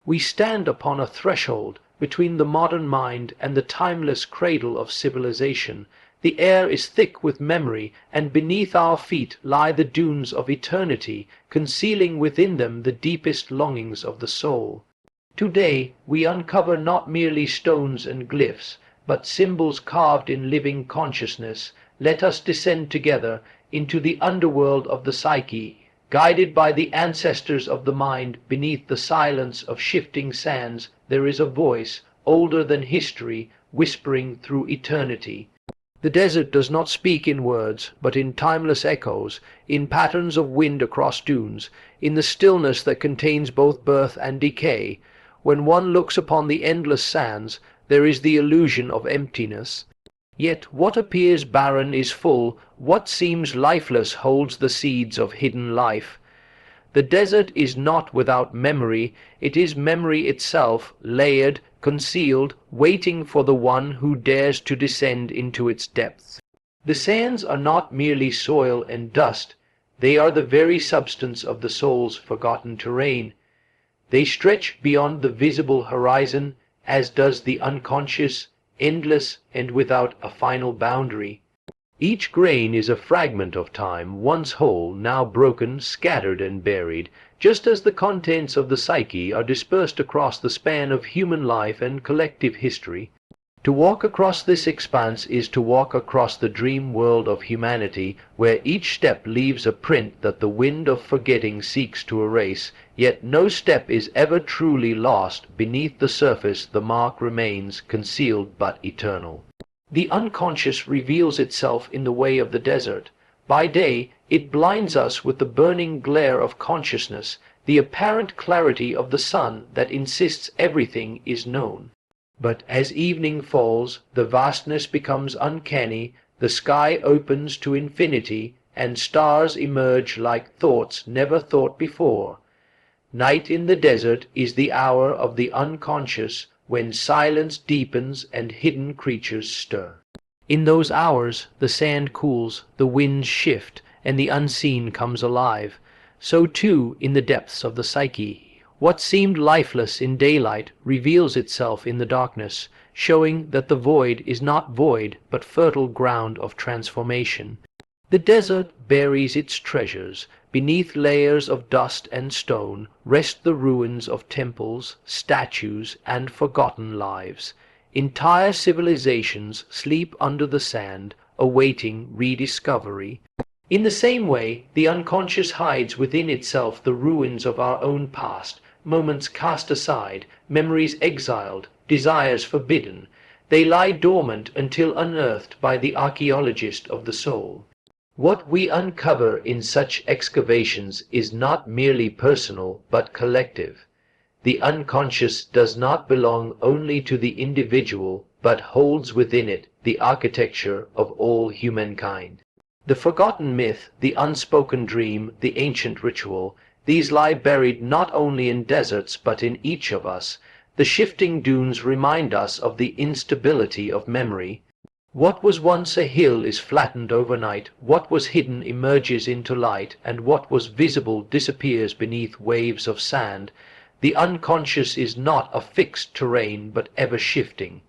We stand upon a threshold between the modern mind and the timeless cradle of civilization. The air is thick with memory, and beneath our feet lie the dunes of eternity, concealing within them the deepest longings of the soul. Today we uncover not merely stones and glyphs, but symbols carved in living consciousness. Let us descend together into the underworld of the psyche, guided by the ancestors of the mind. Beneath the silence of shifting sands there is a voice, older than history, whispering through eternity. The desert does not speak in words, but in timeless echoes, in patterns of wind across dunes, in the stillness that contains both birth and decay. When one looks upon the endless sands, there is the illusion of emptiness. Yet what appears barren is full, what seems lifeless holds the seeds of hidden life. The desert is not without memory, it is memory itself, layered, concealed, waiting for the one who dares to descend into its depths. The sands are not merely soil and dust, they are the very substance of the soul's forgotten terrain. They stretch beyond the visible horizon, as does the unconscious, endless and without a final boundary. Each grain is a fragment of time, once whole, now broken, scattered and buried, just as the contents of the psyche are dispersed across the span of human life and collective history. To walk across this expanse is to walk across the dream world of humanity, where each step leaves a print that the wind of forgetting seeks to erase, yet no step is ever truly lost. Beneath the surface the mark remains, concealed but eternal. The unconscious reveals itself in the way of the desert. By day it blinds us with the burning glare of consciousness, the apparent clarity of the sun that insists everything is known. But as evening falls, the vastness becomes uncanny, the sky opens to infinity, and stars emerge like thoughts never thought before. Night in the desert is the hour of the unconscious, when silence deepens and hidden creatures stir. In those hours the sand cools, the winds shift, and the unseen comes alive. So too in the depths of the psyche. What seemed lifeless in daylight reveals itself in the darkness, showing that the void is not void, but fertile ground of transformation. The desert buries its treasures. Beneath layers of dust and stone rest the ruins of temples, statues, and forgotten lives. Entire civilizations sleep under the sand, awaiting rediscovery. In the same way, the unconscious hides within itself the ruins of our own past, moments cast aside, memories exiled, desires forbidden. They lie dormant until unearthed by the archaeologist of the soul. What we uncover in such excavations is not merely personal but collective. The unconscious does not belong only to the individual, but holds within it the architecture of all humankind. The forgotten myth, the unspoken dream, the ancient ritual, these lie buried not only in deserts but in each of us. The shifting dunes remind us of the instability of memory. What was once a hill is flattened overnight, what was hidden emerges into light, and what was visible disappears beneath waves of sand. The unconscious is not a fixed terrain, but ever shifting.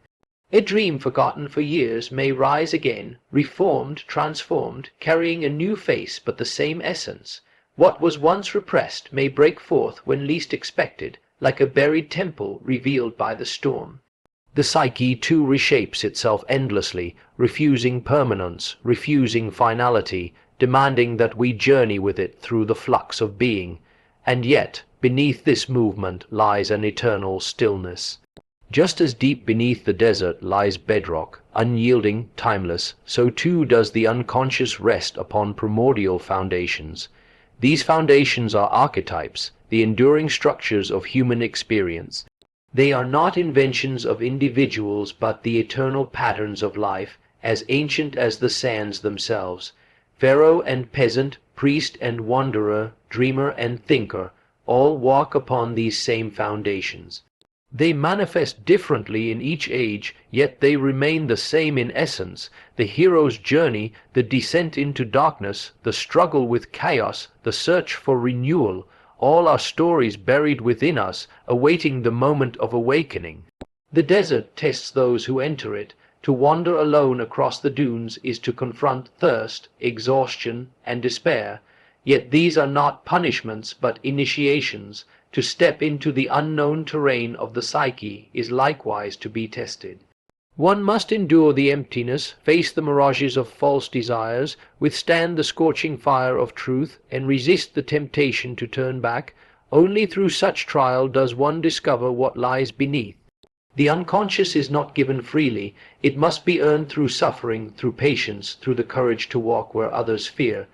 A dream forgotten for years may rise again, reformed, transformed, carrying a new face but the same essence. What was once repressed may break forth when least expected, like a buried temple revealed by the storm. The psyche too reshapes itself endlessly, refusing permanence, refusing finality, demanding that we journey with it through the flux of being. And yet, beneath this movement lies an eternal stillness. Just as deep beneath the desert lies bedrock, unyielding, timeless, so too does the unconscious rest upon primordial foundations. These foundations are archetypes, the enduring structures of human experience. They are not inventions of individuals, but the eternal patterns of life, as ancient as the sands themselves. Pharaoh and peasant, priest and wanderer, dreamer and thinker, all walk upon these same foundations. They manifest differently in each age, yet they remain the same in essence. The hero's journey, the descent into darkness, the struggle with chaos, the search for renewal, all our stories buried within us, awaiting the moment of awakening. The desert tests those who enter it. To wander alone across the dunes is to confront thirst, exhaustion, and despair. Yet these are not punishments but initiations. To step into the unknown terrain of the psyche is likewise to be tested. One must endure the emptiness, face the mirages of false desires, withstand the scorching fire of truth, and resist the temptation to turn back. Only through such trial does one discover what lies beneath. The unconscious is not given freely. It must be earned through suffering, through patience, through the courage to walk where others fear.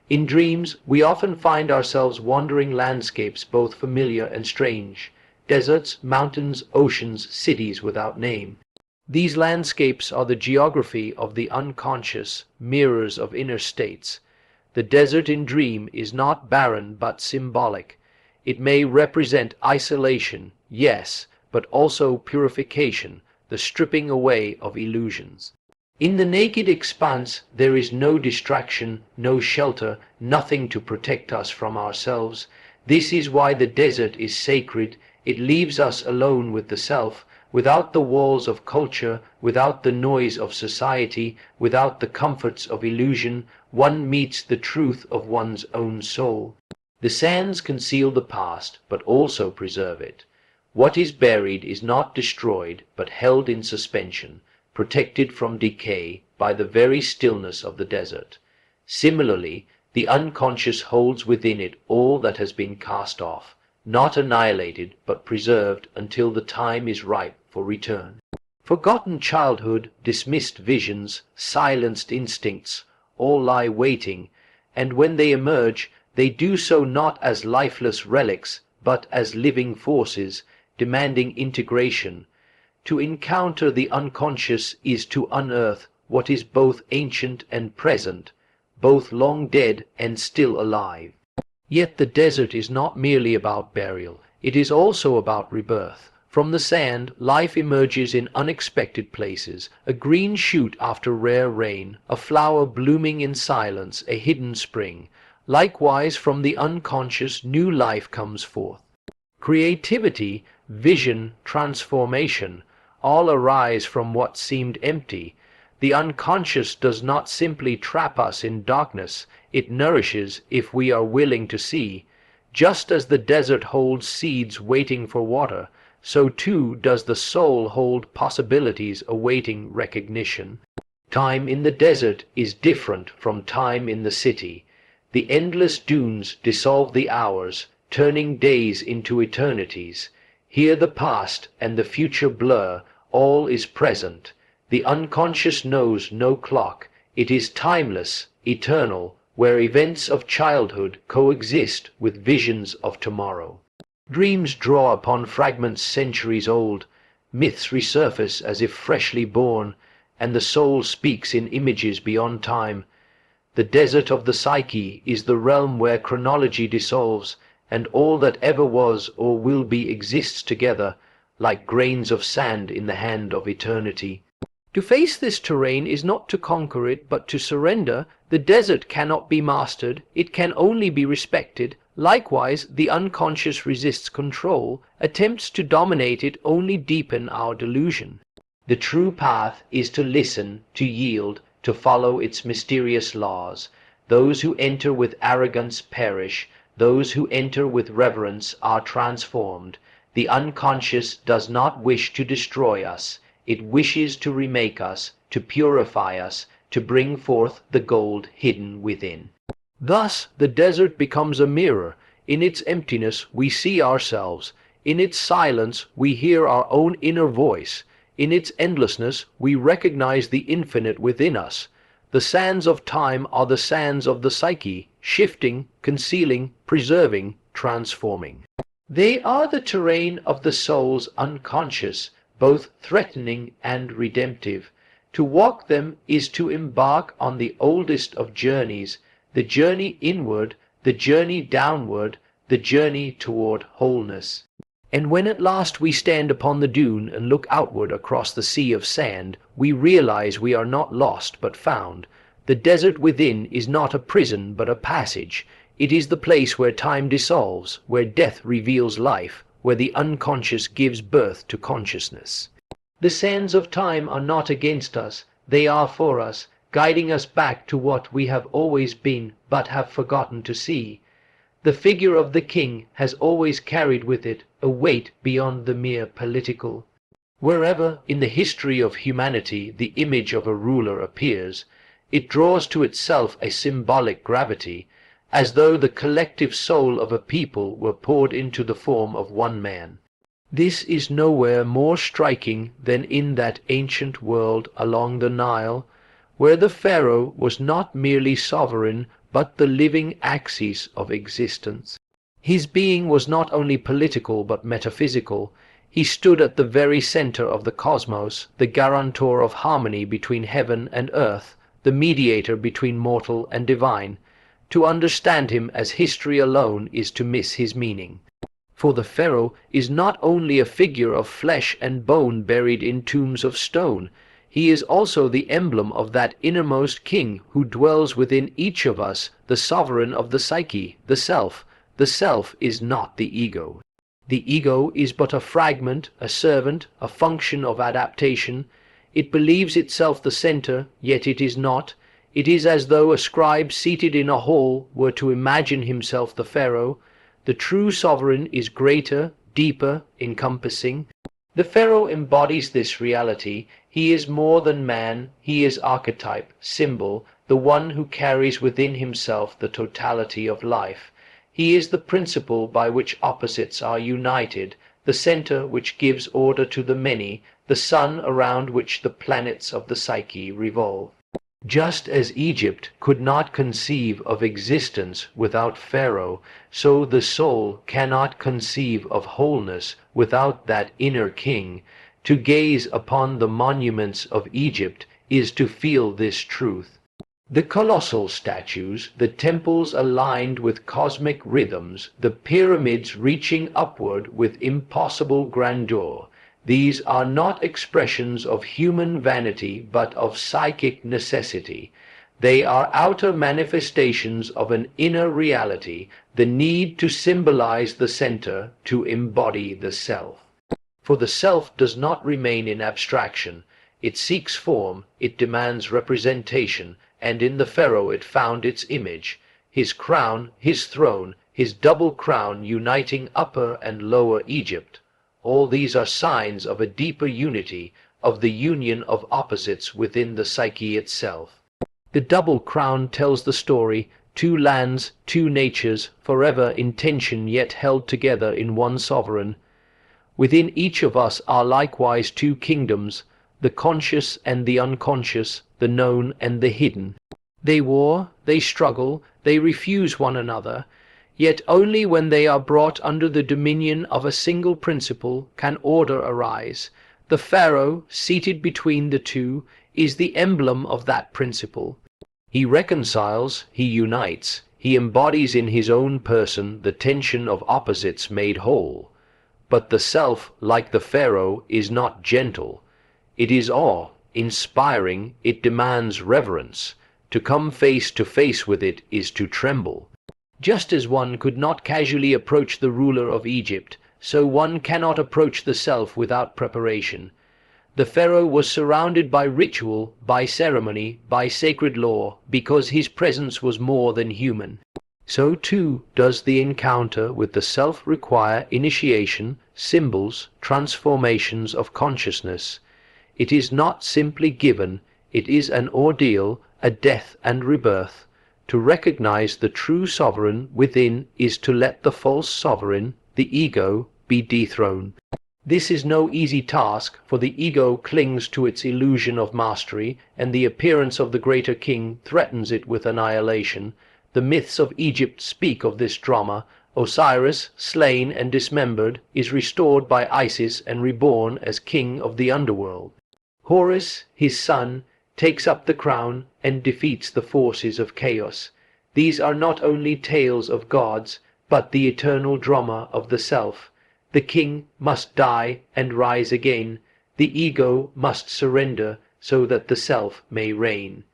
In dreams, we often find ourselves wandering landscapes both familiar and strange. Deserts, mountains, oceans, cities without name. These landscapes are the geography of the unconscious, mirrors of inner states. The desert in dream is not barren but symbolic. It may represent isolation, yes, but also purification, the stripping away of illusions. In the naked expanse there is no distraction, no shelter, nothing to protect us from ourselves. This is why the desert is sacred. It leaves us alone with the self, without the walls of culture, without the noise of society, without the comforts of illusion. One meets the truth of one's own soul. The sands conceal the past, but also preserve it. What is buried is not destroyed, but held in suspension, protected from decay by the very stillness of the desert. Similarly, the unconscious holds within it all that has been cast off, not annihilated, but preserved until the time is ripe for return. Forgotten childhood, dismissed visions, silenced instincts, all lie waiting, and when they emerge, they do so not as lifeless relics, but as living forces, demanding integration. To encounter the unconscious is to unearth what is both ancient and present, both long dead and still alive. Yet the desert is not merely about burial, it is also about rebirth. From the sand, life emerges in unexpected places, a green shoot after rare rain, a flower blooming in silence, a hidden spring. Likewise, from the unconscious, new life comes forth. Creativity, vision, transformation, all arise from what seemed empty. The unconscious does not simply trap us in darkness, it nourishes if we are willing to see. Just as the desert holds seeds waiting for water, so too does the soul hold possibilities awaiting recognition. Time in the desert is different from time in the city. The endless dunes dissolve the hours, turning days into eternities. Here the past and the future blur, all is present. The unconscious knows no clock. It is timeless, eternal, where events of childhood coexist with visions of tomorrow. Dreams draw upon fragments centuries old. Myths resurface as if freshly born, and the soul speaks in images beyond time. The desert of the psyche is the realm where chronology dissolves, and all that ever was or will be exists together, like grains of sand in the hand of eternity. To face this terrain is not to conquer it, but to surrender. The desert cannot be mastered, it can only be respected. Likewise, the unconscious resists control. Attempts to dominate it only deepen our delusion. The true path is to listen, to yield, to follow its mysterious laws. Those who enter with arrogance perish. Those who enter with reverence are transformed. The unconscious does not wish to destroy us. It wishes to remake us, to purify us, to bring forth the gold hidden within. Thus the desert becomes a mirror. In its emptiness we see ourselves. In its silence we hear our own inner voice. In its endlessness we recognize the infinite within us. The sands of time are the sands of the psyche, shifting, concealing, preserving, transforming. They are the terrain of the soul's unconscious, both threatening and redemptive. To walk them is to embark on the oldest of journeys, the journey inward, the journey downward, the journey toward wholeness. And when at last we stand upon the dune and look outward across the sea of sand, we realize we are not lost but found. The desert within is not a prison but a passage. It is the place where time dissolves, where death reveals life, where the unconscious gives birth to consciousness. The sands of time are not against us, they are for us, guiding us back to what we have always been but have forgotten to see. The figure of the king has always carried with it a weight beyond the mere political. Wherever in the history of humanity the image of a ruler appears, it draws to itself a symbolic gravity, as though the collective soul of a people were poured into the form of one man. This is nowhere more striking than in that ancient world along the Nile, where the Pharaoh was not merely sovereign but the living axis of existence. His being was not only political but metaphysical. He stood at the very center of the cosmos, the guarantor of harmony between heaven and earth, the mediator between mortal and divine. To understand him as history alone is to miss his meaning. For the Pharaoh is not only a figure of flesh and bone buried in tombs of stone, he is also the emblem of that innermost king who dwells within each of us, the sovereign of the psyche, the self. The self is not the ego. The ego is but a fragment, a servant, a function of adaptation. It believes itself the center, yet it is not. It is as though a scribe seated in a hall were to imagine himself the Pharaoh. The true sovereign is greater, deeper, encompassing. The Pharaoh embodies this reality. He is more than man, he is archetype, symbol, the one who carries within himself the totality of life. He is the principle by which opposites are united, the center which gives order to the many, the sun around which the planets of the psyche revolve. Just as Egypt could not conceive of existence without Pharaoh, so the soul cannot conceive of wholeness without that inner king. To gaze upon the monuments of Egypt is to feel this truth. The colossal statues, the temples aligned with cosmic rhythms, the pyramids reaching upward with impossible grandeur, these are not expressions of human vanity but of psychic necessity. They are outer manifestations of an inner reality, the need to symbolize the center, to embody the self. For the self does not remain in abstraction. It seeks form, it demands representation, and in the Pharaoh it found its image. His crown, his throne, his double crown uniting Upper and Lower Egypt. All these are signs of a deeper unity, of the union of opposites within the psyche itself. The double crown tells the story, two lands, two natures, forever in tension yet held together in one sovereign. Within each of us are likewise two kingdoms, the conscious and the unconscious, the known and the hidden. They war, they struggle, they refuse one another, yet only when they are brought under the dominion of a single principle can order arise. The Pharaoh, seated between the two, is the emblem of that principle. He reconciles, he unites, he embodies in his own person the tension of opposites made whole. But the self, like the Pharaoh, is not gentle. It is awe, inspiring, it demands reverence. To come face to face with it is to tremble. Just as one could not casually approach the ruler of Egypt, so one cannot approach the self without preparation. The Pharaoh was surrounded by ritual, by ceremony, by sacred law, because his presence was more than human. So too does the encounter with the self require initiation, symbols, transformations of consciousness. It is not simply given, it is an ordeal, a death and rebirth. To recognize the true sovereign within is to let the false sovereign, the ego, be dethroned. This is no easy task, for the ego clings to its illusion of mastery, and the appearance of the greater king threatens it with annihilation. The myths of Egypt speak of this drama. Osiris, slain and dismembered, is restored by Isis and reborn as king of the underworld. Horus, his son, takes up the crown and defeats the forces of chaos. These are not only tales of gods, but the eternal drama of the self. The king must die and rise again. The ego must surrender so that the self may reign.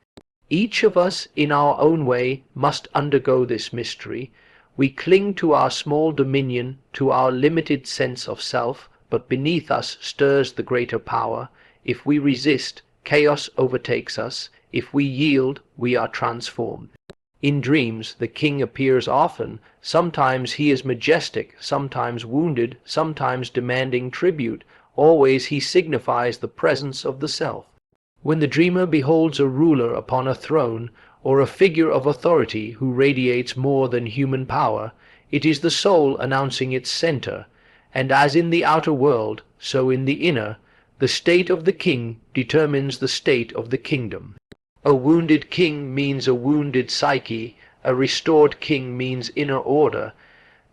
Each of us, in our own way, must undergo this mystery. We cling to our small dominion, to our limited sense of self, but beneath us stirs the greater power. If we resist, chaos overtakes us. If we yield, we are transformed. In dreams, the king appears often. Sometimes he is majestic, sometimes wounded, sometimes demanding tribute. Always he signifies the presence of the self. When the dreamer beholds a ruler upon a throne, or a figure of authority who radiates more than human power, it is the soul announcing its center, and as in the outer world, so in the inner, the state of the king determines the state of the kingdom. A wounded king means a wounded psyche, a restored king means inner order.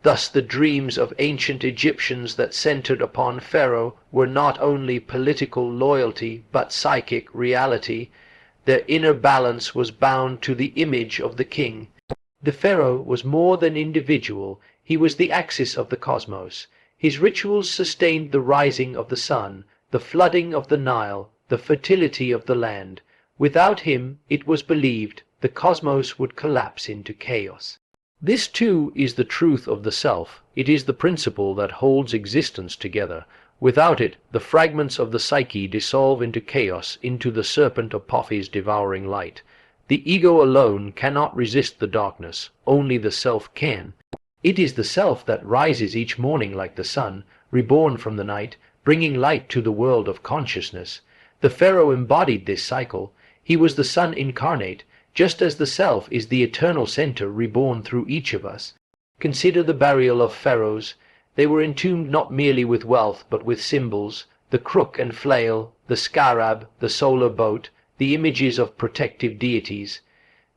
Thus the dreams of ancient Egyptians that centered upon Pharaoh were not only political loyalty but psychic reality. Their inner balance was bound to the image of the king. The Pharaoh was more than individual, he was the axis of the cosmos. His rituals sustained the rising of the sun, the flooding of the Nile, the fertility of the land. Without him, it was believed, the cosmos would collapse into chaos. This too is the truth of the self. It is the principle that holds existence together. Without it, the fragments of the psyche dissolve into chaos, into the serpent Apophy's devouring light. The ego alone cannot resist the darkness, only the self can. It is the self that rises each morning like the sun, reborn from the night, bringing light to the world of consciousness. The Pharaoh embodied this cycle. He was the sun incarnate, just as the self is the eternal center reborn through each of us. Consider the burial of pharaohs. They were entombed not merely with wealth but with symbols, the crook and flail, the scarab, the solar boat, the images of protective deities.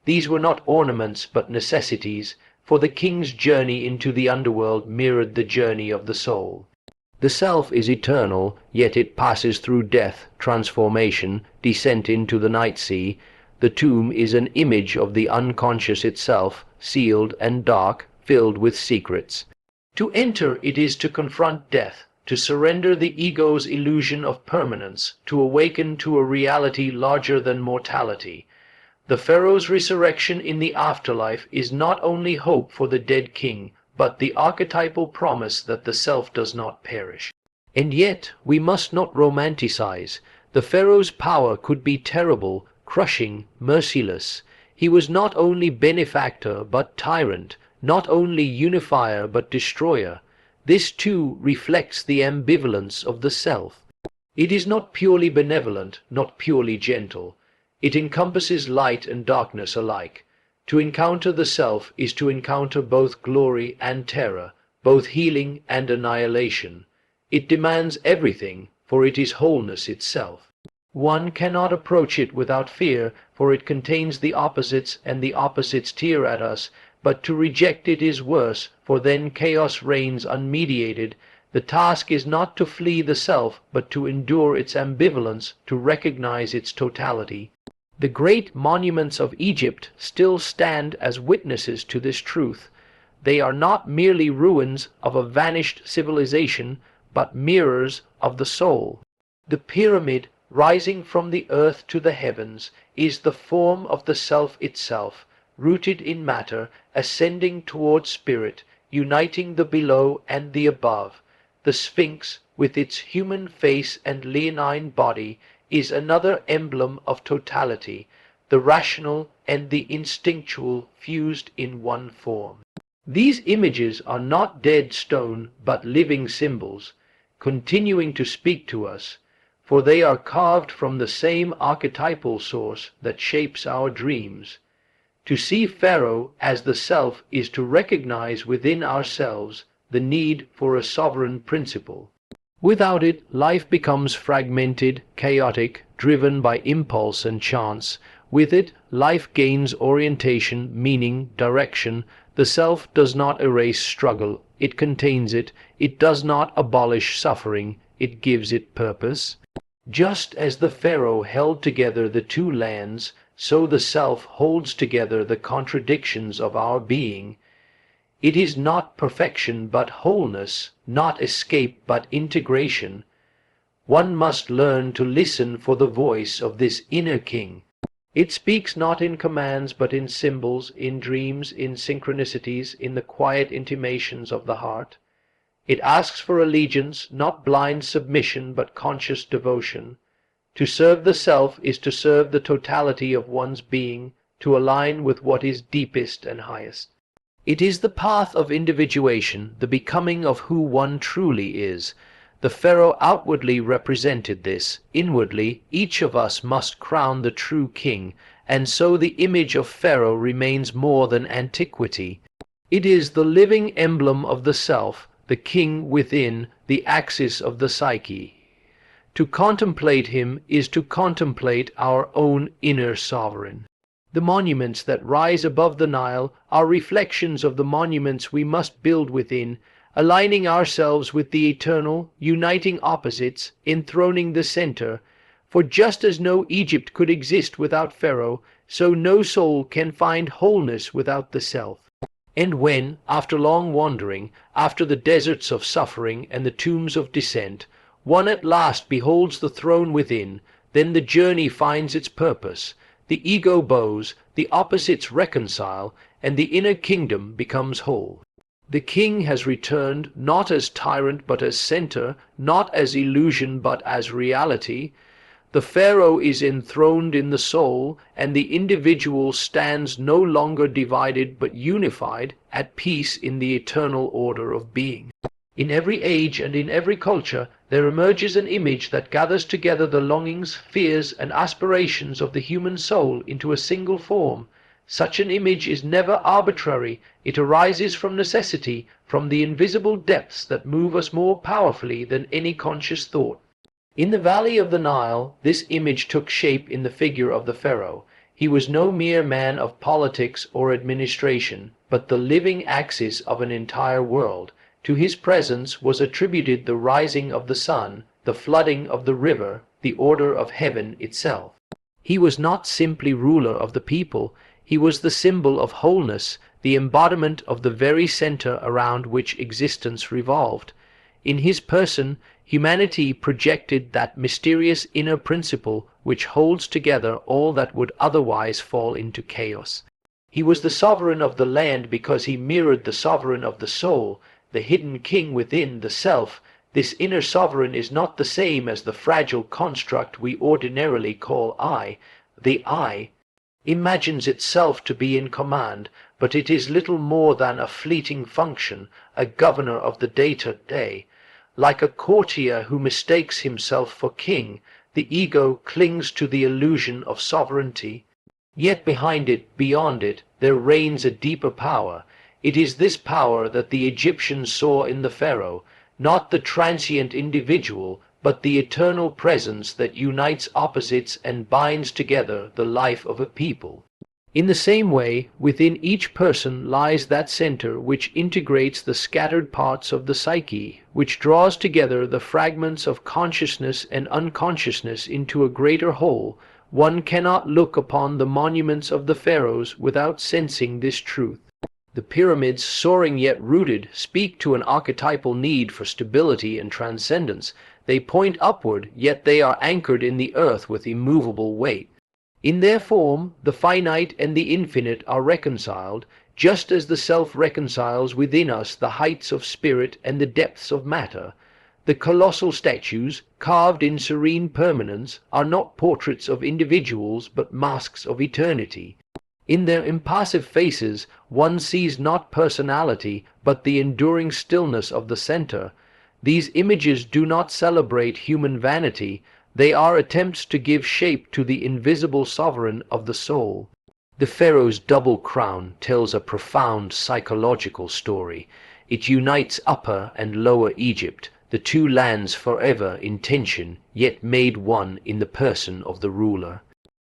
These were not ornaments but necessities, for the king's journey into the underworld mirrored the journey of the soul. The self is eternal, yet it passes through death, transformation, descent into the night sea. The tomb is an image of the unconscious itself, sealed and dark, filled with secrets. To enter it is to confront death, to surrender the ego's illusion of permanence, to awaken to a reality larger than mortality. The Pharaoh's resurrection in the afterlife is not only hope for the dead king, but the archetypal promise that the self does not perish. And yet we must not romanticize. The Pharaoh's power could be terrible, crushing, merciless. He was not only benefactor but tyrant, not only unifier but destroyer. This too reflects the ambivalence of the self. It is not purely benevolent, not purely gentle. It encompasses light and darkness alike. To encounter the self is to encounter both glory and terror, both healing and annihilation. It demands everything, for it is wholeness itself. One cannot approach it without fear, for it contains the opposites, and the opposites tear at us. But to reject it is worse, for then chaos reigns unmediated. The task is not to flee the self, but to endure its ambivalence, to recognize its totality. The great monuments of Egypt still stand as witnesses to this truth. They are not merely ruins of a vanished civilization, but mirrors of the soul. The pyramid, rising from the earth to the heavens, is the form of the self itself, rooted in matter, ascending toward spirit, uniting the below and the above. The Sphinx, with its human face and leonine body, is another emblem of totality, the rational and the instinctual fused in one form. These images are not dead stone, but living symbols, continuing to speak to us, for they are carved from the same archetypal source that shapes our dreams. To see Pharaoh as the self is to recognize within ourselves the need for a sovereign principle. Without it, life becomes fragmented, chaotic, driven by impulse and chance. With it, life gains orientation, meaning, direction. The self does not erase struggle, it contains it. It does not abolish suffering, it gives it purpose. Just as the Pharaoh held together the two lands, so the self holds together the contradictions of our being. It is not perfection but wholeness, not escape but integration. One must learn to listen for the voice of this inner king. It speaks not in commands but in symbols, in dreams, in synchronicities, in the quiet intimations of the heart. It asks for allegiance, not blind submission but conscious devotion. To serve the self is to serve the totality of one's being, to align with what is deepest and highest. It is the path of individuation, the becoming of who one truly is. The Pharaoh outwardly represented this. Inwardly, each of us must crown the true king, and so the image of Pharaoh remains more than antiquity. It is the living emblem of the self, the king within, the axis of the psyche. To contemplate him is to contemplate our own inner sovereign. The monuments that rise above the Nile are reflections of the monuments we must build within, aligning ourselves with the eternal, uniting opposites, enthroning the center. For just as no Egypt could exist without Pharaoh, so no soul can find wholeness without the self. And when, after long wandering, after the deserts of suffering and the tombs of descent, one at last beholds the throne within, then the journey finds its purpose. The ego bows, the opposites reconcile, and the inner kingdom becomes whole. The king has returned, not as tyrant but as center, not as illusion but as reality. The Pharaoh is enthroned in the soul, and the individual stands no longer divided but unified, at peace in the eternal order of being. In every age and in every culture there emerges an image that gathers together the longings, fears, and aspirations of the human soul into a single form. Such an image is never arbitrary. It arises from necessity, from the invisible depths that move us more powerfully than any conscious thought. In the valley of the Nile, this image took shape in the figure of the Pharaoh. He was no mere man of politics or administration, but the living axis of an entire world. To his presence was attributed the rising of the sun, the flooding of the river, the order of heaven itself. He was not simply ruler of the people, he was the symbol of wholeness, the embodiment of the very center around which existence revolved. In his person, humanity projected that mysterious inner principle which holds together all that would otherwise fall into chaos. He was the sovereign of the land because he mirrored the sovereign of the soul, the hidden king within the self. This inner sovereign is not the same as the fragile construct we ordinarily call I. The I imagines itself to be in command, but it is little more than a fleeting function, a governor of the day-to-day. Like a courtier who mistakes himself for king, the ego clings to the illusion of sovereignty. Yet behind it, beyond it, there reigns a deeper power. It is this power that the Egyptians saw in the Pharaoh, not the transient individual, but the eternal presence that unites opposites and binds together the life of a people. In the same way, within each person lies that center which integrates the scattered parts of the psyche, which draws together the fragments of consciousness and unconsciousness into a greater whole. One cannot look upon the monuments of the pharaohs without sensing this truth. The pyramids, soaring yet rooted, speak to an archetypal need for stability and transcendence. They point upward, yet they are anchored in the earth with immovable weight. In their form, the finite and the infinite are reconciled, just as the self reconciles within us the heights of spirit and the depths of matter. The colossal statues, carved in serene permanence, are not portraits of individuals but masks of eternity. In their impassive faces one sees not personality but the enduring stillness of the center. These images do not celebrate human vanity, they are attempts to give shape to the invisible sovereign of the soul. The Pharaoh's double crown tells a profound psychological story. It unites Upper and Lower Egypt, the two lands forever in tension, yet made one in the person of the ruler.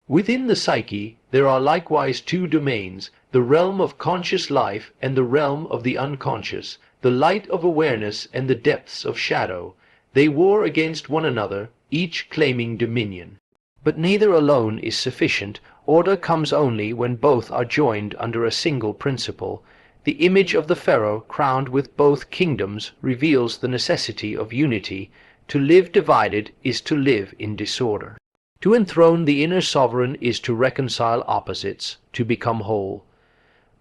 Within the psyche there are likewise two domains, the realm of conscious life and the realm of the unconscious, the light of awareness and the depths of shadow. They war against one another, each claiming dominion. But neither alone is sufficient. Order comes only when both are joined under a single principle. The image of the Pharaoh, crowned with both kingdoms, reveals the necessity of unity. To live divided is to live in disorder. To enthrone the inner sovereign is to reconcile opposites, to become whole.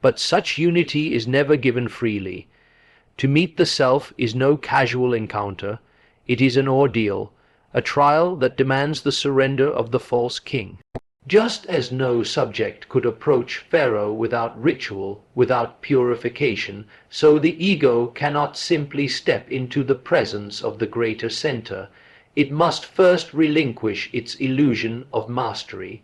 But such unity is never given freely. To meet the self is no casual encounter. It is an ordeal, a trial that demands the surrender of the false king. Just as no subject could approach Pharaoh without ritual, without purification, so the ego cannot simply step into the presence of the greater center. It must first relinquish its illusion of mastery.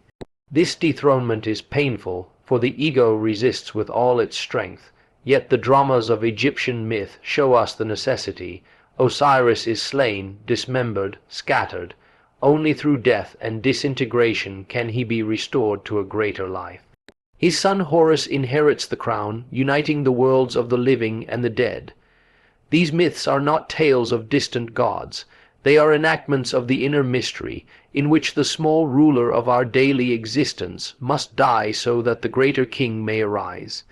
This dethronement is painful, for the ego resists with all its strength. Yet the dramas of Egyptian myth show us the necessity. Osiris is slain, dismembered, scattered. Only through death and disintegration can he be restored to a greater life. His son Horus inherits the crown, uniting the worlds of the living and the dead. These myths are not tales of distant gods. They are enactments of the inner mystery, in which the small ruler of our daily existence must die so that the greater king may arise.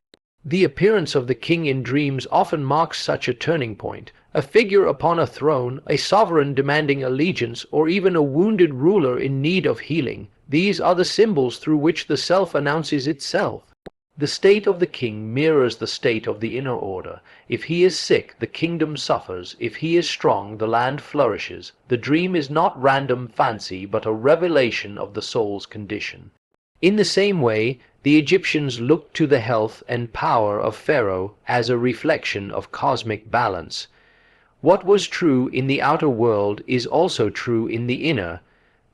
The appearance of the king in dreams often marks such a turning point. A figure upon a throne, a sovereign demanding allegiance, or even a wounded ruler in need of healing. These are the symbols through which the self announces itself. The state of the king mirrors the state of the inner order. If he is sick, the kingdom suffers. If he is strong, the land flourishes. The dream is not random fancy, but a revelation of the soul's condition. In the same way, the Egyptians looked to the health and power of Pharaoh as a reflection of cosmic balance. What was true in the outer world is also true in the inner.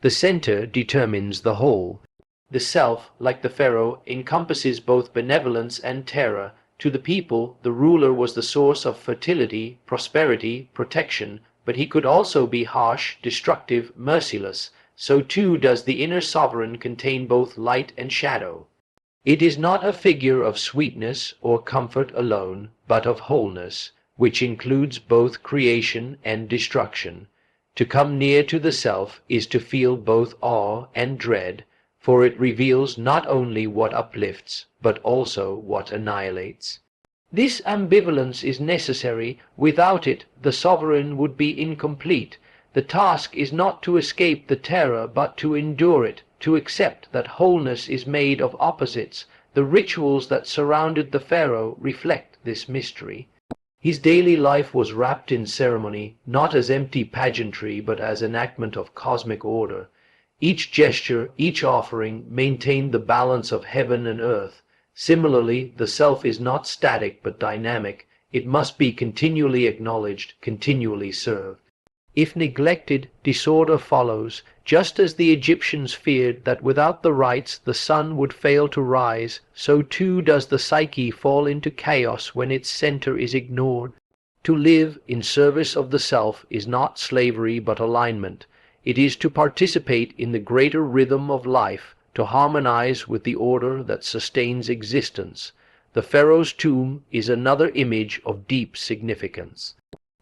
The center determines the whole. The self, like the Pharaoh, encompasses both benevolence and terror. To the people, the ruler was the source of fertility, prosperity, protection, but he could also be harsh, destructive, merciless. So too does the inner sovereign contain both light and shadow. It is not a figure of sweetness or comfort alone, but of wholeness, which includes both creation and destruction. To come near to the self is to feel both awe and dread, for it reveals not only what uplifts, but also what annihilates. This ambivalence is necessary. Without it, the sovereign would be incomplete. The task is not to escape the terror, but to endure it, to accept that wholeness is made of opposites. The rituals that surrounded the Pharaoh reflect this mystery. His daily life was wrapped in ceremony, not as empty pageantry, but as enactment of cosmic order. Each gesture, each offering, maintained the balance of heaven and earth. Similarly, the self is not static but dynamic. It must be continually acknowledged, continually served. If neglected, disorder follows, just as the Egyptians feared that without the rites the sun would fail to rise, so too does the psyche fall into chaos when its center is ignored. To live in service of the self is not slavery but alignment. It is to participate in the greater rhythm of life, to harmonize with the order that sustains existence. The Pharaoh's tomb is another image of deep significance.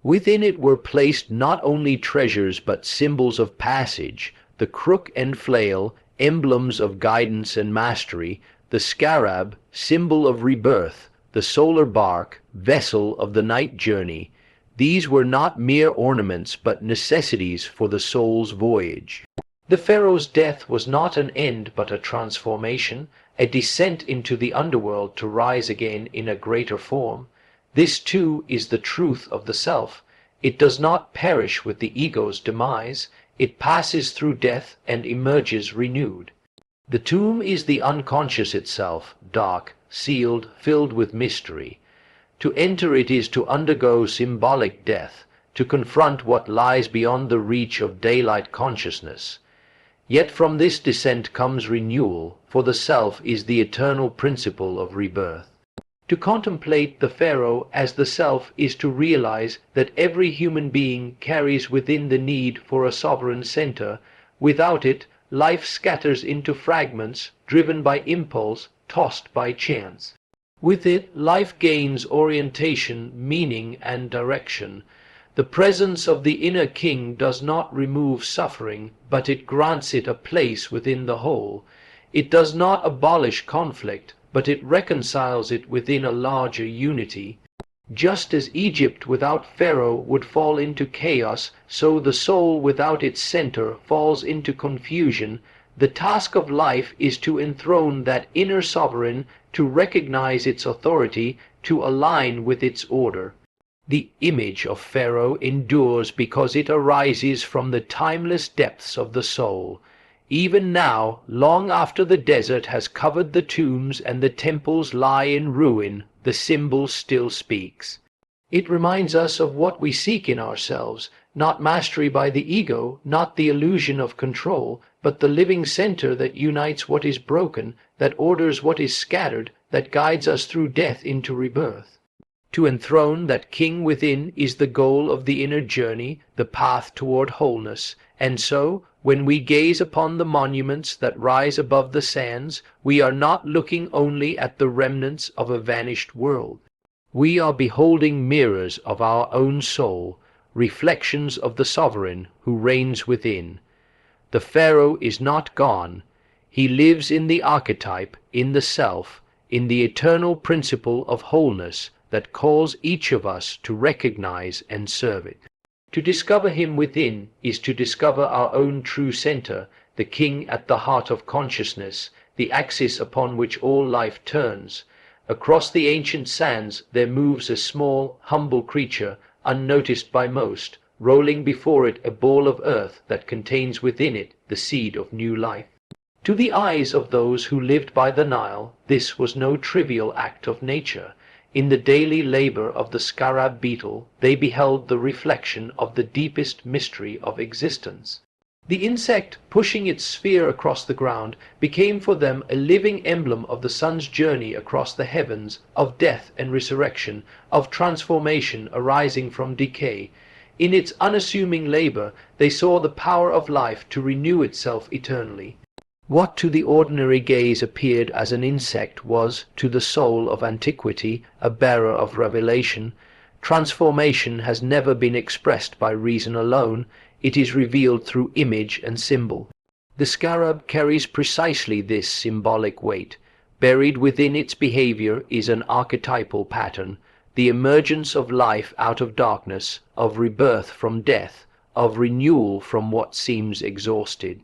Within it were placed not only treasures but symbols of passage, the crook and flail, emblems of guidance and mastery, the scarab, symbol of rebirth, the solar bark, vessel of the night journey. These were not mere ornaments but necessities for the soul's voyage. The Pharaoh's death was not an end but a transformation, a descent into the underworld to rise again in a greater form. This too is the truth of the self. It does not perish with the ego's demise. It passes through death and emerges renewed. The tomb is the unconscious itself, dark, sealed, filled with mystery. To enter it is to undergo symbolic death, to confront what lies beyond the reach of daylight consciousness. Yet from this descent comes renewal, for the self is the eternal principle of rebirth. To contemplate the Pharaoh as the self is to realize that every human being carries within the need for a sovereign center. Without it, life scatters into fragments, driven by impulse, tossed by chance. With it, life gains orientation, meaning, and direction. The presence of the inner king does not remove suffering, but it grants it a place within the whole. It does not abolish conflict, but it reconciles it within a larger unity. Just as Egypt without Pharaoh would fall into chaos, so the soul without its center falls into confusion. The task of life is to enthrone that inner sovereign, to recognize its authority, to align with its order. The image of Pharaoh endures because it arises from the timeless depths of the soul. Even now, long after the desert has covered the tombs and the temples lie in ruin, the symbol still speaks. It reminds us of what we seek in ourselves, not mastery by the ego, not the illusion of control, but the living center that unites what is broken, that orders what is scattered, that guides us through death into rebirth. To enthrone that king within is the goal of the inner journey, the path toward wholeness, and so, when we gaze upon the monuments that rise above the sands, we are not looking only at the remnants of a vanished world. We are beholding mirrors of our own soul, reflections of the sovereign who reigns within. The Pharaoh is not gone. He lives in the archetype, in the self, in the eternal principle of wholeness that calls each of us to recognize and serve it. To discover him within is to discover our own true center, the king at the heart of consciousness, the axis upon which all life turns. Across the ancient sands there moves a small, humble creature, unnoticed by most, rolling before it a ball of earth that contains within it the seed of new life. To the eyes of those who lived by the Nile, this was no trivial act of nature. In the daily labor of the scarab beetle, they beheld the reflection of the deepest mystery of existence. The insect, pushing its sphere across the ground, became for them a living emblem of the sun's journey across the heavens, of death and resurrection, of transformation arising from decay. In its unassuming labor, they saw the power of life to renew itself eternally. What to the ordinary gaze appeared as an insect was, to the soul of antiquity, a bearer of revelation. Transformation has never been expressed by reason alone. It is revealed through image and symbol. The scarab carries precisely this symbolic weight. Buried within its behavior is an archetypal pattern, the emergence of life out of darkness, of rebirth from death, of renewal from what seems exhausted.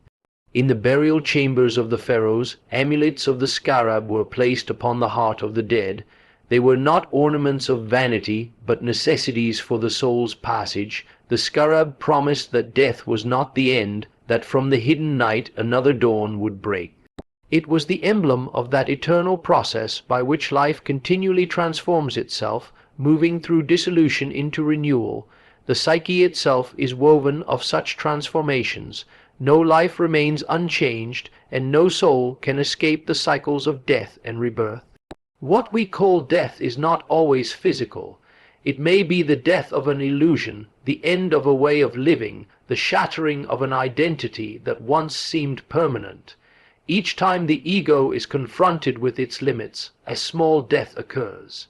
In the burial chambers of the pharaohs, amulets of the scarab were placed upon the heart of the dead. They were not ornaments of vanity, but necessities for the soul's passage. The scarab promised that death was not the end, that from the hidden night another dawn would break. It was the emblem of that eternal process by which life continually transforms itself, moving through dissolution into renewal. The psyche itself is woven of such transformations. No life remains unchanged, and no soul can escape the cycles of death and rebirth. What we call death is not always physical. It may be the death of an illusion, the end of a way of living, the shattering of an identity that once seemed permanent. Each time the ego is confronted with its limits, a small death occurs.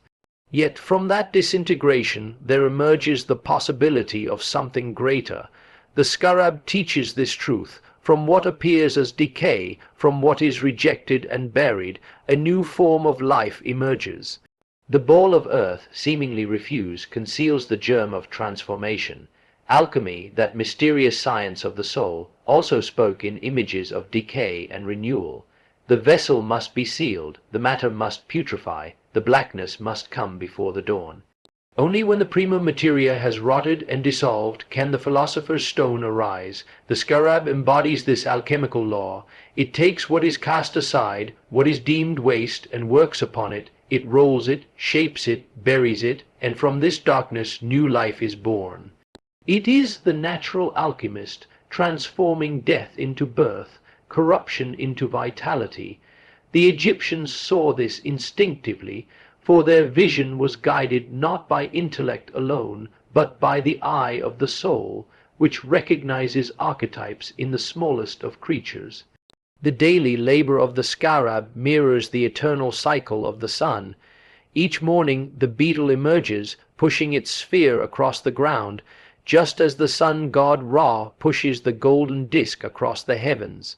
Yet from that disintegration there emerges the possibility of something greater. The scarab teaches this truth. From what appears as decay, from what is rejected and buried, a new form of life emerges. The ball of earth, seemingly refused, conceals the germ of transformation. Alchemy, that mysterious science of the soul, also spoke in images of decay and renewal. The vessel must be sealed, the matter must putrefy, the blackness must come before the dawn. Only when the prima materia has rotted and dissolved can the philosopher's stone arise. The scarab embodies this alchemical law. It takes what is cast aside, what is deemed waste, and works upon it. It rolls it, shapes it, buries it, and from this darkness new life is born. It is the natural alchemist, transforming death into birth, corruption into vitality. The Egyptians saw this instinctively, for their vision was guided not by intellect alone, but by the eye of the soul, which recognizes archetypes in the smallest of creatures. The daily labor of the scarab mirrors the eternal cycle of the sun. Each morning the beetle emerges, pushing its sphere across the ground, just as the sun god Ra pushes the golden disk across the heavens.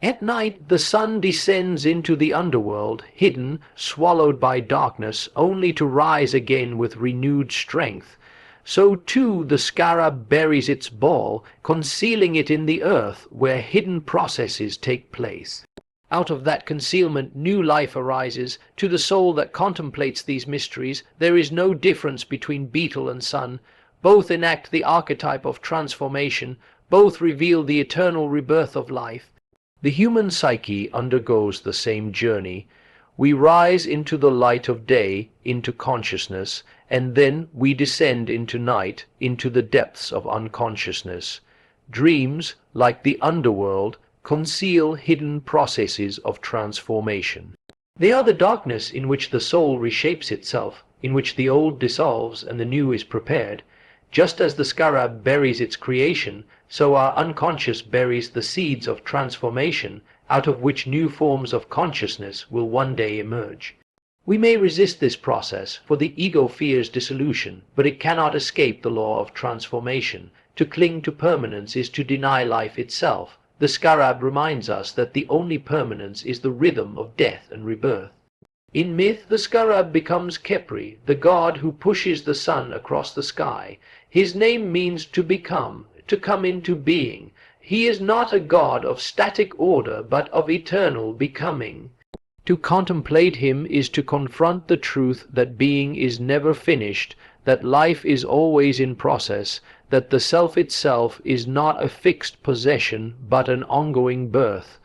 At night the sun descends into the underworld, hidden, swallowed by darkness, only to rise again with renewed strength. so too the scarab buries its ball, concealing it in the earth where hidden processes take place. Out of that concealment new life arises. To the soul that contemplates these mysteries, there is no difference between beetle and sun. Both enact the archetype of transformation, both reveal the eternal rebirth of life. The human psyche undergoes the same journey. We rise into the light of day, into consciousness, and then we descend into night, into the depths of unconsciousness. Dreams, like the underworld, conceal hidden processes of transformation. They are the darkness in which the soul reshapes itself, in which the old dissolves and the new is prepared. Just as the scarab buries its creation, so our unconscious buries the seeds of transformation, out of which new forms of consciousness will one day emerge. We may resist this process, for the ego fears dissolution, but it cannot escape the law of transformation. To cling to permanence is to deny life itself. The scarab reminds us that the only permanence is the rhythm of death and rebirth. In myth, the scarab becomes Khepri, the god who pushes the sun across the sky. His name means to become, to come into being. He is not a god of static order, but of eternal becoming. To contemplate him is to confront the truth that being is never finished, that life is always in process, that the self itself is not a fixed possession but an ongoing birth.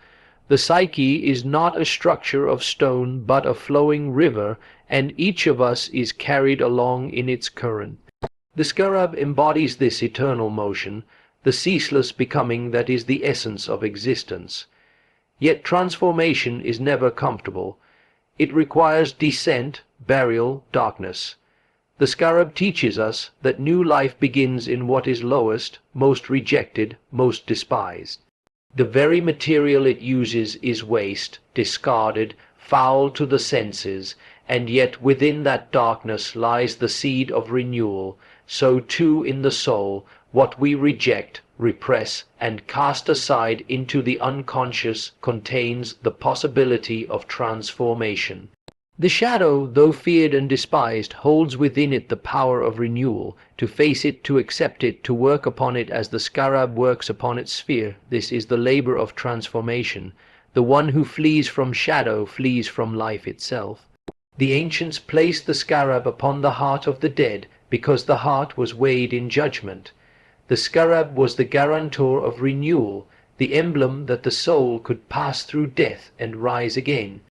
The psyche is not a structure of stone but a flowing river, and each of us is carried along in its current. The scarab embodies this eternal motion, the ceaseless becoming that is the essence of existence. Yet transformation is never comfortable. It requires descent, burial, darkness. The scarab teaches us that new life begins in what is lowest, most rejected, most despised. The very material it uses is waste, discarded, foul to the senses, and yet within that darkness lies the seed of renewal. So too in the soul, what we reject, repress, and cast aside into the unconscious contains the possibility of transformation. The shadow, though feared and despised, holds within it the power of renewal. To face it, to accept it, to work upon it as the scarab works upon its sphere, this is the labor of transformation. The one who flees from shadow flees from life itself. The ancients placed the scarab upon the heart of the dead, because the heart was weighed in judgment. The scarab was the guarantor of renewal, the emblem that the soul could pass through death and rise again.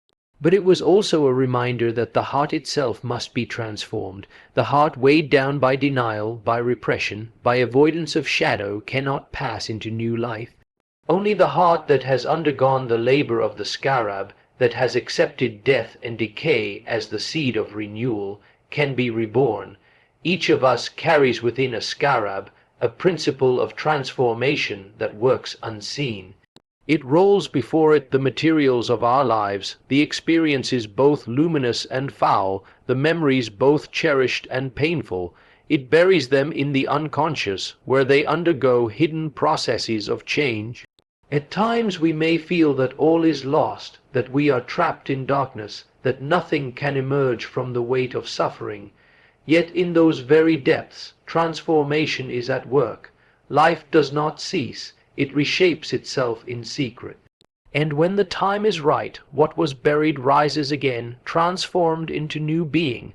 But it was also a reminder that the heart itself must be transformed. The heart weighed down by denial, by repression, by avoidance of shadow, cannot pass into new life. Only the heart that has undergone the labor of the scarab, that has accepted death and decay as the seed of renewal, can be reborn. Each of us carries within a scarab a principle of transformation that works unseen. It rolls before it the materials of our lives, the experiences both luminous and foul, the memories both cherished and painful. It buries them in the unconscious, where they undergo hidden processes of change. At times we may feel that all is lost, that we are trapped in darkness, that nothing can emerge from the weight of suffering. Yet in those very depths, transformation is at work. Life does not cease. It reshapes itself in secret. And when the time is right, what was buried rises again, transformed into new being.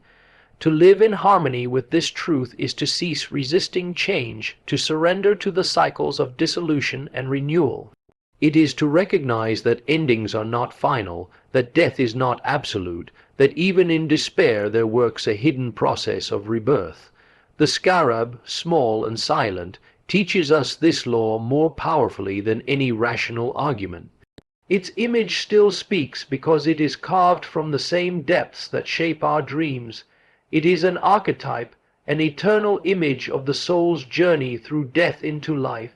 To live in harmony with this truth is to cease resisting change, to surrender to the cycles of dissolution and renewal. It is to recognize that endings are not final, that death is not absolute, that even in despair there works a hidden process of rebirth. The scarab, small and silent, teaches us this law more powerfully than any rational argument. Its image still speaks because it is carved from the same depths that shape our dreams. It is an archetype, an eternal image of the soul's journey through death into life.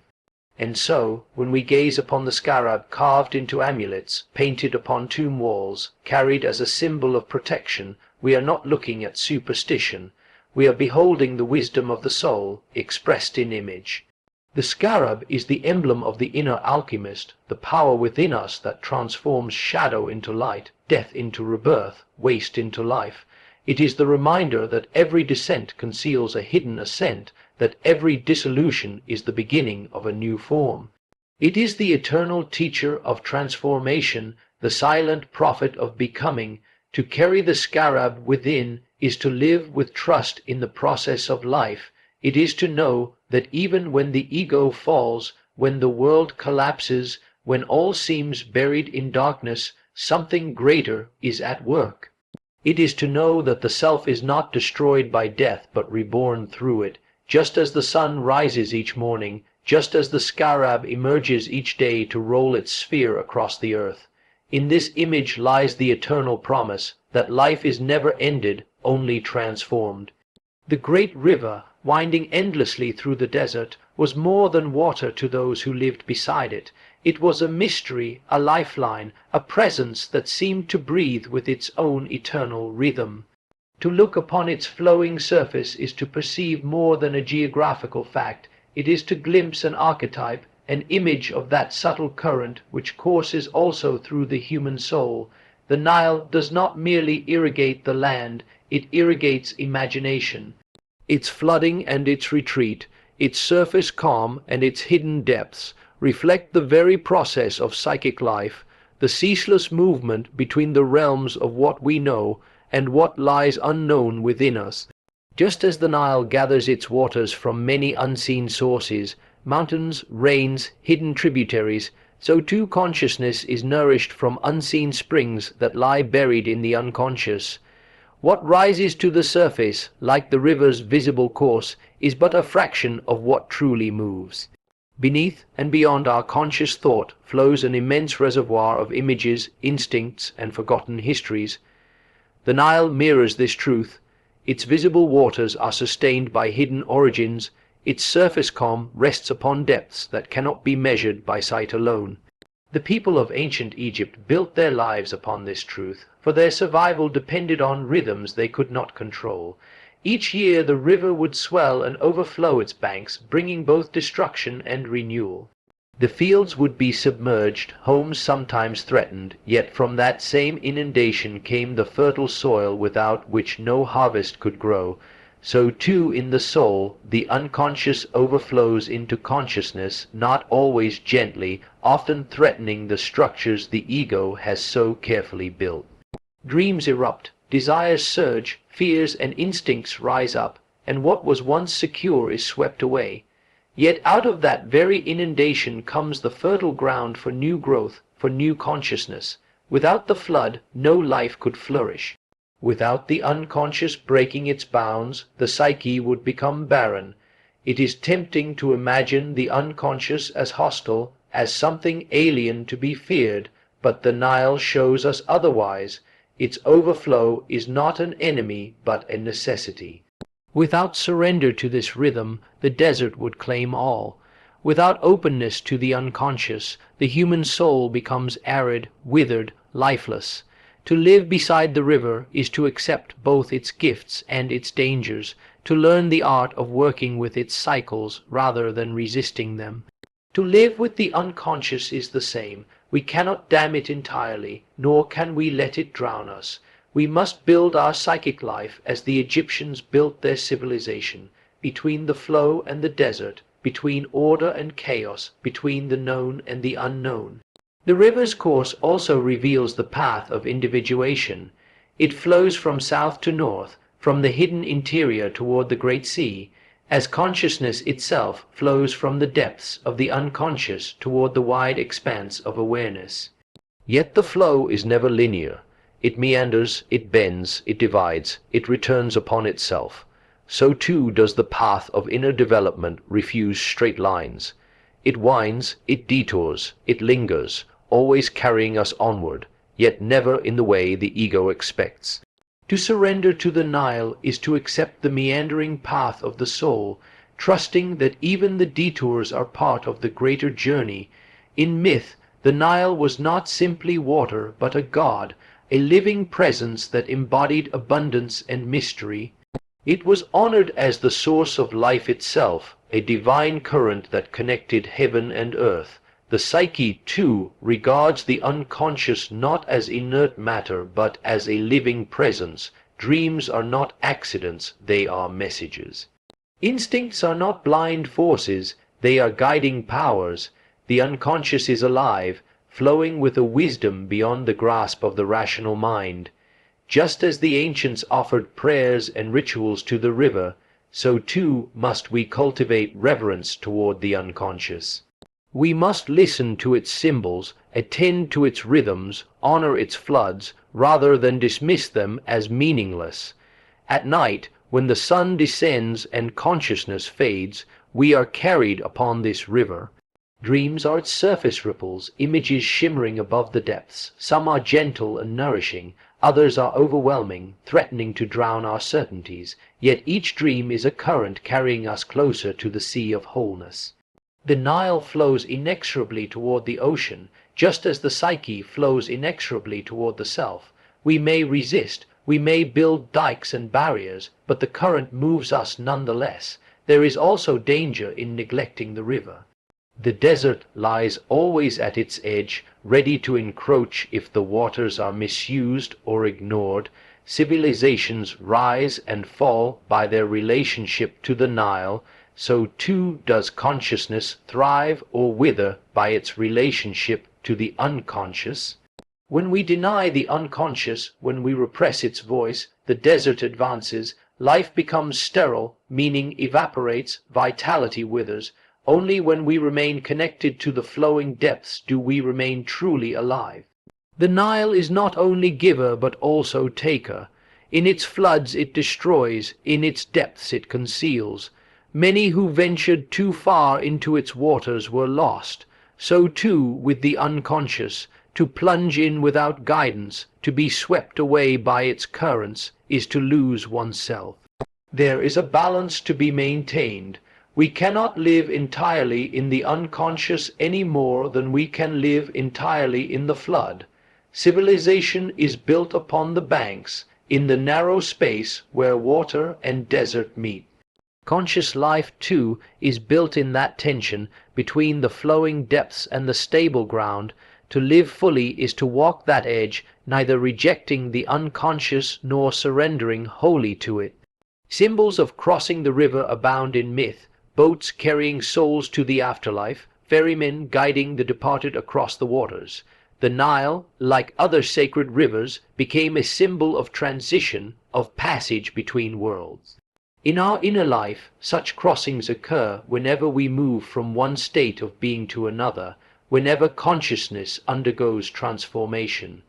And so, when we gaze upon the scarab carved into amulets, painted upon tomb walls, carried as a symbol of protection, we are not looking at superstition. We are beholding the wisdom of the soul, expressed in image. The scarab is the emblem of the inner alchemist, the power within us that transforms shadow into light, death into rebirth, waste into life. It is the reminder that every descent conceals a hidden ascent, that every dissolution is the beginning of a new form. It is the eternal teacher of transformation, the silent prophet of becoming. To carry the scarab within is to live with trust in the process of life. It is to know that even when the ego falls, when the world collapses, when all seems buried in darkness, something greater is at work. It is to know that the self is not destroyed by death but reborn through it, just as the sun rises each morning, just as the scarab emerges each day to roll its sphere across the earth. In this image lies the eternal promise that life is never ended, only transformed. The great river, winding endlessly through the desert, was more than water to those who lived beside it. It was a mystery, a lifeline, a presence that seemed to breathe with its own eternal rhythm. To look upon its flowing surface is to perceive more than a geographical fact. It is to glimpse an archetype, an image of that subtle current which courses also through the human soul. The Nile does not merely irrigate the land, it irrigates imagination. Its flooding and its retreat, its surface calm and its hidden depths, reflect the very process of psychic life, the ceaseless movement between the realms of what we know and what lies unknown within us. Just as the Nile gathers its waters from many unseen sources, mountains, rains, hidden tributaries, so too consciousness is nourished from unseen springs that lie buried in the unconscious. What rises to the surface, like the river's visible course, is but a fraction of what truly moves. Beneath and beyond our conscious thought flows an immense reservoir of images, instincts, and forgotten histories. The Nile mirrors this truth. Its visible waters are sustained by hidden origins. Its surface calm rests upon depths that cannot be measured by sight alone. The people of ancient Egypt built their lives upon this truth, for their survival depended on rhythms they could not control. Each year the river would swell and overflow its banks, bringing both destruction and renewal. The fields would be submerged, homes sometimes threatened, yet from that same inundation came the fertile soil without which no harvest could grow. So too in the soul, the unconscious overflows into consciousness, not always gently, often threatening the structures the ego has so carefully built. Dreams erupt, desires surge, fears and instincts rise up, and what was once secure is swept away. Yet out of that very inundation comes the fertile ground for new growth, for new consciousness. Without the flood, no life could flourish. Without the unconscious breaking its bounds, the psyche would become barren. It is tempting to imagine the unconscious as hostile, as something alien to be feared, but the Nile shows us otherwise. Its overflow is not an enemy, but a necessity. Without surrender to this rhythm, the desert would claim all. Without openness to the unconscious, the human soul becomes arid, withered, lifeless. To live beside the river is to accept both its gifts and its dangers, to learn the art of working with its cycles rather than resisting them. To live with the unconscious is the same. We cannot dam it entirely, nor can we let it drown us. We must build our psychic life as the Egyptians built their civilization, between the flow and the desert, between order and chaos, between the known and the unknown. The river's course also reveals the path of individuation. It flows from south to north, from the hidden interior toward the great sea, as consciousness itself flows from the depths of the unconscious toward the wide expanse of awareness. Yet the flow is never linear. It meanders, it bends, it divides, it returns upon itself. So too does the path of inner development refuse straight lines. It winds, it detours, it lingers, always carrying us onward, yet never in the way the ego expects. To surrender to the Nile is to accept the meandering path of the soul, trusting that even the detours are part of the greater journey. In myth, the Nile was not simply water, but a god, a living presence that embodied abundance and mystery. It was honored as the source of life itself, a divine current that connected heaven and earth. The psyche, too, regards the unconscious not as inert matter but as a living presence, Dreams are not accidents, they are messages. Instincts are not blind forces, they are guiding powers. The unconscious is alive, flowing with a wisdom beyond the grasp of the rational mind. Just as the ancients offered prayers and rituals to the river, so too must we cultivate reverence toward the unconscious. We must listen to its symbols, attend to its rhythms, honor its floods, rather than dismiss them as meaningless. At night, when the sun descends and consciousness fades, we are carried upon this river. Dreams are its surface ripples, images shimmering above the depths. Some are gentle and nourishing, others are overwhelming, threatening to drown our certainties. Yet each dream is a current carrying us closer to the sea of wholeness. The Nile flows inexorably toward the ocean, just as the Psyche flows inexorably toward the self. We may resist, we may build dikes and barriers, but the current moves us nonetheless. There is also danger in neglecting the river. The desert lies always at its edge, ready to encroach if the waters are misused or ignored. Civilizations rise and fall by their relationship to the Nile. So too does consciousness thrive or wither by its relationship to the unconscious. When we deny the unconscious, when we repress its voice, the desert advances, life becomes sterile, meaning evaporates, vitality withers. Only when we remain connected to the flowing depths do we remain truly alive. The Nile is not only giver but also taker. In its floods it destroys, in its depths it conceals. Many who ventured too far into its waters were lost. So too with the unconscious. To plunge in without guidance, to be swept away by its currents, is to lose oneself. There is a balance to be maintained. We cannot live entirely in the unconscious any more than we can live entirely in the flood. Civilization is built upon the banks, in the narrow space where water and desert meet. Conscious life, too, is built in that tension between the flowing depths and the stable ground. To live fully is to walk that edge, neither rejecting the unconscious nor surrendering wholly to it. Symbols of crossing the river abound in myth, boats carrying souls to the afterlife, ferrymen guiding the departed across the waters. The Nile, like other sacred rivers, became a symbol of transition, of passage between worlds. In our inner life, such crossings occur whenever we move from one state of being to another, whenever consciousness undergoes transformation.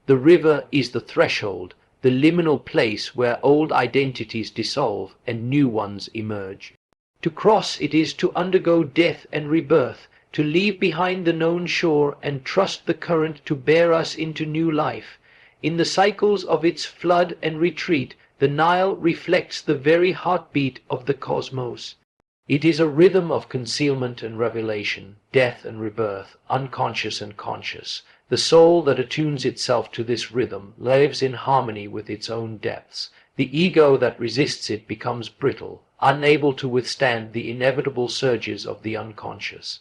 The river is the threshold, the liminal place where old identities dissolve and new ones emerge. To cross it is to undergo death and rebirth, to leave behind the known shore and trust the current to bear us into new life. In the cycles of its flood and retreat, the Nile reflects the very heartbeat of the cosmos. It is a rhythm of concealment and revelation, death and rebirth, unconscious and conscious. The soul that attunes itself to this rhythm lives in harmony with its own depths. The ego that resists it becomes brittle, unable to withstand the inevitable surges of the unconscious.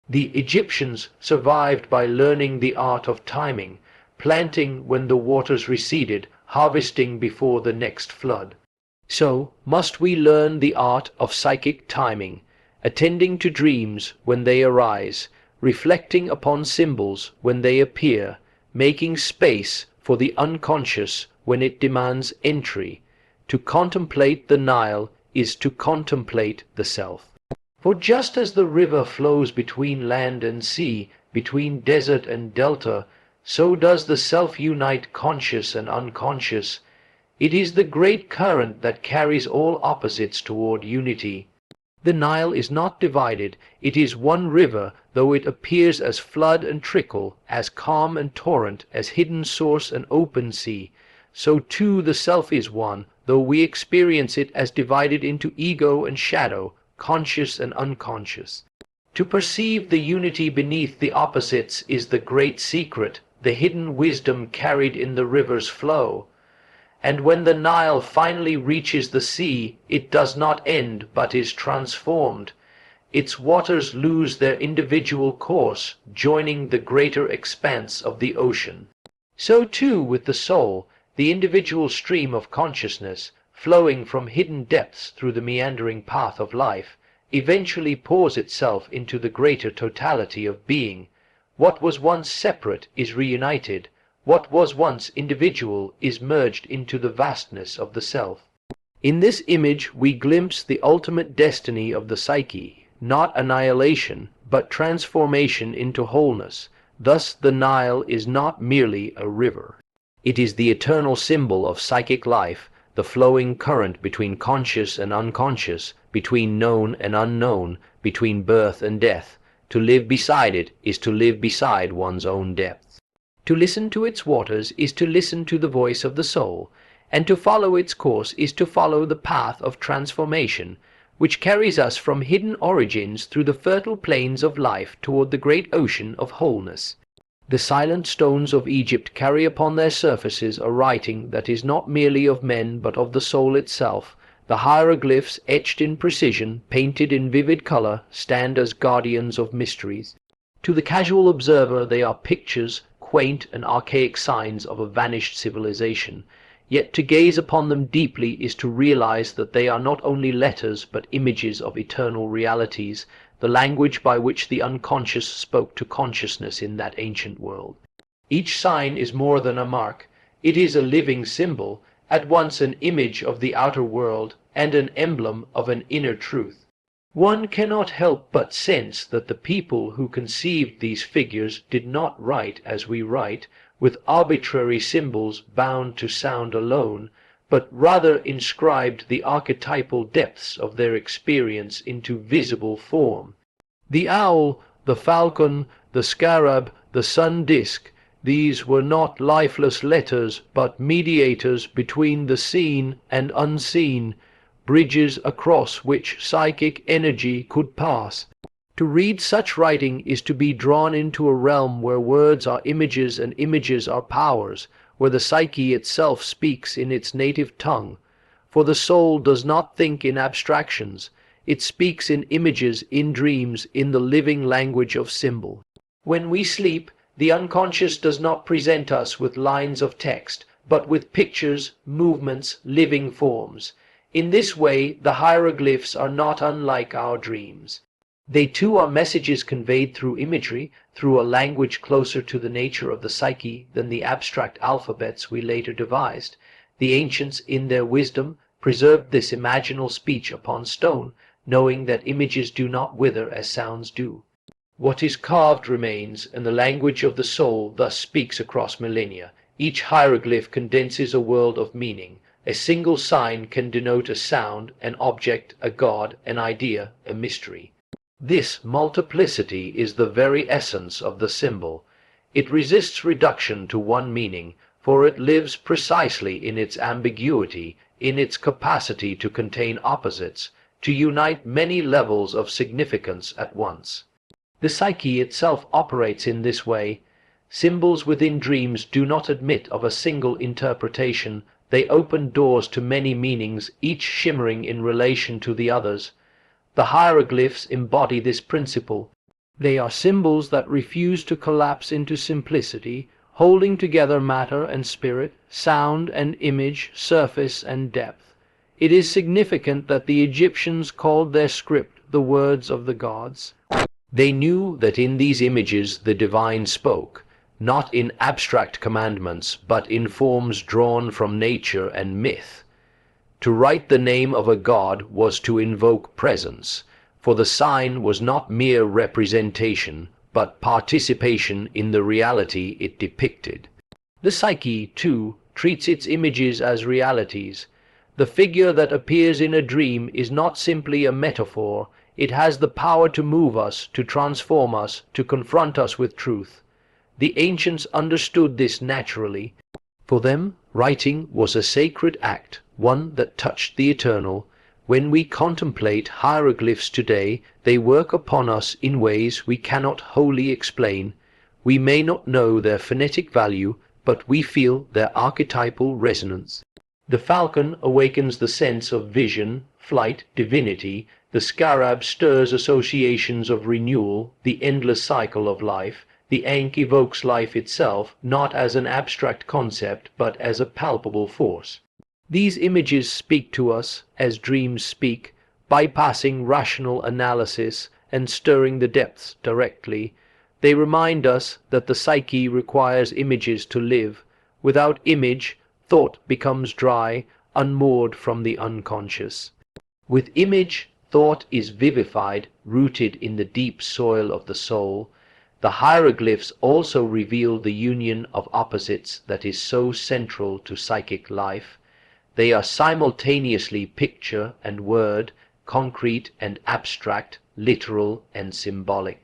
The Egyptians survived by learning the art of timing, planting when the waters receded, harvesting before the next flood. So must we learn the art of psychic timing, attending to dreams when they arise, reflecting upon symbols when they appear, making space for the unconscious when it demands entry. To contemplate the Nile is to contemplate the self. For just as the river flows between land and sea, between desert and delta, so does the self unite conscious and unconscious. It is the great current that carries all opposites toward unity. The Nile is not divided, it is one river, though it appears as flood and trickle, as calm and torrent, as hidden source and open sea. So too the self is one, though we experience it as divided into ego and shadow, conscious and unconscious. To perceive the unity beneath the opposites is the great secret, the hidden wisdom carried in the river's flow. And when the Nile finally reaches the sea, it does not end but is transformed. Its waters lose their individual course, joining the greater expanse of the ocean. So too with the soul. The individual stream of consciousness, flowing from hidden depths through the meandering path of life, eventually pours itself into the greater totality of being. What was once separate is reunited. What was once individual is merged into the vastness of the self. In this image we glimpse the ultimate destiny of the psyche, not annihilation, but transformation into wholeness. Thus the Nile is not merely a river. It is the eternal symbol of psychic life, the flowing current between conscious and unconscious, between known and unknown, between birth and death. To live beside it is to live beside one's own depth. To listen to its waters is to listen to the voice of the soul, and to follow its course is to follow the path of transformation, which carries us from hidden origins through the fertile plains of life toward the great ocean of wholeness. The silent stones of Egypt carry upon their surfaces a writing that is not merely of men but of the soul itself. The hieroglyphs, etched in precision, painted in vivid color, stand as guardians of mysteries. To the casual observer they are pictures, quaint and archaic signs of a vanished civilization. Yet to gaze upon them deeply is to realize that they are not only letters but images of eternal realities, the language by which the unconscious spoke to consciousness in that ancient world. Each sign is more than a mark. It is a living symbol, at once an image of the outer world and an emblem of an inner truth. One cannot help but sense that the people who conceived these figures did not write as we write, with arbitrary symbols bound to sound alone, but rather inscribed the archetypal depths of their experience into visible form. The owl, the falcon, the scarab, the sun disk, these were not lifeless letters, but mediators between the seen and unseen, bridges across which psychic energy could pass. To read such writing is to be drawn into a realm where words are images and images are powers, where the psyche itself speaks in its native tongue. For the soul does not think in abstractions. It speaks in images, in dreams, in the living language of symbol. When we sleep, the unconscious does not present us with lines of text, but with pictures, movements, living forms. In this way, the hieroglyphs are not unlike our dreams. They too are messages conveyed through imagery, through a language closer to the nature of the psyche than the abstract alphabets we later devised. The ancients, in their wisdom, preserved this imaginal speech upon stone, knowing that images do not wither as sounds do. What is carved remains, and the language of the soul thus speaks across millennia. Each hieroglyph condenses a world of meaning. A single sign can denote a sound, an object, a god, an idea, a mystery. This multiplicity is the very essence of the symbol. It resists reduction to one meaning, for it lives precisely in its ambiguity, in its capacity to contain opposites, to unite many levels of significance at once. The psyche itself operates in this way. Symbols within dreams do not admit of a single interpretation. They open doors to many meanings, each shimmering in relation to the others. The hieroglyphs embody this principle. They are symbols that refuse to collapse into simplicity, holding together matter and spirit, sound and image, surface and depth. It is significant that the Egyptians called their script the words of the gods. They knew that in these images the divine spoke, not in abstract commandments, but in forms drawn from nature and myth. To write the name of a god was to invoke presence, for the sign was not mere representation, but participation in the reality it depicted. The psyche, too, treats its images as realities. The figure that appears in a dream is not simply a metaphor. It has the power to move us, to transform us, to confront us with truth. The ancients understood this naturally. For them, writing was a sacred act, one that touched the eternal. When we contemplate hieroglyphs today, they work upon us in ways we cannot wholly explain. We may not know their phonetic value, but we feel their archetypal resonance. The falcon awakens the sense of vision, flight, divinity. The scarab stirs associations of renewal, the endless cycle of life. The Ankh evokes life itself, not as an abstract concept, but as a palpable force. These images speak to us, as dreams speak, bypassing rational analysis and stirring the depths directly. They remind us that the psyche requires images to live. Without image, thought becomes dry, unmoored from the unconscious. With image, thought is vivified, rooted in the deep soil of the soul. The hieroglyphs also reveal the union of opposites that is so central to psychic life. They are simultaneously picture and word, concrete and abstract, literal and symbolic.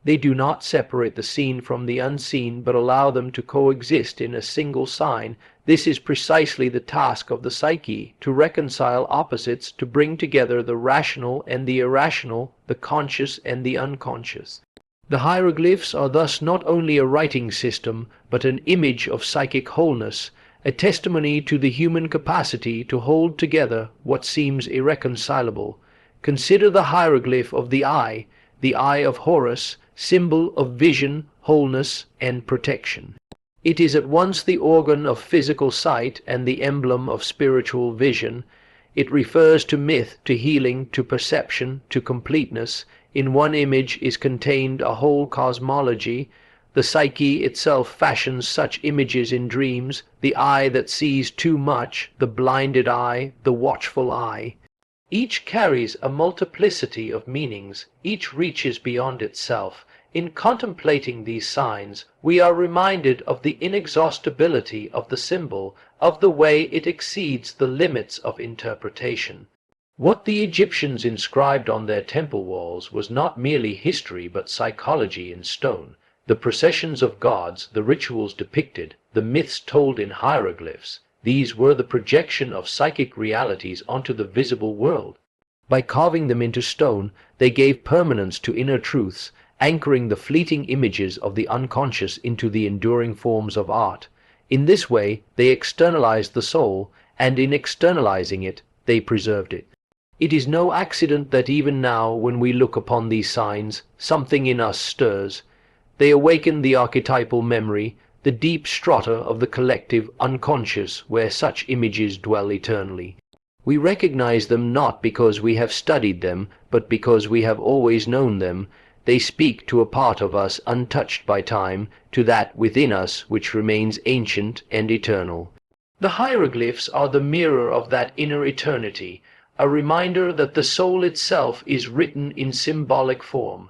They do not separate the seen from the unseen, but allow them to coexist in a single sign. This is precisely the task of the psyche, to reconcile opposites, to bring together the rational and the irrational, the conscious and the unconscious. The hieroglyphs are thus not only a writing system, but an image of psychic wholeness, a testimony to the human capacity to hold together what seems irreconcilable. Consider the hieroglyph of the eye of Horus, symbol of vision, wholeness, and protection. It is at once the organ of physical sight and the emblem of spiritual vision. It refers to myth, to healing, to perception, to completeness. In one image is contained a whole cosmology. The psyche itself fashions such images in dreams, the eye that sees too much, the blinded eye, the watchful eye. Each carries a multiplicity of meanings, each reaches beyond itself. In contemplating these signs, we are reminded of the inexhaustibility of the symbol, of the way it exceeds the limits of interpretation. What the Egyptians inscribed on their temple walls was not merely history but psychology in stone. The processions of gods, the rituals depicted, the myths told in hieroglyphs, these were the projection of psychic realities onto the visible world. By carving them into stone, they gave permanence to inner truths, anchoring the fleeting images of the unconscious into the enduring forms of art. In this way, they externalized the soul, and in externalizing it, they preserved it. It is no accident that even now, when we look upon these signs, something in us stirs. They awaken the archetypal memory, the deep strata of the collective unconscious where such images dwell eternally. We recognize them not because we have studied them, but because we have always known them. They speak to a part of us untouched by time, to that within us which remains ancient and eternal. The hieroglyphs are the mirror of that inner eternity, a reminder that the soul itself is written in symbolic form.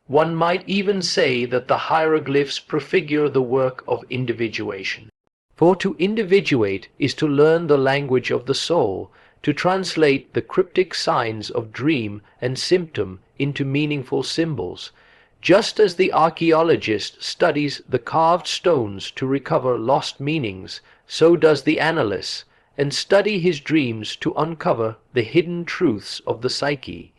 One might even say that the hieroglyphs prefigure the work of individuation. For to individuate is to learn the language of the soul, to translate the cryptic signs of dream and symptom into meaningful symbols. Just as the archaeologist studies the carved stones to recover lost meanings, so does the analyst, and study his dreams to uncover the hidden truths of the psyche.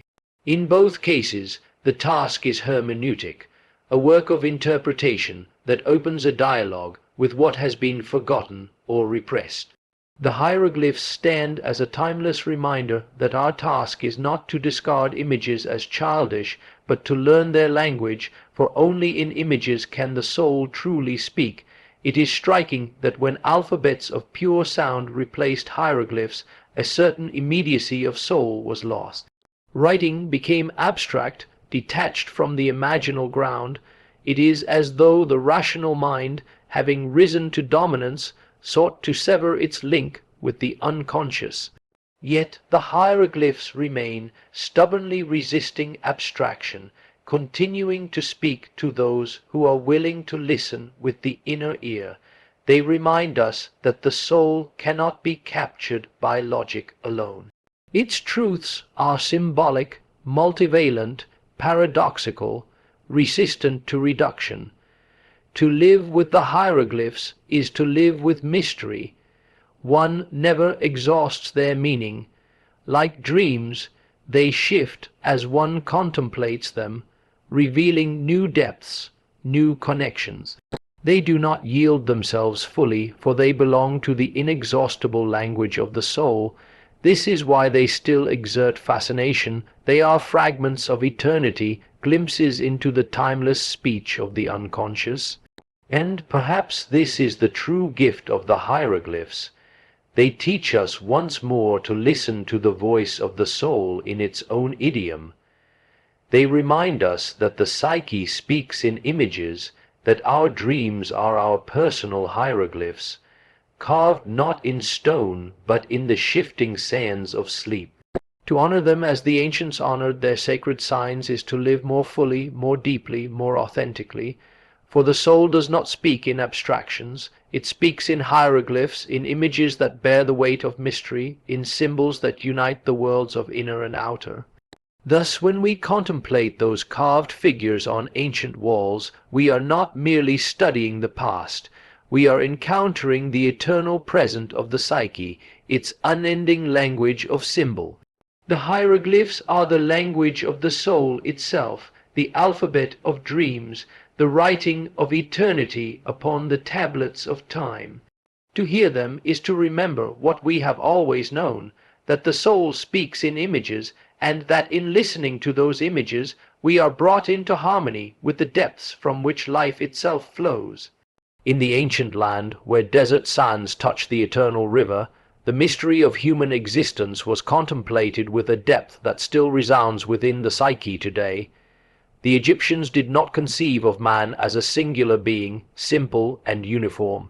In both cases, the task is hermeneutic, a work of interpretation that opens a dialogue with what has been forgotten or repressed. The hieroglyphs stand as a timeless reminder that our task is not to discard images as childish, but to learn their language, for only in images can the soul truly speak. It is striking that when alphabets of pure sound replaced hieroglyphs, a certain immediacy of soul was lost. Writing became abstract, detached from the imaginal ground. It is as though the rational mind, having risen to dominance, sought to sever its link with the unconscious. Yet the hieroglyphs remain, stubbornly resisting abstraction, continuing to speak to those who are willing to listen with the inner ear. They remind us that the soul cannot be captured by logic alone. Its truths are symbolic, multivalent, paradoxical, resistant to reduction. To live with the hieroglyphs is to live with mystery. One never exhausts their meaning. Like dreams, they shift as one contemplates them, revealing new depths, new connections. They do not yield themselves fully, for they belong to the inexhaustible language of the soul. This is why they still exert fascination. They are fragments of eternity, glimpses into the timeless speech of the unconscious. And perhaps this is the true gift of the hieroglyphs. They teach us once more to listen to the voice of the soul in its own idiom. They remind us that the psyche speaks in images, that our dreams are our personal hieroglyphs, carved not in stone but in the shifting sands of sleep. To honor them as the ancients honored their sacred signs is to live more fully, more deeply, more authentically, for the soul does not speak in abstractions, it speaks in hieroglyphs, in images that bear the weight of mystery, in symbols that unite the worlds of inner and outer. Thus, when we contemplate those carved figures on ancient walls, we are not merely studying the past, we are encountering the eternal present of the psyche, its unending language of symbol. The hieroglyphs are the language of the soul itself, the alphabet of dreams, the writing of eternity upon the tablets of time. To hear them is to remember what we have always known, that the soul speaks in images, and that in listening to those images we are brought into harmony with the depths from which life itself flows. In the ancient land, where desert sands touch the eternal river, the mystery of human existence was contemplated with a depth that still resounds within the psyche today. The Egyptians did not conceive of man as a singular being, simple and uniform.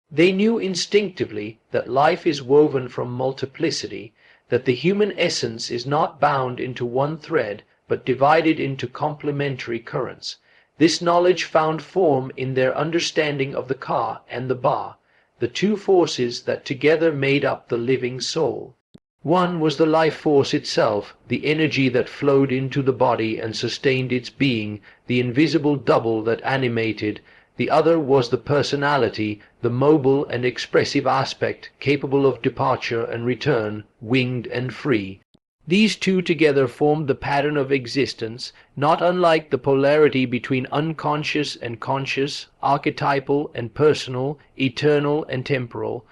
They knew instinctively that life is woven from multiplicity, that the human essence is not bound into one thread, but divided into complementary currents. This knowledge found form in their understanding of the Ka and the Ba, the two forces that together made up the living soul. One was the life force itself, the energy that flowed into the body and sustained its being, the invisible double that animated. The other was the personality, the mobile and expressive aspect, capable of departure and return, winged and free. These two together formed the pattern of existence, not unlike the polarity between unconscious and conscious, archetypal and personal, eternal and temporal.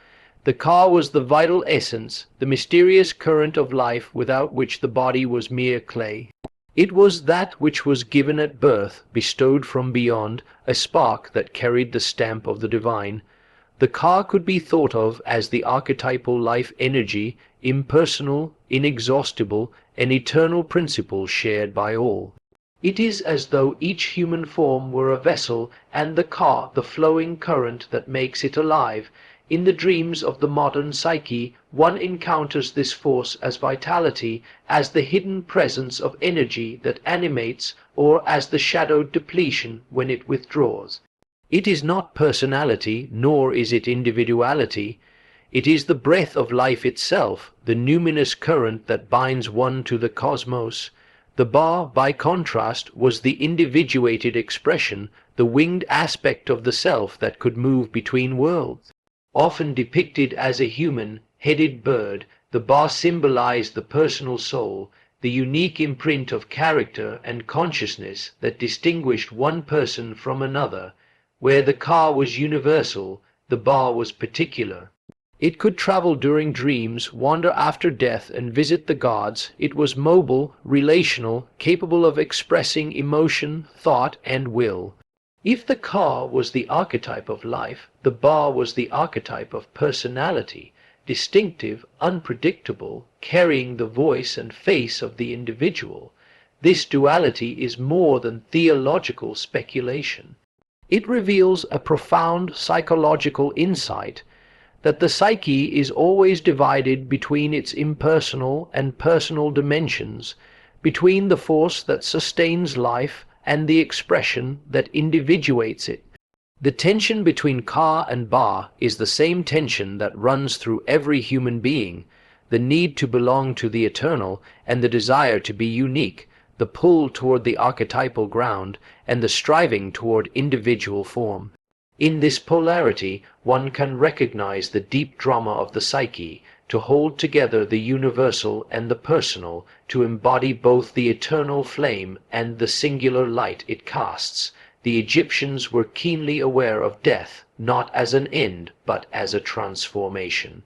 The Ka was the vital essence, the mysterious current of life without which the body was mere clay. It was that which was given at birth, bestowed from beyond, a spark that carried the stamp of the divine. The Ka could be thought of as the archetypal life energy, impersonal, inexhaustible, an eternal principle shared by all. It is as though each human form were a vessel, and the Ka the flowing current that makes it alive. In the dreams of the modern psyche, one encounters this force as vitality, as the hidden presence of energy that animates, or as the shadowed depletion when it withdraws. It is not personality, nor is it individuality. It is the breath of life itself, the numinous current that binds one to the cosmos. The Ba, by contrast, was the individuated expression, the winged aspect of the self that could move between worlds. Often depicted as a human, headed bird, the Ba symbolized the personal soul, the unique imprint of character and consciousness that distinguished one person from another. Where the Ka was universal, the Ba was particular. It could travel during dreams, wander after death, and visit the gods. It was mobile, relational, capable of expressing emotion, thought, and will. If the Ka was the archetype of life, the Ba was the archetype of personality, distinctive, unpredictable, carrying the voice and face of the individual. This duality is more than theological speculation. It reveals a profound psychological insight, that the psyche is always divided between its impersonal and personal dimensions, between the force that sustains life and the expression that individuates it. The tension between Ka and Ba is the same tension that runs through every human being, the need to belong to the eternal and the desire to be unique, the pull toward the archetypal ground and the striving toward individual form. In this polarity, one can recognize the deep drama of the psyche, to hold together the universal and the personal, to embody both the eternal flame and the singular light it casts. The Egyptians were keenly aware of death, not as an end, but as a transformation.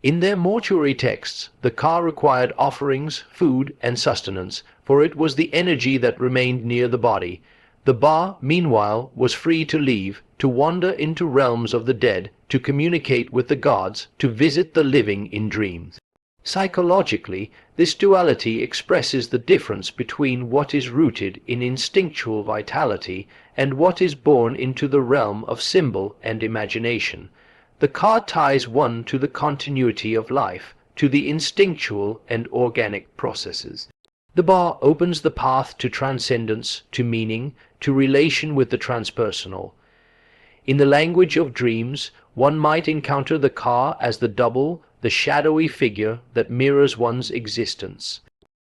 In their mortuary texts, the ka required offerings, food, and sustenance, for it was the energy that remained near the body. The ba, meanwhile, was free to leave, to wander into realms of the dead, to communicate with the gods, to visit the living in dreams. Psychologically, this duality expresses the difference between what is rooted in instinctual vitality and what is born into the realm of symbol and imagination. The ka ties one to the continuity of life, to the instinctual and organic processes. The ba opens the path to transcendence, to meaning, to relation with the transpersonal. In the language of dreams, one might encounter the ka as the double, the shadowy figure that mirrors one's existence.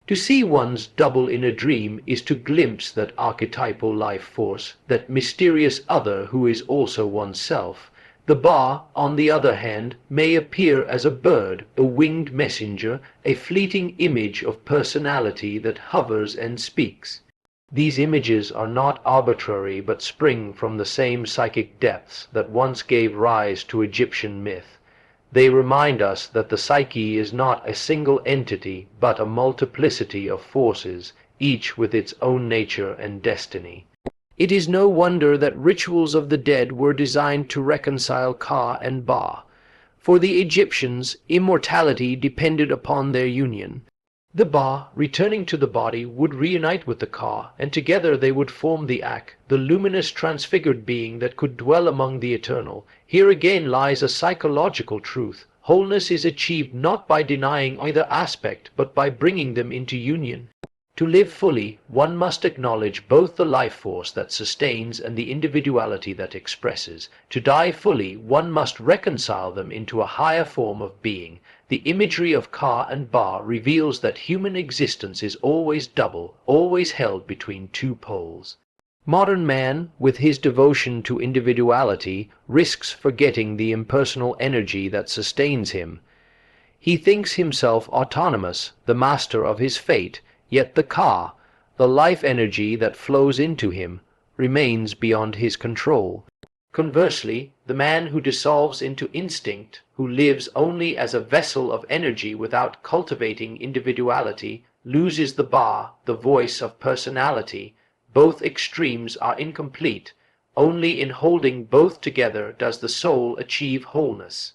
To see one's double in a dream is to glimpse that archetypal life force, that mysterious other who is also oneself. The ba, on the other hand, may appear as a bird, a winged messenger, a fleeting image of personality that hovers and speaks. These images are not arbitrary but spring from the same psychic depths that once gave rise to Egyptian myth. They remind us that the psyche is not a single entity but a multiplicity of forces, each with its own nature and destiny. It is no wonder that rituals of the dead were designed to reconcile ka and ba. For the Egyptians, immortality depended upon their union. The ba, returning to the body, would reunite with the ka, and together they would form the ak, the luminous transfigured being that could dwell among the eternal. Here again lies a psychological truth. Wholeness is achieved not by denying either aspect, but by bringing them into union. To live fully, one must acknowledge both the life force that sustains and the individuality that expresses. To die fully, one must reconcile them into a higher form of being. The imagery of ka and ba reveals that human existence is always double, always held between two poles. Modern man, with his devotion to individuality, risks forgetting the impersonal energy that sustains him. He thinks himself autonomous, the master of his fate, yet the ka, the life energy that flows into him, remains beyond his control. Conversely, the man who dissolves into instinct, who lives only as a vessel of energy without cultivating individuality, loses the ba, the voice of personality. Both extremes are incomplete. Only in holding both together does the soul achieve wholeness.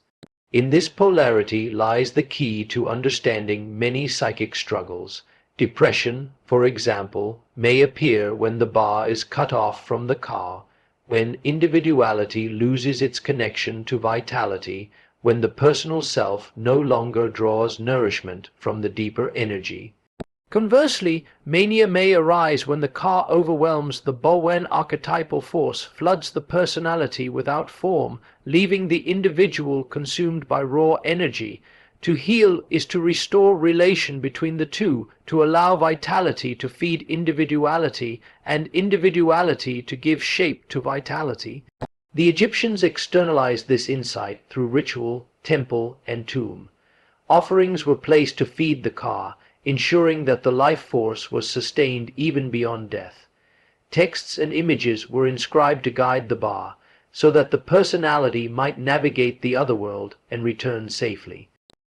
In this polarity lies the key to understanding many psychic struggles. Depression, for example, may appear when the ba is cut off from the ka, when individuality loses its connection to vitality, when the personal self no longer draws nourishment from the deeper energy. Conversely, mania may arise when the ka overwhelms the Bowen archetypal force, floods the personality without form, leaving the individual consumed by raw energy. To heal is to restore relation between the two, to allow vitality to feed individuality, and individuality to give shape to vitality. The Egyptians externalized this insight through ritual, temple, and tomb. Offerings were placed to feed the ka, ensuring that the life force was sustained even beyond death. Texts and images were inscribed to guide the ba, so that the personality might navigate the other world and return safely.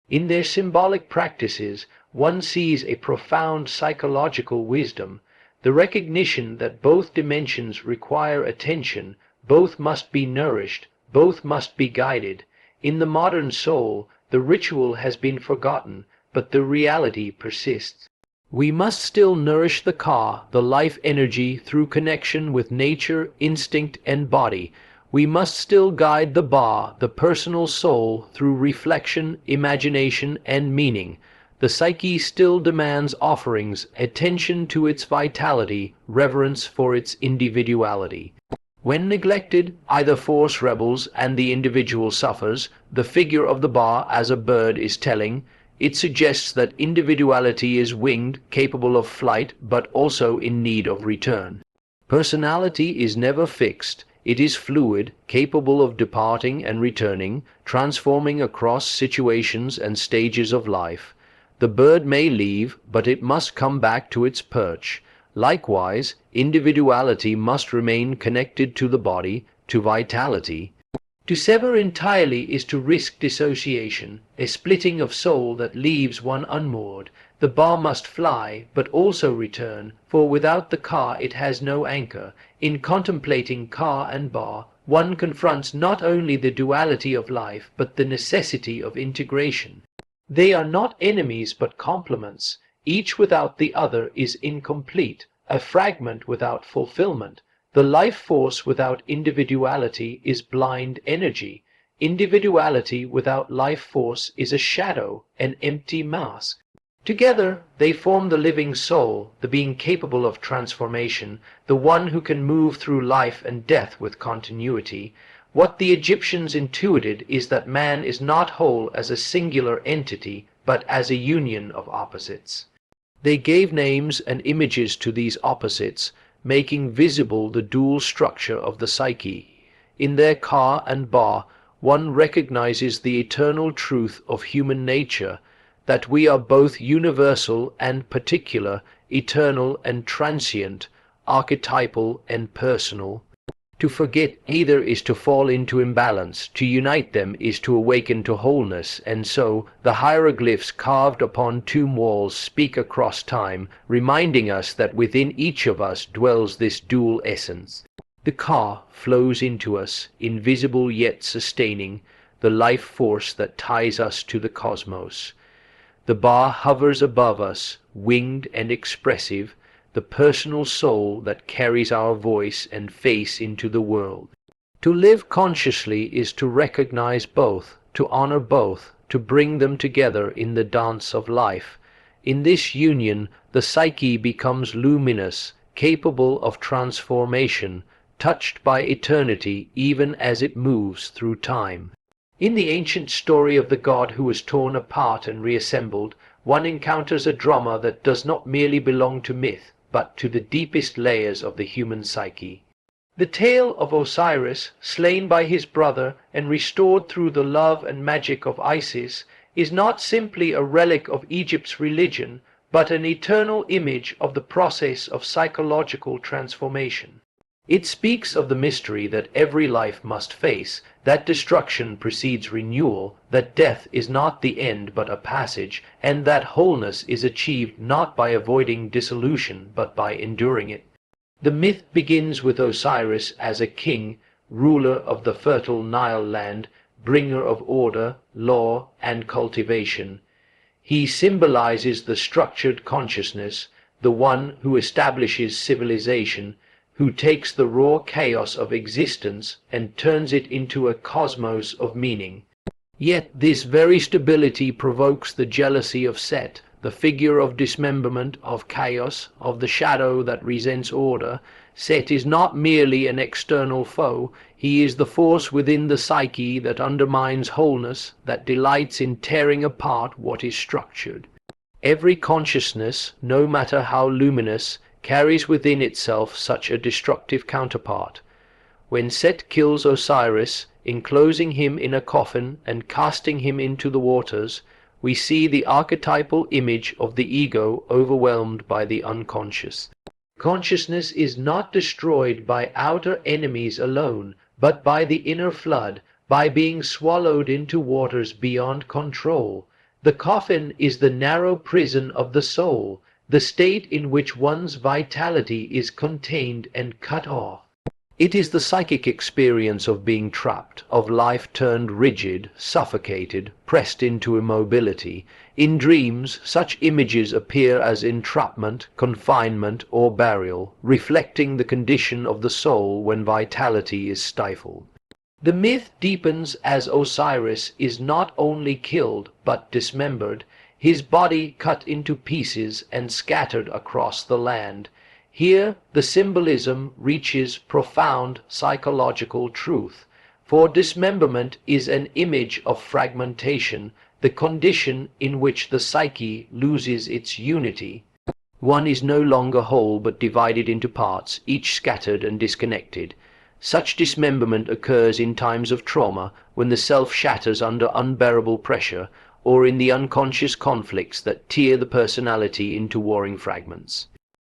In their symbolic practices, one sees a profound psychological wisdom, the recognition that both dimensions require attention, both must be nourished, both must be guided. In the modern soul, the ritual has been forgotten, but the reality persists. We must still nourish the ka, the life energy, through connection with nature, instinct, and body. We must still guide the ba, the personal soul, through reflection, imagination, and meaning. The psyche still demands offerings, attention to its vitality, reverence for its individuality. When neglected, either force rebels and the individual suffers. The figure of the ba as a bird is telling. It suggests that individuality is winged, capable of flight, but also in need of return. Personality is never fixed. It is fluid, capable of departing and returning, transforming across situations and stages of life. The bird may leave, but it must come back to its perch. Likewise, individuality must remain connected to the body, to vitality. To sever entirely is to risk dissociation, a splitting of soul that leaves one unmoored. The bar must fly, but also return, for without the car it has no anchor. In contemplating car and bar, one confronts not only the duality of life, but the necessity of integration. They are not enemies but complements. Each without the other is incomplete, a fragment without fulfillment. The life force without individuality is blind energy. Individuality without life force is a shadow, an empty mask. Together they form the living soul, the being capable of transformation, the one who can move through life and death with continuity. What the Egyptians intuited is that man is not whole as a singular entity, but as a union of opposites. They gave names and images to these opposites, making visible the dual structure of the psyche. In their ka and ba, one recognizes the eternal truth of human nature, that we are both universal and particular, eternal and transient, archetypal and personal. To forget either is to fall into imbalance, to unite them is to awaken to wholeness, and so the hieroglyphs carved upon tomb walls speak across time, reminding us that within each of us dwells this dual essence. The ka flows into us, invisible yet sustaining, the life force that ties us to the cosmos. The ba hovers above us, winged and expressive, the personal soul that carries our voice and face into the world. To live consciously is to recognize both, to honor both, to bring them together in the dance of life. In this union, the psyche becomes luminous, capable of transformation, touched by eternity even as it moves through time. In the ancient story of the god who was torn apart and reassembled, one encounters a drama that does not merely belong to myth, but to the deepest layers of the human psyche. The tale of Osiris, slain by his brother and restored through the love and magic of Isis, is not simply a relic of Egypt's religion, but an eternal image of the process of psychological transformation. It speaks of the mystery that every life must face, that destruction precedes renewal, that death is not the end but a passage, and that wholeness is achieved not by avoiding dissolution but by enduring it. The myth begins with Osiris as a king, ruler of the fertile Nile land, bringer of order, law, and cultivation. He symbolizes the structured consciousness, the one who establishes civilization, who takes the raw chaos of existence and turns it into a cosmos of meaning. Yet this very stability provokes the jealousy of Set, the figure of dismemberment, of chaos, of the shadow that resents order. Set is not merely an external foe, he is the force within the psyche that undermines wholeness, that delights in tearing apart what is structured. Every consciousness, no matter how luminous, carries within itself such a destructive counterpart. When Set kills Osiris, enclosing him in a coffin and casting him into the waters, we see the archetypal image of the ego overwhelmed by the unconscious. Consciousness is not destroyed by outer enemies alone, but by the inner flood, by being swallowed into waters beyond control. The coffin is the narrow prison of the soul, the state in which one's vitality is contained and cut off. It is the psychic experience of being trapped, of life turned rigid, suffocated, pressed into immobility. In dreams, such images appear as entrapment, confinement, or burial, reflecting the condition of the soul when vitality is stifled. The myth deepens as Osiris is not only killed, but dismembered, his body cut into pieces and scattered across the land. Here the symbolism reaches profound psychological truth, for dismemberment is an image of fragmentation, the condition in which the psyche loses its unity. One is no longer whole but divided into parts, each scattered and disconnected. Such dismemberment occurs in times of trauma, when the self shatters under unbearable pressure, or in the unconscious conflicts that tear the personality into warring fragments.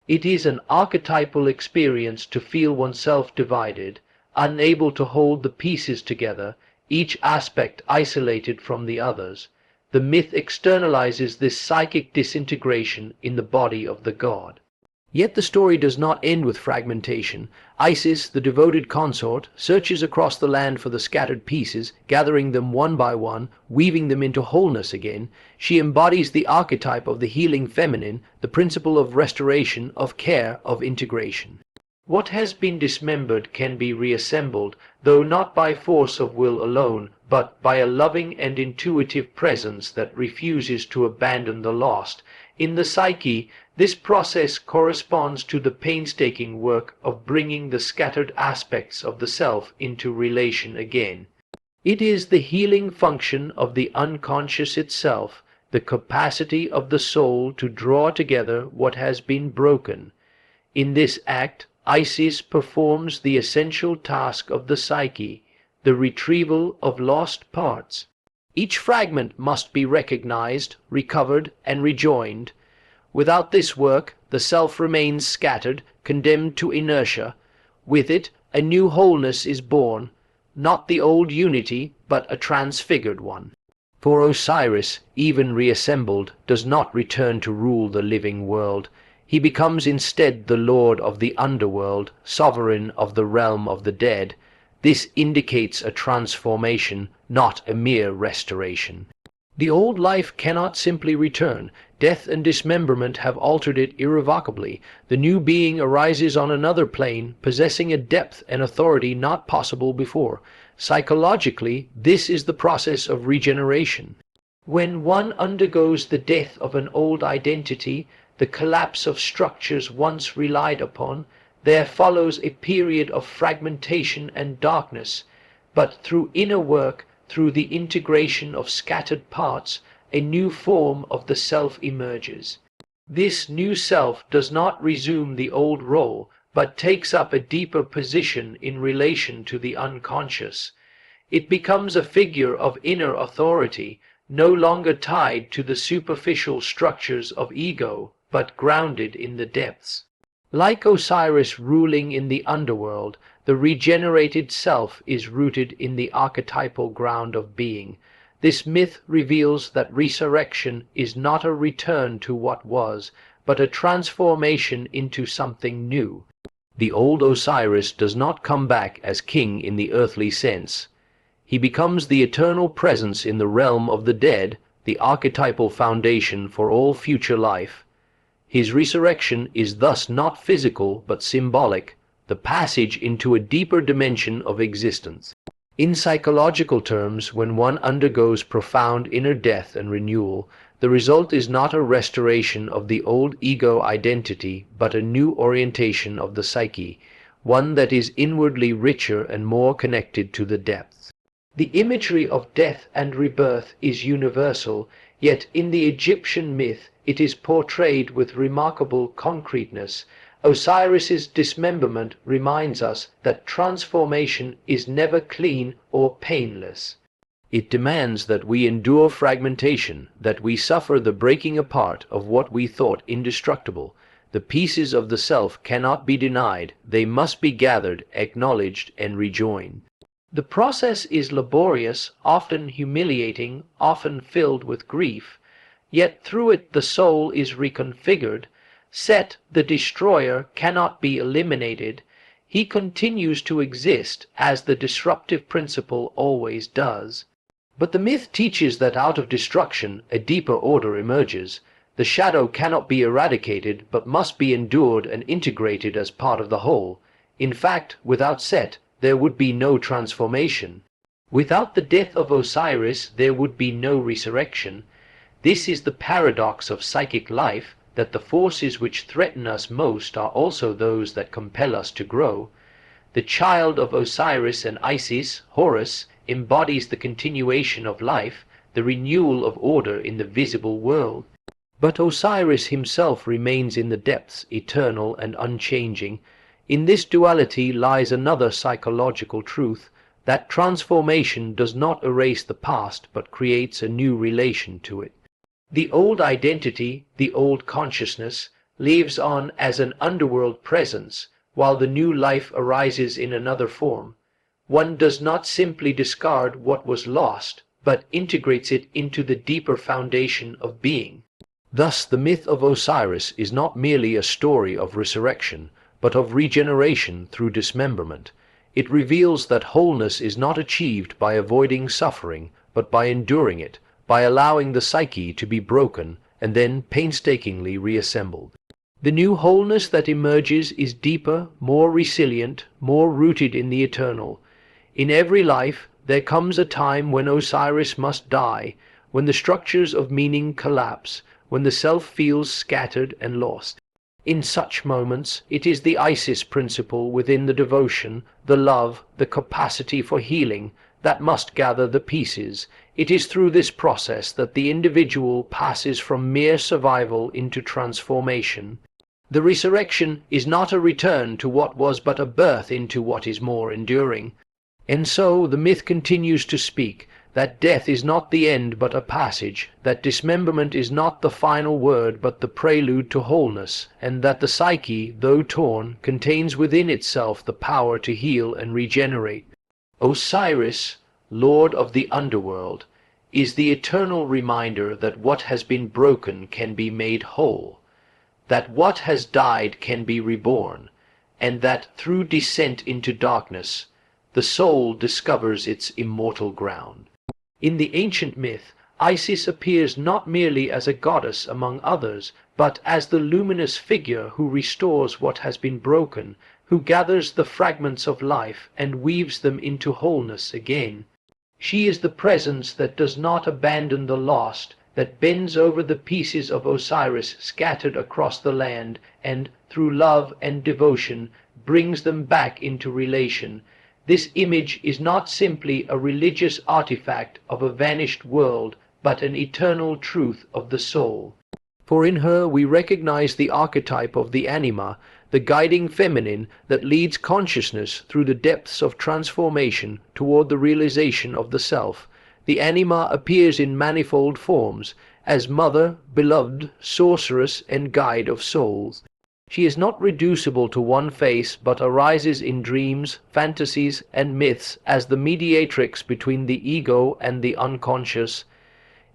It is an archetypal experience to feel oneself divided, unable to hold the pieces together, each aspect isolated from the others. The myth externalizes this psychic disintegration in the body of the god. Yet the story does not end with fragmentation. Isis, the devoted consort, searches across the land for the scattered pieces, gathering them one by one, weaving them into wholeness again. She embodies the archetype of the healing feminine, the principle of restoration, of care, of integration. What has been dismembered can be reassembled, though not by force of will alone, but by a loving and intuitive presence that refuses to abandon the lost. In the psyche, this process corresponds to the painstaking work of bringing the scattered aspects of the self into relation again. It is the healing function of the unconscious itself, the capacity of the soul to draw together what has been broken. In this act, Isis performs the essential task of the psyche, the retrieval of lost parts. Each fragment must be recognized, recovered, and rejoined. Without this work, the self remains scattered, condemned to inertia. With it, a new wholeness is born, not the old unity, but a transfigured one. For Osiris, even reassembled, does not return to rule the living world. He becomes instead the lord of the underworld, sovereign of the realm of the dead. This indicates a transformation, not a mere restoration. The old life cannot simply return. Death and dismemberment have altered it irrevocably. The new being arises on another plane, possessing a depth and authority not possible before. Psychologically, this is the process of regeneration. When one undergoes the death of an old identity, the collapse of structures once relied upon, there follows a period of fragmentation and darkness. But through inner work, through the integration of scattered parts, a new form of the self emerges. This new self does not resume the old role, but takes up a deeper position in relation to the unconscious. It becomes a figure of inner authority, no longer tied to the superficial structures of ego, but grounded in the depths. Like Osiris ruling in the underworld, the regenerated self is rooted in the archetypal ground of being. This myth reveals that resurrection is not a return to what was, but a transformation into something new. The old Osiris does not come back as king in the earthly sense. He becomes the eternal presence in the realm of the dead, the archetypal foundation for all future life. His resurrection is thus not physical but symbolic, the passage into a deeper dimension of existence. In psychological terms, when one undergoes profound inner death and renewal, the result is not a restoration of the old ego identity, but a new orientation of the psyche, one that is inwardly richer and more connected to the depths. The imagery of death and rebirth is universal, yet in the Egyptian myth it is portrayed with remarkable concreteness. Osiris's dismemberment reminds us that transformation is never clean or painless. It demands that we endure fragmentation, that we suffer the breaking apart of what we thought indestructible. The pieces of the self cannot be denied, they must be gathered, acknowledged, and rejoined. The process is laborious, often humiliating, often filled with grief, yet through it the soul is reconfigured. Set, the destroyer, cannot be eliminated. He continues to exist, as the disruptive principle always does. But the myth teaches that out of destruction a deeper order emerges. The shadow cannot be eradicated, but must be endured and integrated as part of the whole. In fact, without Set, there would be no transformation. Without the death of Osiris, there would be no resurrection. This is the paradox of psychic life, that the forces which threaten us most are also those that compel us to grow. The child of Osiris and Isis, Horus, embodies the continuation of life, the renewal of order in the visible world. But Osiris himself remains in the depths, eternal and unchanging. In this duality lies another psychological truth, that transformation does not erase the past, but creates a new relation to it. The old identity, the old consciousness, lives on as an underworld presence, while the new life arises in another form. one does not simply discard what was lost, but integrates it into the deeper foundation of being. Thus, the myth of Osiris is not merely a story of resurrection, but of regeneration through dismemberment. It reveals that wholeness is not achieved by avoiding suffering, but by enduring it, by allowing the psyche to be broken and then painstakingly reassembled. The new wholeness that emerges is deeper, more resilient, more rooted in the eternal. In every life, there comes a time when Osiris must die, when the structures of meaning collapse, when the self feels scattered and lost. In such moments, it is the Isis principle within the devotion, the love, the capacity for healing, that must gather the pieces. It is through this process that the individual passes from mere survival into transformation. The resurrection is not a return to what was but a birth into what is more enduring. And so the myth continues to speak, that death is not the end but a passage, that dismemberment is not the final word but the prelude to wholeness, and that the psyche, though torn, contains within itself the power to heal and regenerate. Osiris, lord of the underworld, is the eternal reminder that what has been broken can be made whole, that what has died can be reborn, and that through descent into darkness, the soul discovers its immortal ground. In the ancient myth, Isis appears not merely as a goddess among others, but as the luminous figure who restores what has been broken, who gathers the fragments of life and weaves them into wholeness again. She is the presence that does not abandon the lost, that bends over the pieces of Osiris scattered across the land, and, through love and devotion, brings them back into relation. This image is not simply a religious artifact of a vanished world, but an eternal truth of the soul. For in her we recognize the archetype of the Anima, the guiding feminine that leads consciousness through the depths of transformation toward the realization of the self. The Anima appears in manifold forms, as mother, beloved, sorceress, and guide of souls. She is not reducible to one face, but arises in dreams, fantasies, and myths as the mediatrix between the ego and the unconscious.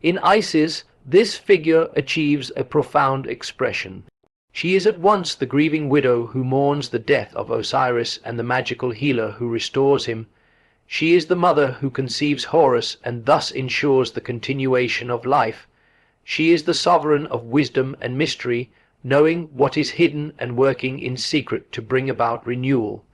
In Isis, this figure achieves a profound expression. She is at once the grieving widow who mourns the death of Osiris and the magical healer who restores him. She is the mother who conceives Horus and thus ensures the continuation of life. She is the sovereign of wisdom and mystery, knowing what is hidden and working in secret to bring about renewal.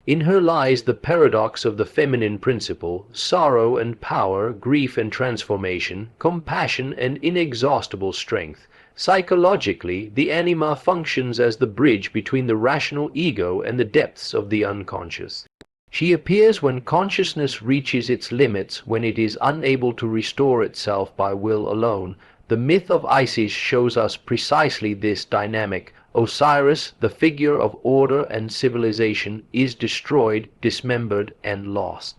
In her lies the paradox of the feminine principle, sorrow and power, grief and transformation, compassion and inexhaustible strength. Psychologically, the Anima functions as the bridge between the rational ego and the depths of the unconscious. She appears when consciousness reaches its limits, when it is unable to restore itself by will alone. The myth of Isis shows us precisely this dynamic. Osiris, the figure of order and civilization, is destroyed, dismembered, and lost.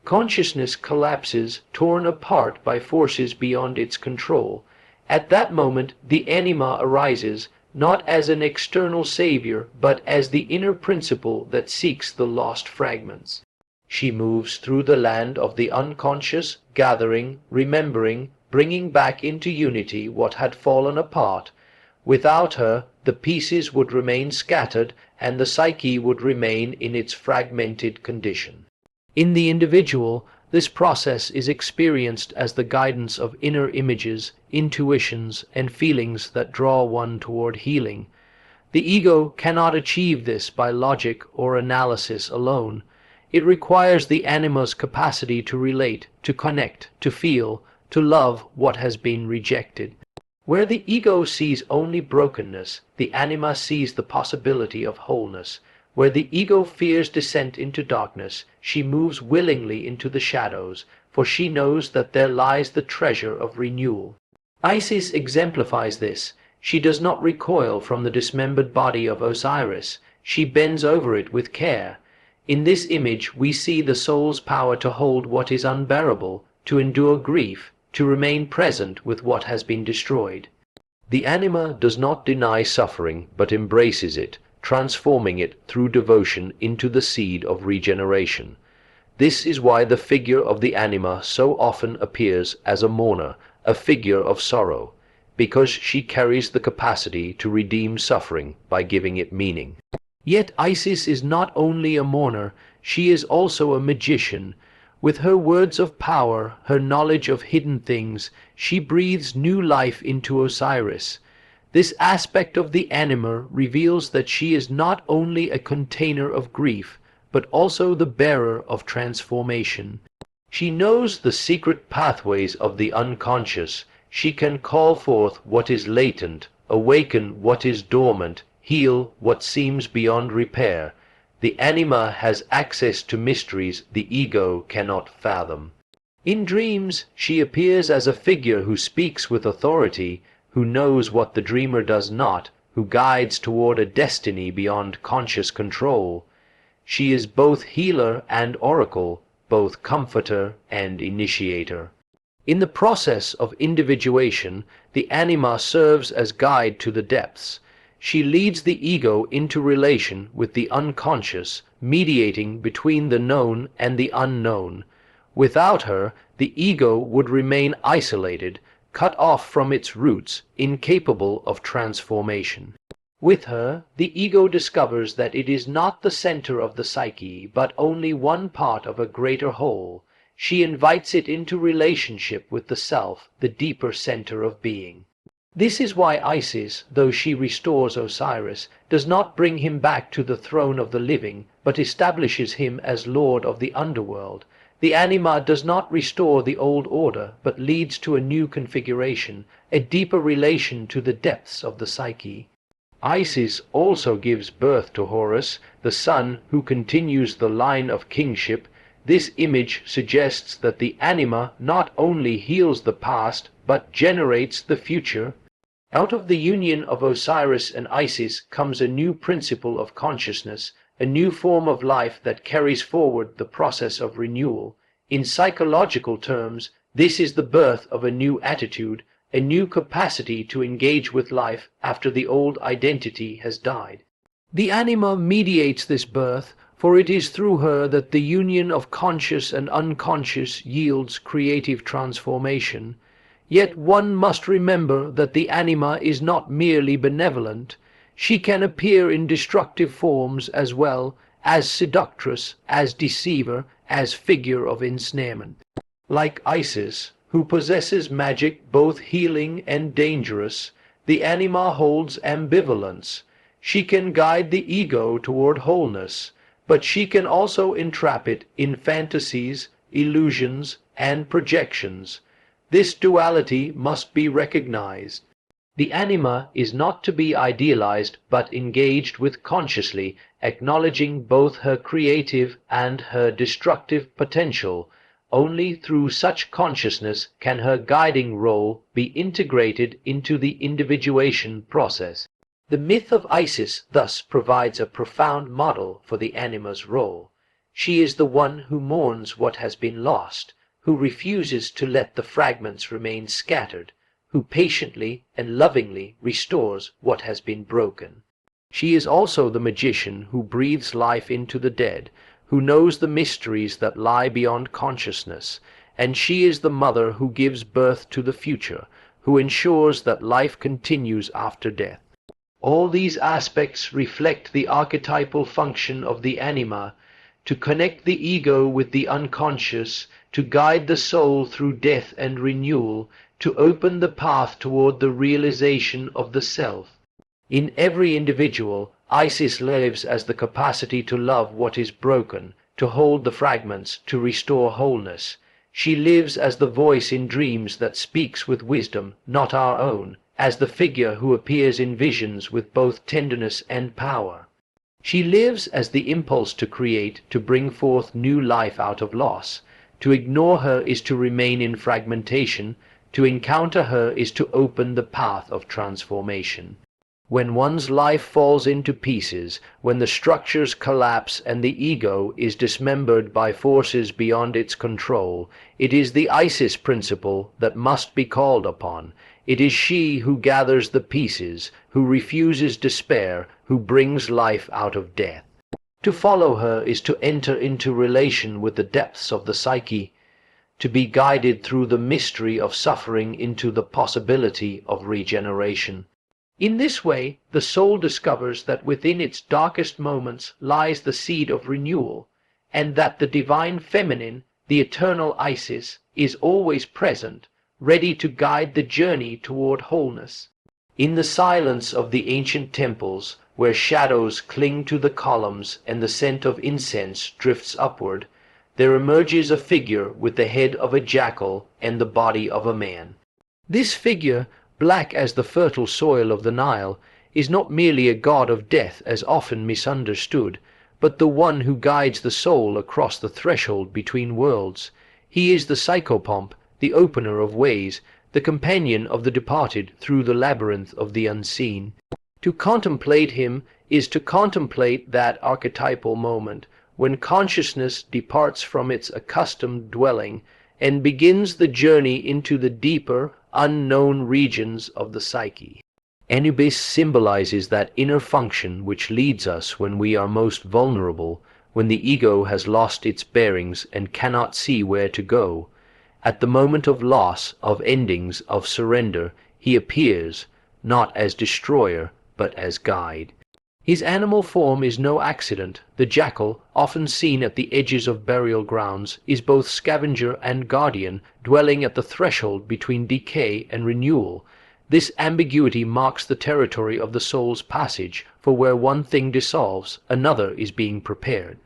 Consciousness collapses, torn apart by forces beyond its control. At that moment, the Anima arises, not as an external savior, but as the inner principle that seeks the lost fragments. She moves through the land of the unconscious, gathering, remembering, bringing back into unity what had fallen apart. Without her, the pieces would remain scattered, and the psyche would remain in its fragmented condition. In the individual, this process is experienced as the guidance of inner images, intuitions, and feelings that draw one toward healing. The ego cannot achieve this by logic or analysis alone. It requires the Anima's capacity to relate, to connect, to feel, to love what has been rejected. Where the ego sees only brokenness, the Anima sees the possibility of wholeness. Where the ego fears descent into darkness, she moves willingly into the shadows, for she knows that there lies the treasure of renewal. Isis exemplifies this. She does not recoil from the dismembered body of Osiris. She bends over it with care. In this image we see the soul's power to hold what is unbearable, to endure grief, to remain present with what has been destroyed. The Anima does not deny suffering, but embraces it, transforming it through devotion into the seed of regeneration. This is why the figure of the Anima so often appears as a mourner, a figure of sorrow, because she carries the capacity to redeem suffering by giving it meaning. Yet Isis is not only a mourner, she is also a magician. With her words of power, her knowledge of hidden things, she breathes new life into Osiris. This aspect of the Anima reveals that she is not only a container of grief, but also the bearer of transformation. She knows the secret pathways of the unconscious. She can call forth what is latent, awaken what is dormant, heal what seems beyond repair. The Anima has access to mysteries the ego cannot fathom. In dreams, she appears as a figure who speaks with authority, who knows what the dreamer does not, who guides toward a destiny beyond conscious control. She is both healer and oracle, both comforter and initiator. In the process of individuation, the Anima serves as guide to the depths. She leads the ego into relation with the unconscious, mediating between the known and the unknown. Without her, the ego would remain isolated, cut off from its roots, incapable of transformation. With her, the ego discovers that it is not the center of the psyche, but only one part of a greater whole. She invites it into relationship with the self, the deeper center of being. This is why Isis, though she restores Osiris, does not bring him back to the throne of the living, but establishes him as lord of the underworld. The Anima does not restore the old order, but leads to a new configuration, a deeper relation to the depths of the psyche. Isis also gives birth to Horus, the son who continues the line of kingship. This image suggests that the Anima not only heals the past, but generates the future. Out of the union of Osiris and Isis comes a new principle of consciousness, a new form of life that carries forward the process of renewal. In psychological terms, this is the birth of a new attitude, a new capacity to engage with life after the old identity has died. The Anima mediates this birth, for it is through her that the union of conscious and unconscious yields creative transformation. Yet one must remember that the Anima is not merely benevolent. She can appear in destructive forms as well, as seductress, as deceiver, as figure of ensnarement. Like Isis, who possesses magic both healing and dangerous, the Anima holds ambivalence. She can guide the ego toward wholeness, but she can also entrap it in fantasies, illusions, and projections. This duality must be recognized. The Anima is not to be idealized, but engaged with consciously, acknowledging both her creative and her destructive potential. Only through such consciousness can her guiding role be integrated into the individuation process. The myth of Isis thus provides a profound model for the Anima's role. She is the one who mourns what has been lost, who refuses to let the fragments remain scattered, who patiently and lovingly restores what has been broken. She is also the magician who breathes life into the dead, who knows the mysteries that lie beyond consciousness, and she is the mother who gives birth to the future, who ensures that life continues after death. All these aspects reflect the archetypal function of the Anima, to connect the ego with the unconscious, to guide the soul through death and renewal, to open the path toward the realization of the self. In every individual, Isis lives as the capacity to love what is broken, to hold the fragments, to restore wholeness. She lives as the voice in dreams that speaks with wisdom, not our own, as the figure who appears in visions with both tenderness and power. She lives as the impulse to create, to bring forth new life out of loss. To ignore her is to remain in fragmentation. To encounter her is to open the path of transformation. When one's life falls into pieces, when the structures collapse and the ego is dismembered by forces beyond its control, it is the Isis principle that must be called upon. It is she who gathers the pieces, who refuses despair, who brings life out of death. To follow her is to enter into relation with the depths of the psyche, to be guided through the mystery of suffering into the possibility of regeneration. In this way, the soul discovers that within its darkest moments lies the seed of renewal, and that the divine feminine, the eternal Isis, is always present, ready to guide the journey toward wholeness. In the silence of the ancient temples, where shadows cling to the columns and the scent of incense drifts upward, there emerges a figure with the head of a jackal and the body of a man. This figure, black as the fertile soil of the Nile, is not merely a god of death as often misunderstood, but the one who guides the soul across the threshold between worlds. He is the psychopomp, the opener of ways, the companion of the departed through the labyrinth of the unseen. To contemplate him is to contemplate that archetypal moment when consciousness departs from its accustomed dwelling and begins the journey into the deeper, unknown regions of the psyche. Anubis symbolizes that inner function which leads us when we are most vulnerable, when the ego has lost its bearings and cannot see where to go. At the moment of loss, of endings, of surrender, he appears, not as destroyer, but as guide. His animal form is no accident. The jackal, often seen at the edges of burial grounds, is both scavenger and guardian, dwelling at the threshold between decay and renewal. This ambiguity marks the territory of the soul's passage, for where one thing dissolves, another is being prepared.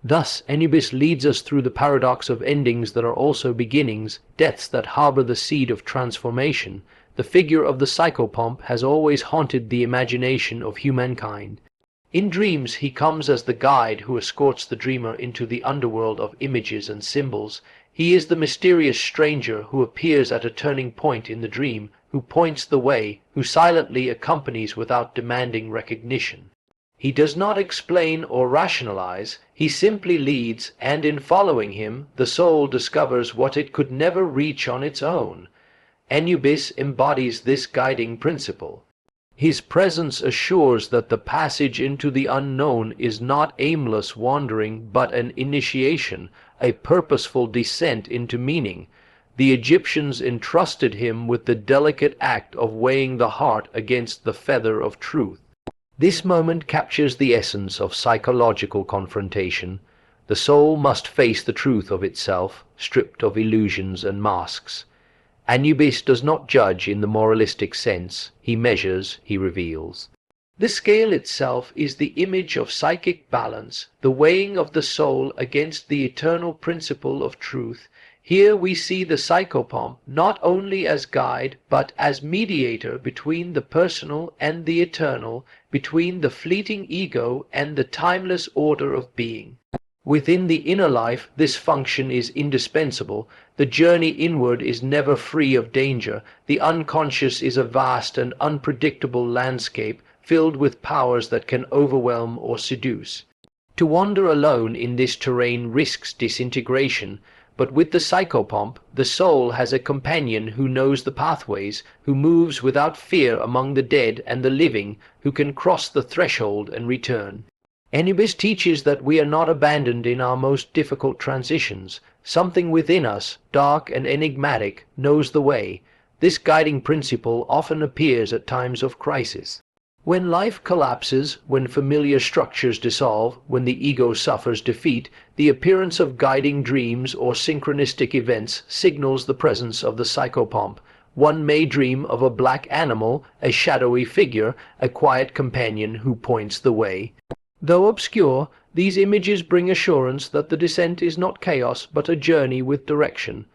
Thus, Anubis leads us through the paradox of endings that are also beginnings, deaths that harbor the seed of transformation. The figure of the psychopomp has always haunted the imagination of humankind. In dreams he comes as the guide who escorts the dreamer into the underworld of images and symbols. He is the mysterious stranger who appears at a turning point in the dream, who points the way, who silently accompanies without demanding recognition. He does not explain or rationalize, he simply leads, and in following him, the soul discovers what it could never reach on its own. Anubis embodies this guiding principle. His presence assures that the passage into the unknown is not aimless wandering but an initiation, a purposeful descent into meaning. The Egyptians entrusted him with the delicate act of weighing the heart against the feather of truth. This moment captures the essence of psychological confrontation. The soul must face the truth of itself, stripped of illusions and masks. Anubis does not judge in the moralistic sense. He measures, he reveals. The scale itself is the image of psychic balance, the weighing of the soul against the eternal principle of truth. Here we see the psychopomp not only as guide, but as mediator between the personal and the eternal, between the fleeting ego and the timeless order of being. Within the inner life, this function is indispensable. The journey inward is never free of danger. The unconscious is a vast and unpredictable landscape, filled with powers that can overwhelm or seduce. To wander alone in this terrain risks disintegration, but with the psychopomp, the soul has a companion who knows the pathways, who moves without fear among the dead and the living, who can cross the threshold and return. Anubis teaches that we are not abandoned in our most difficult transitions. Something within us, dark and enigmatic, knows the way. This guiding principle often appears at times of crisis. When life collapses, when familiar structures dissolve, when the ego suffers defeat, the appearance of guiding dreams or synchronistic events signals the presence of the psychopomp. One may dream of a black animal, a shadowy figure, a quiet companion who points the way. Though obscure, these images bring assurance that the descent is not chaos but a journey with direction.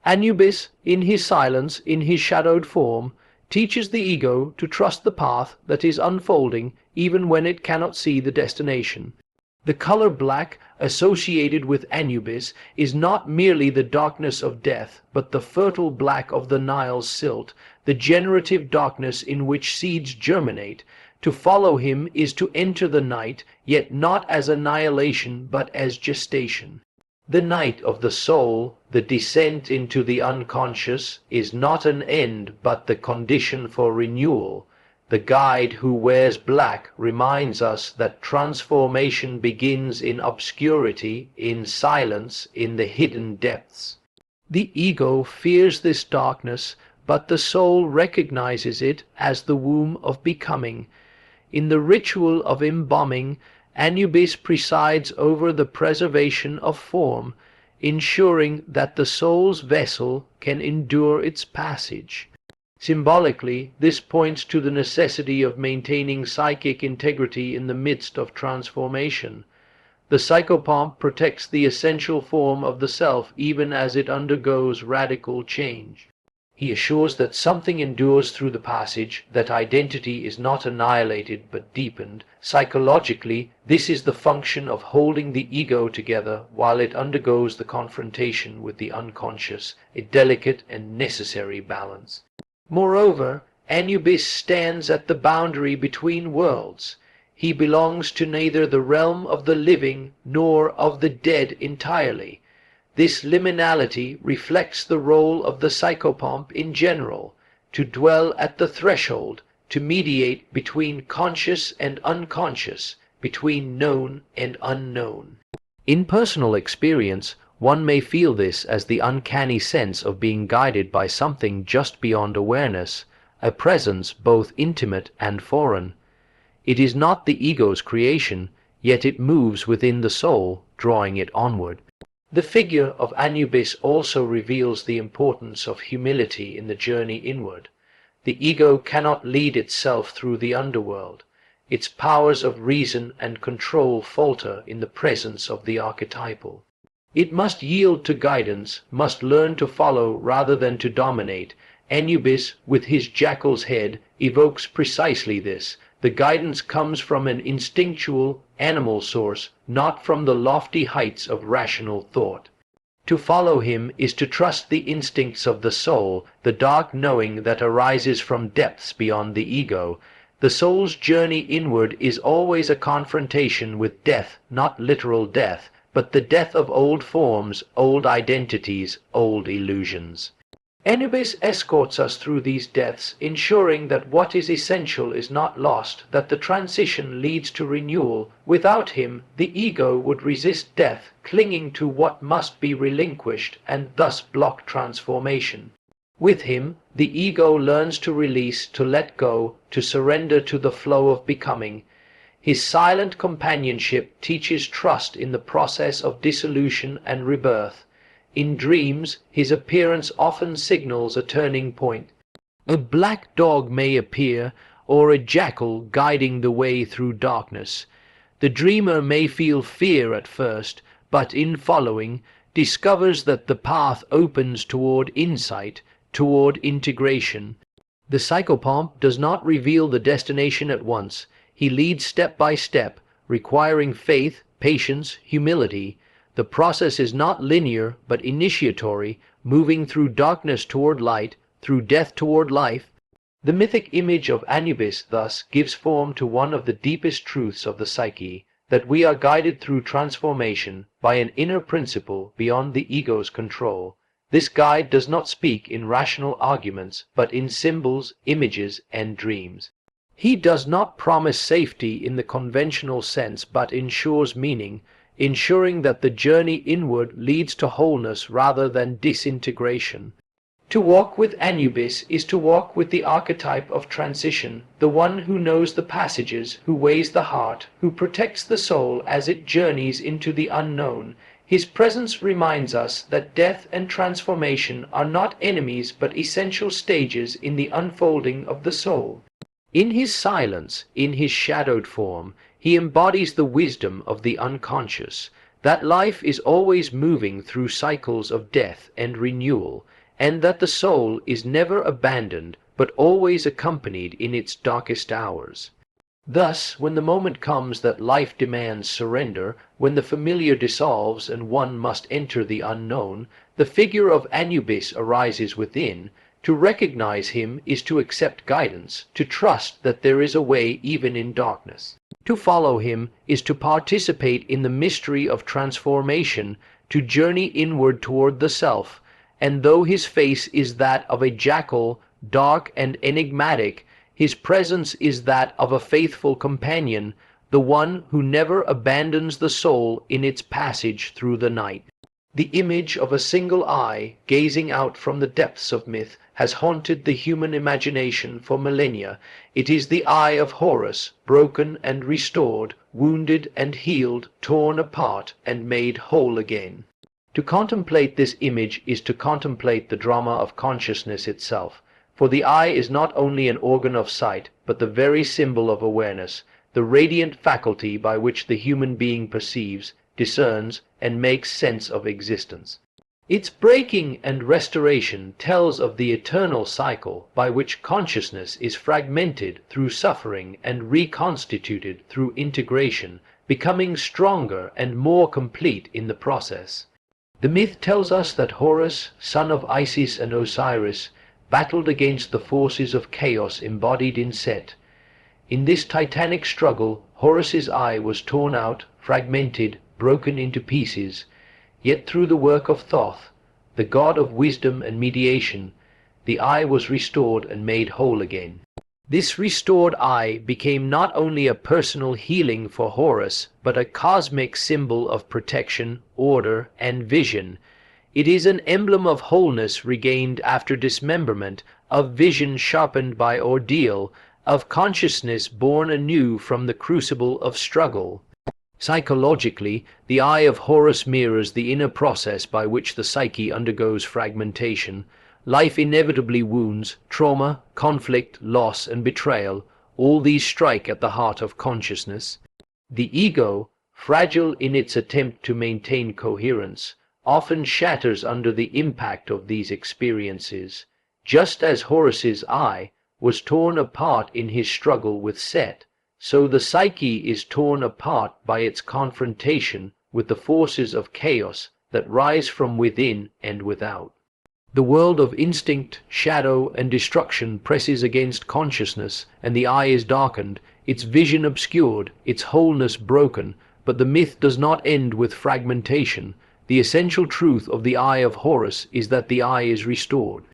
Anubis, in his silence, in his shadowed form, teaches the ego to trust the path that is unfolding even when it cannot see the destination. The color black, associated with Anubis, is not merely the darkness of death, but the fertile black of the Nile's silt, the generative darkness in which seeds germinate. To follow him is to enter the night, yet not as annihilation but as gestation. The night of the soul, the descent into the unconscious, is not an end but the condition for renewal. The guide who wears black reminds us that transformation begins in obscurity, in silence, in the hidden depths. The ego fears this darkness, but the soul recognizes it as the womb of becoming. In the ritual of embalming, Anubis presides over the preservation of form, ensuring that the soul's vessel can endure its passage. Symbolically, this points to the necessity of maintaining psychic integrity in the midst of transformation. The psychopomp protects the essential form of the self even as it undergoes radical change. He assures that something endures through the passage, that identity is not annihilated but deepened. Psychologically, this is the function of holding the ego together while it undergoes the confrontation with the unconscious, a delicate and necessary balance. Moreover, Anubis stands at the boundary between worlds. He belongs to neither the realm of the living nor of the dead entirely. This liminality reflects the role of the psychopomp in general, to dwell at the threshold, to mediate between conscious and unconscious, between known and unknown. In personal experience, one may feel this as the uncanny sense of being guided by something just beyond awareness, a presence both intimate and foreign. It is not the ego's creation, yet it moves within the soul, drawing it onward. The figure of Anubis also reveals the importance of humility in the journey inward. The ego cannot lead itself through the underworld. Its powers of reason and control falter in the presence of the archetypal. It must yield to guidance, must learn to follow rather than to dominate. Anubis, with his jackal's head, evokes precisely this. The guidance comes from an instinctual, animal source, not from the lofty heights of rational thought. To follow him is to trust the instincts of the soul, the dark knowing that arises from depths beyond the ego. The soul's journey inward is always a confrontation with death, not literal death, but the death of old forms, old identities, old illusions. Anubis escorts us through these deaths, ensuring that what is essential is not lost, that the transition leads to renewal. Without him, the ego would resist death, clinging to what must be relinquished, and thus block transformation. With him, the ego learns to release, to let go, to surrender to the flow of becoming. His silent companionship teaches trust in the process of dissolution and rebirth. In dreams, his appearance often signals a turning point. A black dog may appear, or a jackal guiding the way through darkness. The dreamer may feel fear at first, but in following, discovers that the path opens toward insight, toward integration. The psychopomp does not reveal the destination at once. He leads step by step, requiring faith, patience, humility. The process is not linear, but initiatory, moving through darkness toward light, through death toward life. The mythic image of Anubis thus gives form to one of the deepest truths of the psyche, that we are guided through transformation by an inner principle beyond the ego's control. This guide does not speak in rational arguments, but in symbols, images, and dreams. He does not promise safety in the conventional sense, but ensures meaning, ensuring that the journey inward leads to wholeness rather than disintegration. To walk with Anubis is to walk with the archetype of transition, the one who knows the passages, who weighs the heart, who protects the soul as it journeys into the unknown. His presence reminds us that death and transformation are not enemies but essential stages in the unfolding of the soul. In his silence, in his shadowed form, he embodies the wisdom of the unconscious, that life is always moving through cycles of death and renewal, and that the soul is never abandoned, but always accompanied in its darkest hours. Thus, when the moment comes that life demands surrender, when the familiar dissolves and one must enter the unknown, the figure of Anubis arises within. To recognize him is to accept guidance, to trust that there is a way even in darkness. To follow him is to participate in the mystery of transformation, to journey inward toward the self, and though his face is that of a jackal, dark and enigmatic, His presence is that of a faithful companion, the one who never abandons the soul in its passage through the night. The image of a single eye gazing out from the depths of myth has haunted the human imagination for millennia. It is the eye of Horus, broken and restored, wounded and healed, torn apart and made whole again. To contemplate this image is to contemplate the drama of consciousness itself, for the eye is not only an organ of sight, but the very symbol of awareness, the radiant faculty by which the human being perceives, discerns, and makes sense of existence. Its breaking and restoration tells of the eternal cycle by which consciousness is fragmented through suffering and reconstituted through integration, becoming stronger and more complete in the process. The myth tells us that Horus, son of Isis and Osiris, battled against the forces of chaos embodied in Set. In this titanic struggle, Horus's eye was torn out, fragmented, broken into pieces, yet through the work of Thoth, the god of wisdom and mediation, the eye was restored and made whole again. This restored eye became not only a personal healing for Horus, but a cosmic symbol of protection, order, and vision. It is an emblem of wholeness regained after dismemberment, of vision sharpened by ordeal, of consciousness born anew from the crucible of struggle. Psychologically, the eye of Horus mirrors the inner process by which the psyche undergoes fragmentation. Life inevitably wounds, trauma, conflict, loss, and betrayal. All these strike at the heart of consciousness. The ego, fragile in its attempt to maintain coherence, often shatters under the impact of these experiences. Just as Horus's eye was torn apart in his struggle with Set, so the psyche is torn apart by its confrontation with the forces of chaos that rise from within and without. The world of instinct, shadow, and destruction presses against consciousness, and the eye is darkened, its vision obscured, its wholeness broken. But the myth does not end with fragmentation. The essential truth of the eye of Horus is that the eye is restored.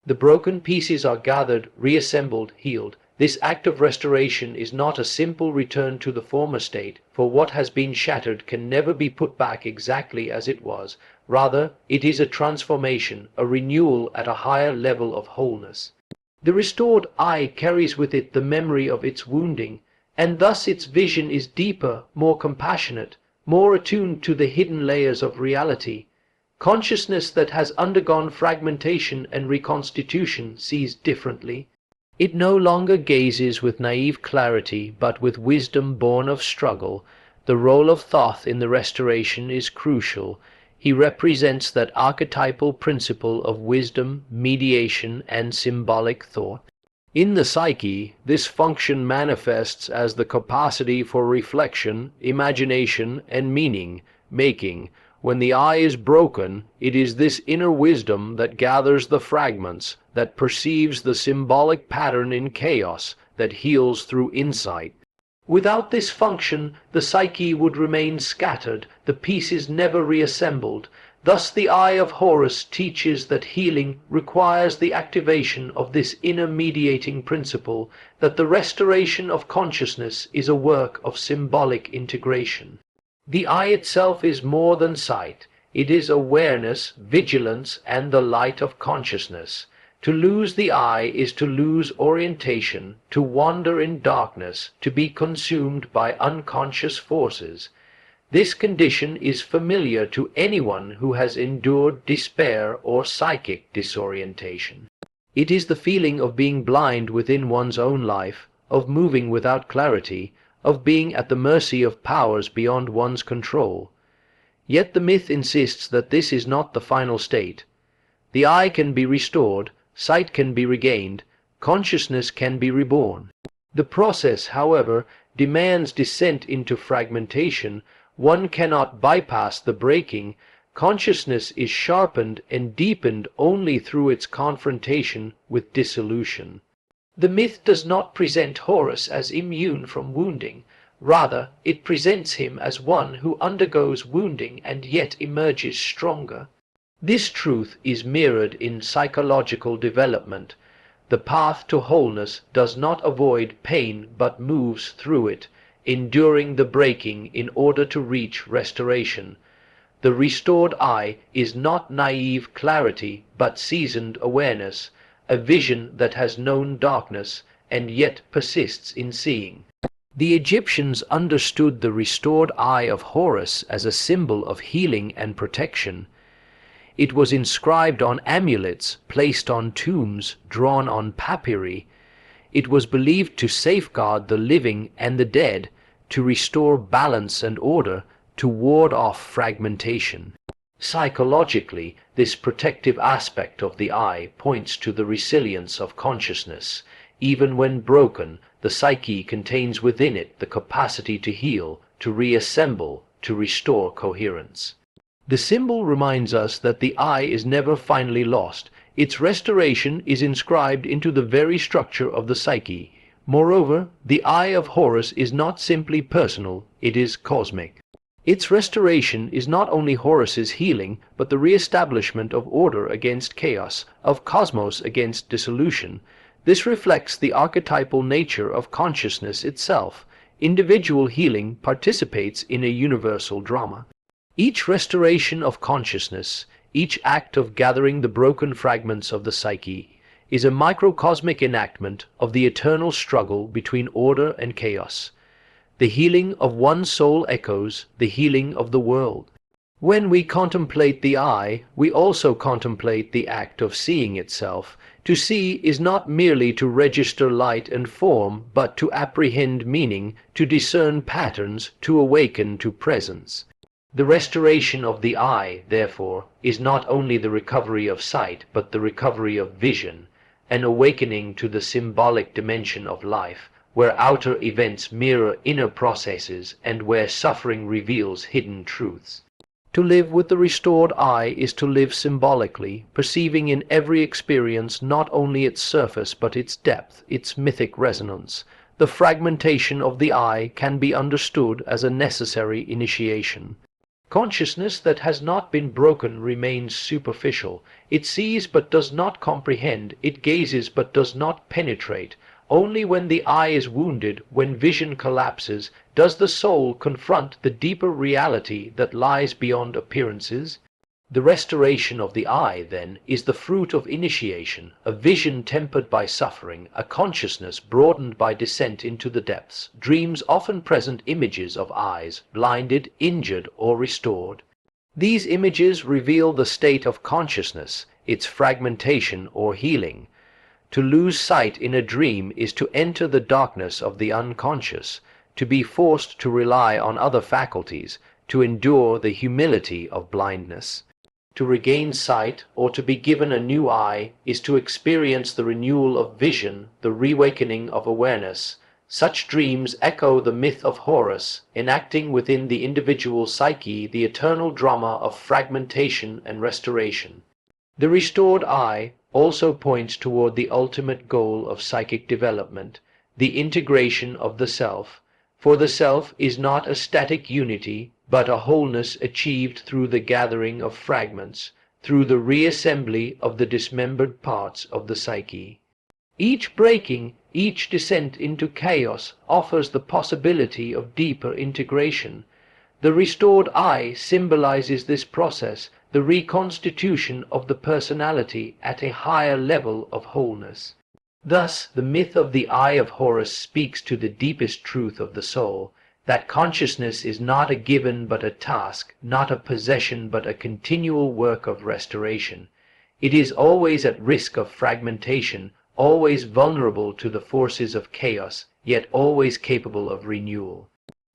The broken pieces are gathered, reassembled, healed. This act of restoration is not a simple return to the former state, for what has been shattered can never be put back exactly as it was. Rather, it is a transformation, a renewal at a higher level of wholeness. The restored eye carries with it the memory of its wounding, and thus its vision is deeper, more compassionate, more attuned to the hidden layers of reality. Consciousness that has undergone fragmentation and reconstitution sees differently. It no longer gazes with naive clarity, but with wisdom born of struggle. The role of Thoth in the restoration is crucial. He represents that archetypal principle of wisdom, mediation, and symbolic thought. In the psyche, this function manifests as the capacity for reflection, imagination, and meaning-making. When the eye is broken, it is this inner wisdom that gathers the fragments, that perceives the symbolic pattern in chaos, that heals through insight. Without this function, the psyche would remain scattered, the pieces never reassembled. Thus the eye of Horus teaches that healing requires the activation of this inner mediating principle, that the restoration of consciousness is a work of symbolic integration. The eye itself is more than sight. It is awareness, vigilance, and the light of consciousness. To lose the eye is to lose orientation, to wander in darkness, to be consumed by unconscious forces. This condition is familiar to anyone who has endured despair or psychic disorientation. It is the feeling of being blind within one's own life, of moving without clarity, of being at the mercy of powers beyond one's control. Yet the myth insists that this is not the final state. The eye can be restored, sight can be regained, consciousness can be reborn. The process, however, demands descent into fragmentation. One cannot bypass the breaking. Consciousness is sharpened and deepened only through its confrontation with dissolution. The myth does not present Horus as immune from wounding. Rather, it presents him as one who undergoes wounding and yet emerges stronger. This truth is mirrored in psychological development. The path to wholeness does not avoid pain but moves through it, enduring the breaking in order to reach restoration. The restored eye is not naive clarity but seasoned awareness, a vision that has known darkness and yet persists in seeing. The Egyptians understood the restored eye of Horus as a symbol of healing and protection. It was inscribed on amulets, placed on tombs, drawn on papyri. It was believed to safeguard the living and the dead, to restore balance and order, to ward off fragmentation. Psychologically, this protective aspect of the eye points to the resilience of consciousness. Even when broken, the psyche contains within it the capacity to heal, to reassemble, to restore coherence. The symbol reminds us that the eye is never finally lost. Its restoration is inscribed into the very structure of the psyche. Moreover, the eye of Horus is not simply personal, it is cosmic. Its restoration is not only Horus's healing, but the re-establishment of order against chaos, of cosmos against dissolution. This reflects the archetypal nature of consciousness itself. Individual healing participates in a universal drama. Each restoration of consciousness, each act of gathering the broken fragments of the psyche, is a microcosmic enactment of the eternal struggle between order and chaos. The healing of one soul echoes the healing of the world. When we contemplate the eye, we also contemplate the act of seeing itself. To see is not merely to register light and form, but to apprehend meaning, to discern patterns, to awaken to presence. The restoration of the eye, therefore, is not only the recovery of sight, but the recovery of vision, an awakening to the symbolic dimension of life, where outer events mirror inner processes and where suffering reveals hidden truths. To live with the restored eye is to live symbolically, perceiving in every experience not only its surface but its depth, its mythic resonance. The fragmentation of the eye can be understood as a necessary initiation. Consciousness that has not been broken remains superficial. It sees but does not comprehend, it gazes but does not penetrate. Only when the eye is wounded, when vision collapses, does the soul confront the deeper reality that lies beyond appearances. The restoration of the eye, then, is the fruit of initiation, a vision tempered by suffering, a consciousness broadened by descent into the depths. Dreams often present images of eyes, blinded, injured, or restored. These images reveal the state of consciousness, its fragmentation or healing. To lose sight in a dream is to enter the darkness of the unconscious, to be forced to rely on other faculties, to endure the humility of blindness. To regain sight, or to be given a new eye, is to experience the renewal of vision, the reawakening of awareness. Such dreams echo the myth of Horus, enacting within the individual psyche the eternal drama of fragmentation and restoration. The restored eye also points toward the ultimate goal of psychic development, the integration of the self. For the self is not a static unity, but a wholeness achieved through the gathering of fragments, through the reassembly of the dismembered parts of the psyche. Each breaking, each descent into chaos offers the possibility of deeper integration. The restored eye symbolizes this process, the reconstitution of the personality at a higher level of wholeness. Thus, the myth of the eye of Horus speaks to the deepest truth of the soul, that consciousness is not a given but a task, not a possession but a continual work of restoration. It is always at risk of fragmentation, always vulnerable to the forces of chaos, yet always capable of renewal.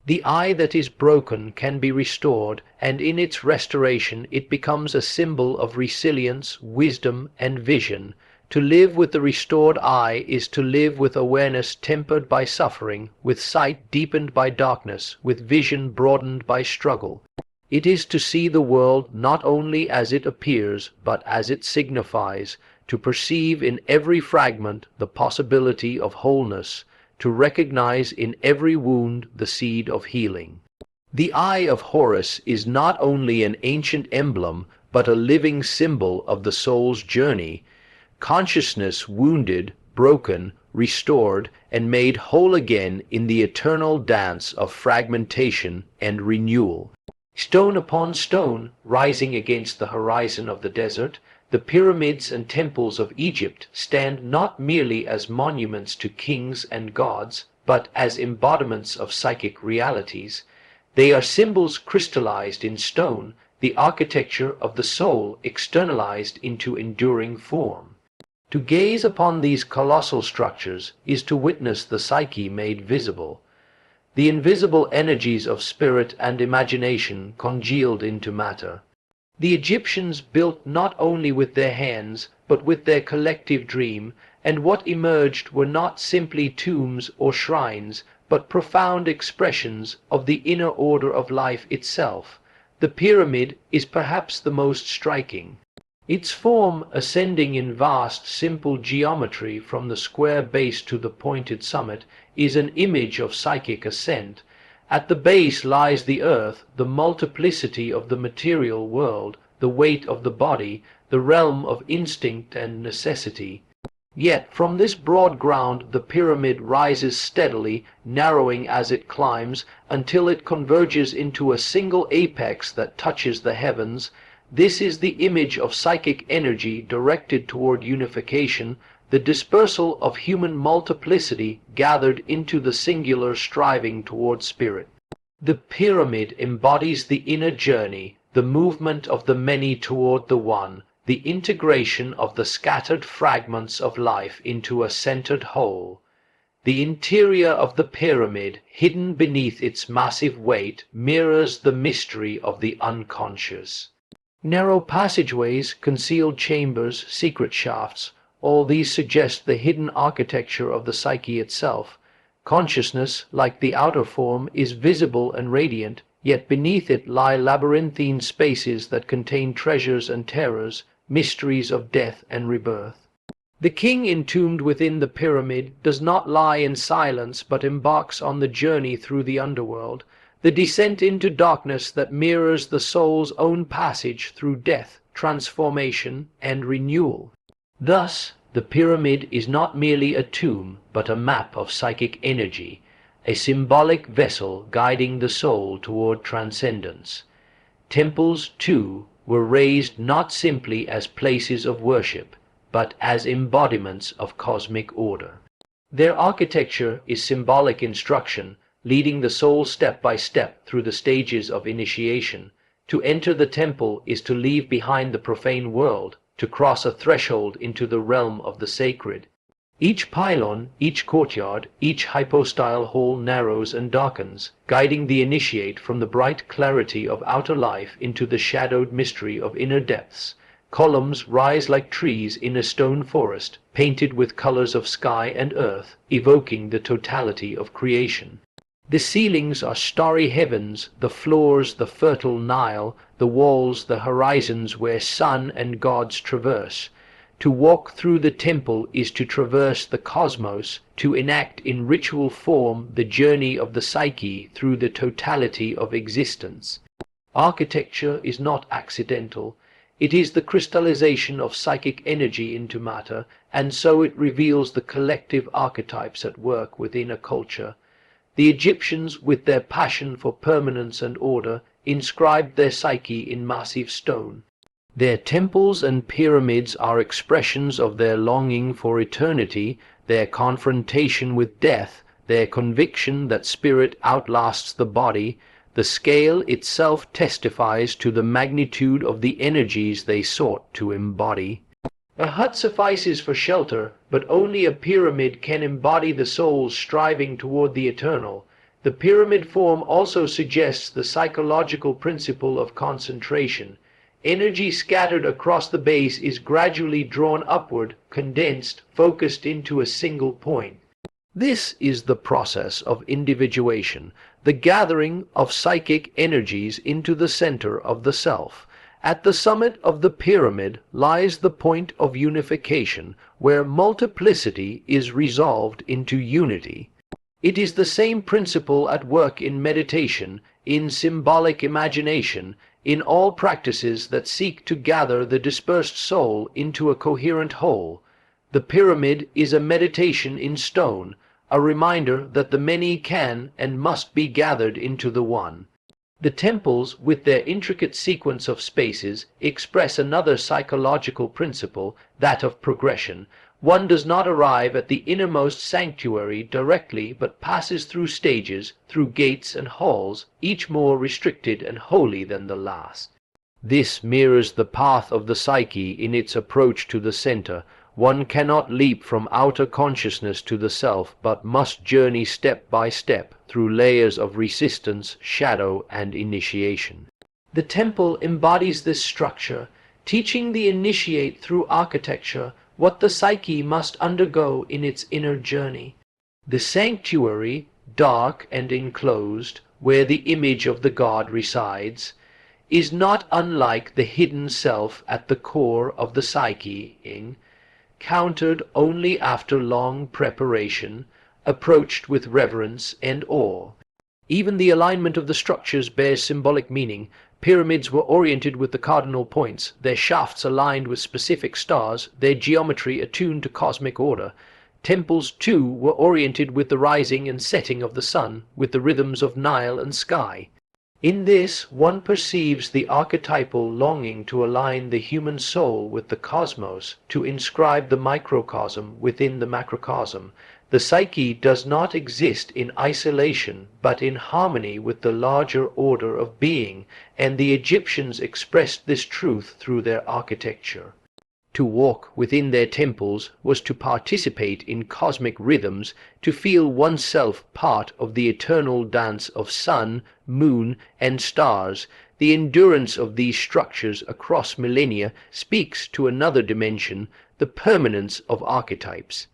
The eye that is broken can be restored, and in its restoration it becomes a symbol of resilience, wisdom, and vision. To live with the restored eye is to live with awareness tempered by suffering, with sight deepened by darkness, with vision broadened by struggle. It is to see the world not only as it appears, but as it signifies, to perceive in every fragment the possibility of wholeness, to recognize in every wound the seed of healing. The eye of Horus is not only an ancient emblem, but a living symbol of the soul's journey. Consciousness wounded, broken, restored, and made whole again in the eternal dance of fragmentation and renewal. Stone upon stone, rising against the horizon of the desert, the pyramids and temples of Egypt stand not merely as monuments to kings and gods, but as embodiments of psychic realities. They are symbols crystallized in stone, the architecture of the soul externalized into enduring form. To gaze upon these colossal structures is to witness the psyche made visible, the invisible energies of spirit and imagination congealed into matter. The Egyptians built not only with their hands, but with their collective dream, and what emerged were not simply tombs or shrines, but profound expressions of the inner order of life itself. The pyramid is perhaps the most striking. Its form, ascending in vast, simple geometry from the square base to the pointed summit, is an image of psychic ascent. At the base lies the earth, the multiplicity of the material world, the weight of the body, the realm of instinct and necessity. Yet from this broad ground the pyramid rises steadily, narrowing as it climbs, until it converges into a single apex that touches the heavens. This is the image of psychic energy directed toward unification, the dispersal of human multiplicity gathered into the singular striving toward spirit. The pyramid embodies the inner journey, the movement of the many toward the one, the integration of the scattered fragments of life into a centered whole. The interior of the pyramid, hidden beneath its massive weight, mirrors the mystery of the unconscious. Narrow passageways, concealed chambers, secret shafts, all these suggest the hidden architecture of the psyche itself. Consciousness, like the outer form, is visible and radiant, yet beneath it lie labyrinthine spaces that contain treasures and terrors, mysteries of death and rebirth. The king entombed within the pyramid does not lie in silence but embarks on the journey through the underworld, the descent into darkness that mirrors the soul's own passage through death, transformation, and renewal. Thus, the pyramid is not merely a tomb, but a map of psychic energy, a symbolic vessel guiding the soul toward transcendence. Temples, too, were raised not simply as places of worship, but as embodiments of cosmic order. Their architecture is symbolic instruction, leading the soul step by step through the stages of initiation. To enter the temple is to leave behind the profane world, to cross a threshold into the realm of the sacred. Each pylon, each courtyard, each hypostyle hall narrows and darkens, guiding the initiate from the bright clarity of outer life into the shadowed mystery of inner depths. Columns rise like trees in a stone forest, painted with colors of sky and earth, evoking the totality of creation. The ceilings are starry heavens, the floors the fertile Nile, the walls the horizons where sun and gods traverse. To walk through the temple is to traverse the cosmos, to enact in ritual form the journey of the psyche through the totality of existence. Architecture is not accidental. It is the crystallization of psychic energy into matter, and so it reveals the collective archetypes at work within a culture. The Egyptians, with their passion for permanence and order, inscribed their psyche in massive stone. Their temples and pyramids are expressions of their longing for eternity, their confrontation with death, their conviction that spirit outlasts the body. The scale itself testifies to the magnitude of the energies they sought to embody. A hut suffices for shelter, but only a pyramid can embody the soul striving toward the eternal. The pyramid form also suggests the psychological principle of concentration. Energy scattered across the base is gradually drawn upward, condensed, focused into a single point. This is the process of individuation, the gathering of psychic energies into the center of the self. At the summit of the pyramid lies the point of unification, where multiplicity is resolved into unity. It is the same principle at work in meditation, in symbolic imagination, in all practices that seek to gather the dispersed soul into a coherent whole. The pyramid is a meditation in stone, a reminder that the many can and must be gathered into the one. The temples, with their intricate sequence of spaces, express another psychological principle, that of progression. One does not arrive at the innermost sanctuary directly, but passes through stages, through gates and halls, each more restricted and holy than the last. This mirrors the path of the psyche in its approach to the center. One cannot leap from outer consciousness to the self, but must journey step by step through layers of resistance, shadow, and initiation. The temple embodies this structure, teaching the initiate through architecture what the psyche must undergo in its inner journey. The sanctuary, dark and enclosed, where the image of the god resides, is not unlike the hidden self at the core of the psyche, countered only after long preparation, approached with reverence and awe. Even the alignment of the structures bears symbolic meaning. Pyramids were oriented with the cardinal points, their shafts aligned with specific stars, their geometry attuned to cosmic order. Temples, too, were oriented with the rising and setting of the sun, with the rhythms of Nile and sky. In this, one perceives the archetypal longing to align the human soul with the cosmos, to inscribe the microcosm within the macrocosm. The psyche does not exist in isolation, but in harmony with the larger order of being, and the Egyptians expressed this truth through their architecture. To walk within their temples was to participate in cosmic rhythms, to feel oneself part of the eternal dance of sun, moon, and stars. The endurance of these structures across millennia speaks to another dimension, the permanence of archetypes.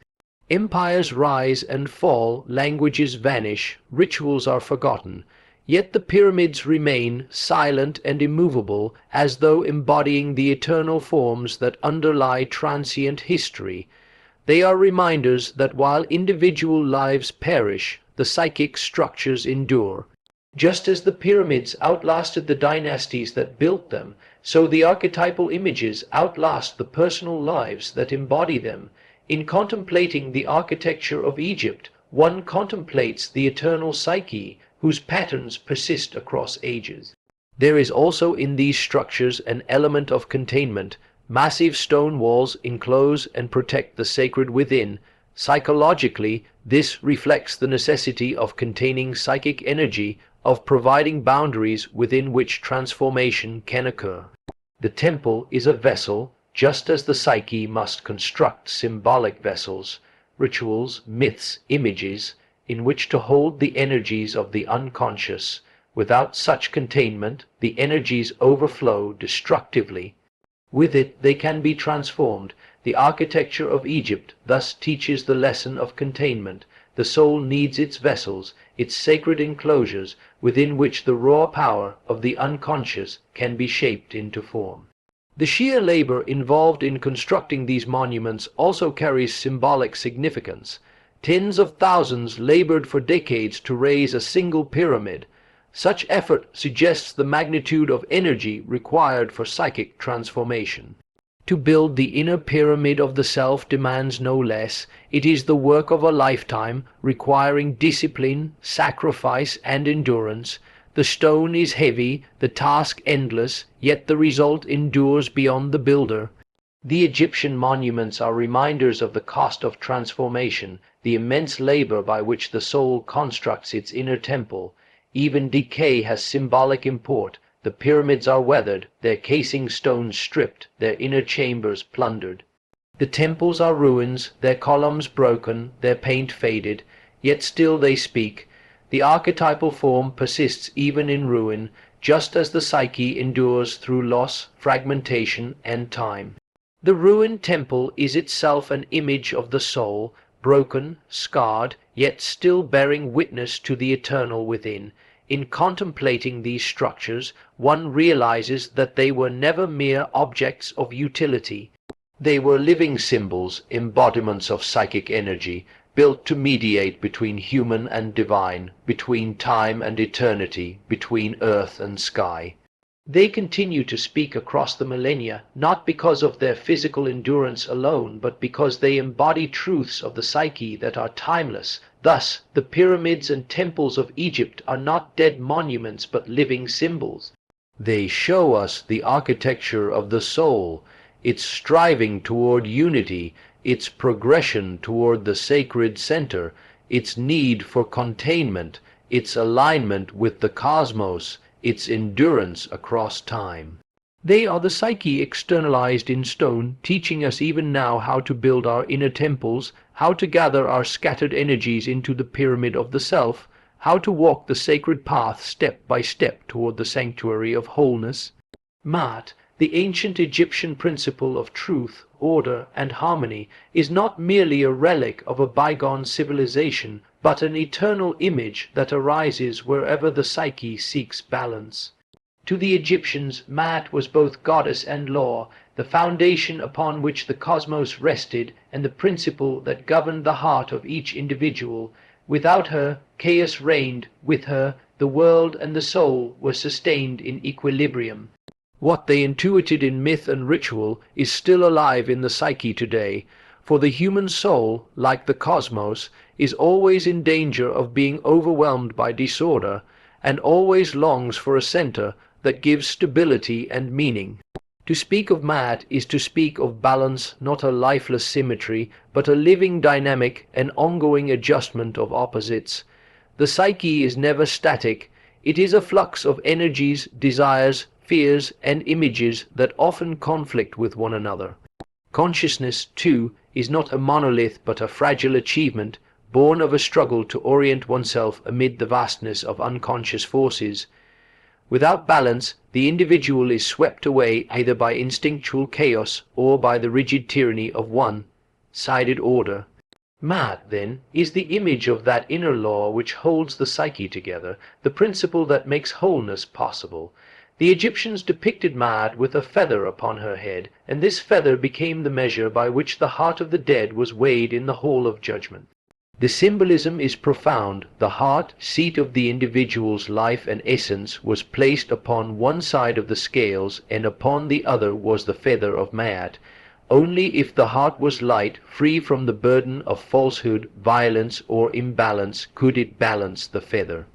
Empires rise and fall, languages vanish, rituals are forgotten. Yet the pyramids remain silent and immovable, as though embodying the eternal forms that underlie transient history. They are reminders that while individual lives perish, the psychic structures endure. Just as the pyramids outlasted the dynasties that built them, so the archetypal images outlast the personal lives that embody them. In contemplating the architecture of Egypt, one contemplates the eternal psyche, whose patterns persist across ages. There is also in these structures an element of containment. Massive stone walls enclose and protect the sacred within. Psychologically, this reflects the necessity of containing psychic energy, of providing boundaries within which transformation can occur. The temple is a vessel, just as the psyche must construct symbolic vessels, rituals, myths, images, in which to hold the energies of the unconscious. Without such containment, the energies overflow destructively. With it, they can be transformed. The architecture of Egypt thus teaches the lesson of containment. The soul needs its vessels, its sacred enclosures, within which the raw power of the unconscious can be shaped into form. The sheer labor involved in constructing these monuments also carries symbolic significance. Tens of thousands labored for decades to raise a single pyramid. Such effort suggests the magnitude of energy required for psychic transformation. To build the inner pyramid of the self demands no less. It is the work of a lifetime, requiring discipline, sacrifice, and endurance. The stone is heavy, the task endless, yet the result endures beyond the builder. The Egyptian monuments are reminders of the cost of transformation, the immense labor by which the soul constructs its inner temple. Even decay has symbolic import. The pyramids are weathered, their casing stones stripped, their inner chambers plundered. The temples are ruins, their columns broken, their paint faded, yet still they speak. The archetypal form persists even in ruin, just as the psyche endures through loss, fragmentation, and time. The ruined temple is itself an image of the soul, broken, scarred, yet still bearing witness to the eternal within. In contemplating these structures, one realizes that they were never mere objects of utility. They were living symbols, embodiments of psychic energy, built to mediate between human and divine, between time and eternity, between earth and sky. They continue to speak across the millennia, not because of their physical endurance alone, but because they embody truths of the psyche that are timeless. Thus, the pyramids and temples of Egypt are not dead monuments but living symbols. They show us the architecture of the soul, its striving toward unity, its progression toward the sacred center, its need for containment, its alignment with the cosmos, its endurance across time. They are the psyche externalized in stone, teaching us even now how to build our inner temples, how to gather our scattered energies into the pyramid of the self, how to walk the sacred path step by step toward the sanctuary of wholeness. Maat, the ancient Egyptian principle of truth, order, and harmony, is not merely a relic of a bygone civilization, but an eternal image that arises wherever the psyche seeks balance. To the Egyptians, Maat was both goddess and law, the foundation upon which the cosmos rested and the principle that governed the heart of each individual. Without her, chaos reigned. With her, the world and the soul were sustained in equilibrium. What they intuited in myth and ritual is still alive in the psyche today, for the human soul, like the cosmos, is always in danger of being overwhelmed by disorder, and always longs for a center that gives stability and meaning. To speak of Maat is to speak of balance, not a lifeless symmetry, but a living dynamic, an ongoing adjustment of opposites. The psyche is never static. It is a flux of energies, desires, fears, and images that often conflict with one another. Consciousness, too, is not a monolith but a fragile achievement, born of a struggle to orient oneself amid the vastness of unconscious forces. Without balance, the individual is swept away either by instinctual chaos or by the rigid tyranny of one-sided order. Maat, then, is the image of that inner law which holds the psyche together, the principle that makes wholeness possible. The Egyptians depicted Maat with a feather upon her head, and this feather became the measure by which the heart of the dead was weighed in the hall of judgment. The symbolism is profound. The heart, seat of the individual's life and essence, was placed upon one side of the scales, and upon the other was the feather of Maat. Only if the heart was light, free from the burden of falsehood, violence, or imbalance, could it balance the feather.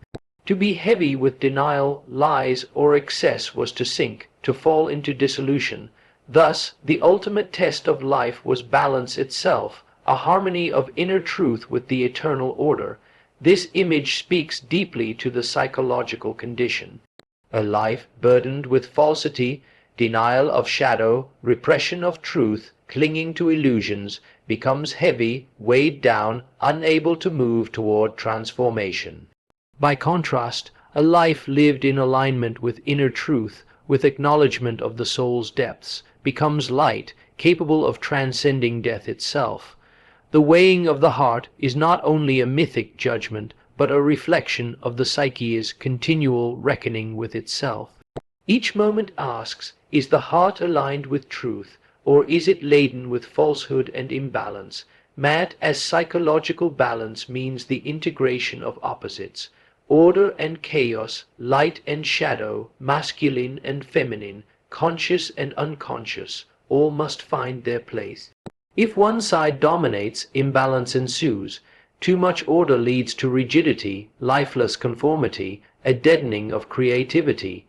To be heavy with denial, lies, or excess was to sink, to fall into dissolution. Thus, the ultimate test of life was balance itself, a harmony of inner truth with the eternal order. This image speaks deeply to the psychological condition. A life burdened with falsity, denial of shadow, repression of truth, clinging to illusions, becomes heavy, weighed down, unable to move toward transformation. By contrast, a life lived in alignment with inner truth, with acknowledgement of the soul's depths, becomes light, capable of transcending death itself. The weighing of the heart is not only a mythic judgment, but a reflection of the psyche's continual reckoning with itself. Each moment asks, is the heart aligned with truth, or is it laden with falsehood and imbalance? Maat as psychological balance means the integration of opposites. Order and chaos, light and shadow, masculine and feminine, conscious and unconscious, all must find their place. If one side dominates, imbalance ensues. Too much order leads to rigidity, lifeless conformity, a deadening of creativity.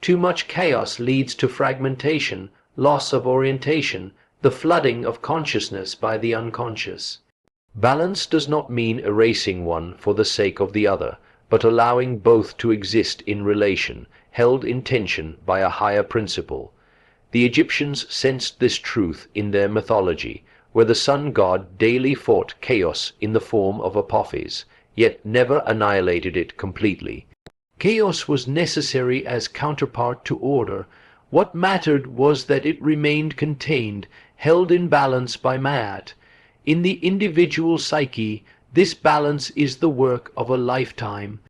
Too much chaos leads to fragmentation, loss of orientation, the flooding of consciousness by the unconscious. Balance does not mean erasing one for the sake of the other, but allowing both to exist in relation, held in tension by a higher principle. The Egyptians sensed this truth in their mythology, where the sun god daily fought chaos in the form of Apophis, yet never annihilated it completely. Chaos was necessary as counterpart to order. What mattered was that it remained contained, held in balance by Maat. In the individual psyche, this balance is the work of a lifetime.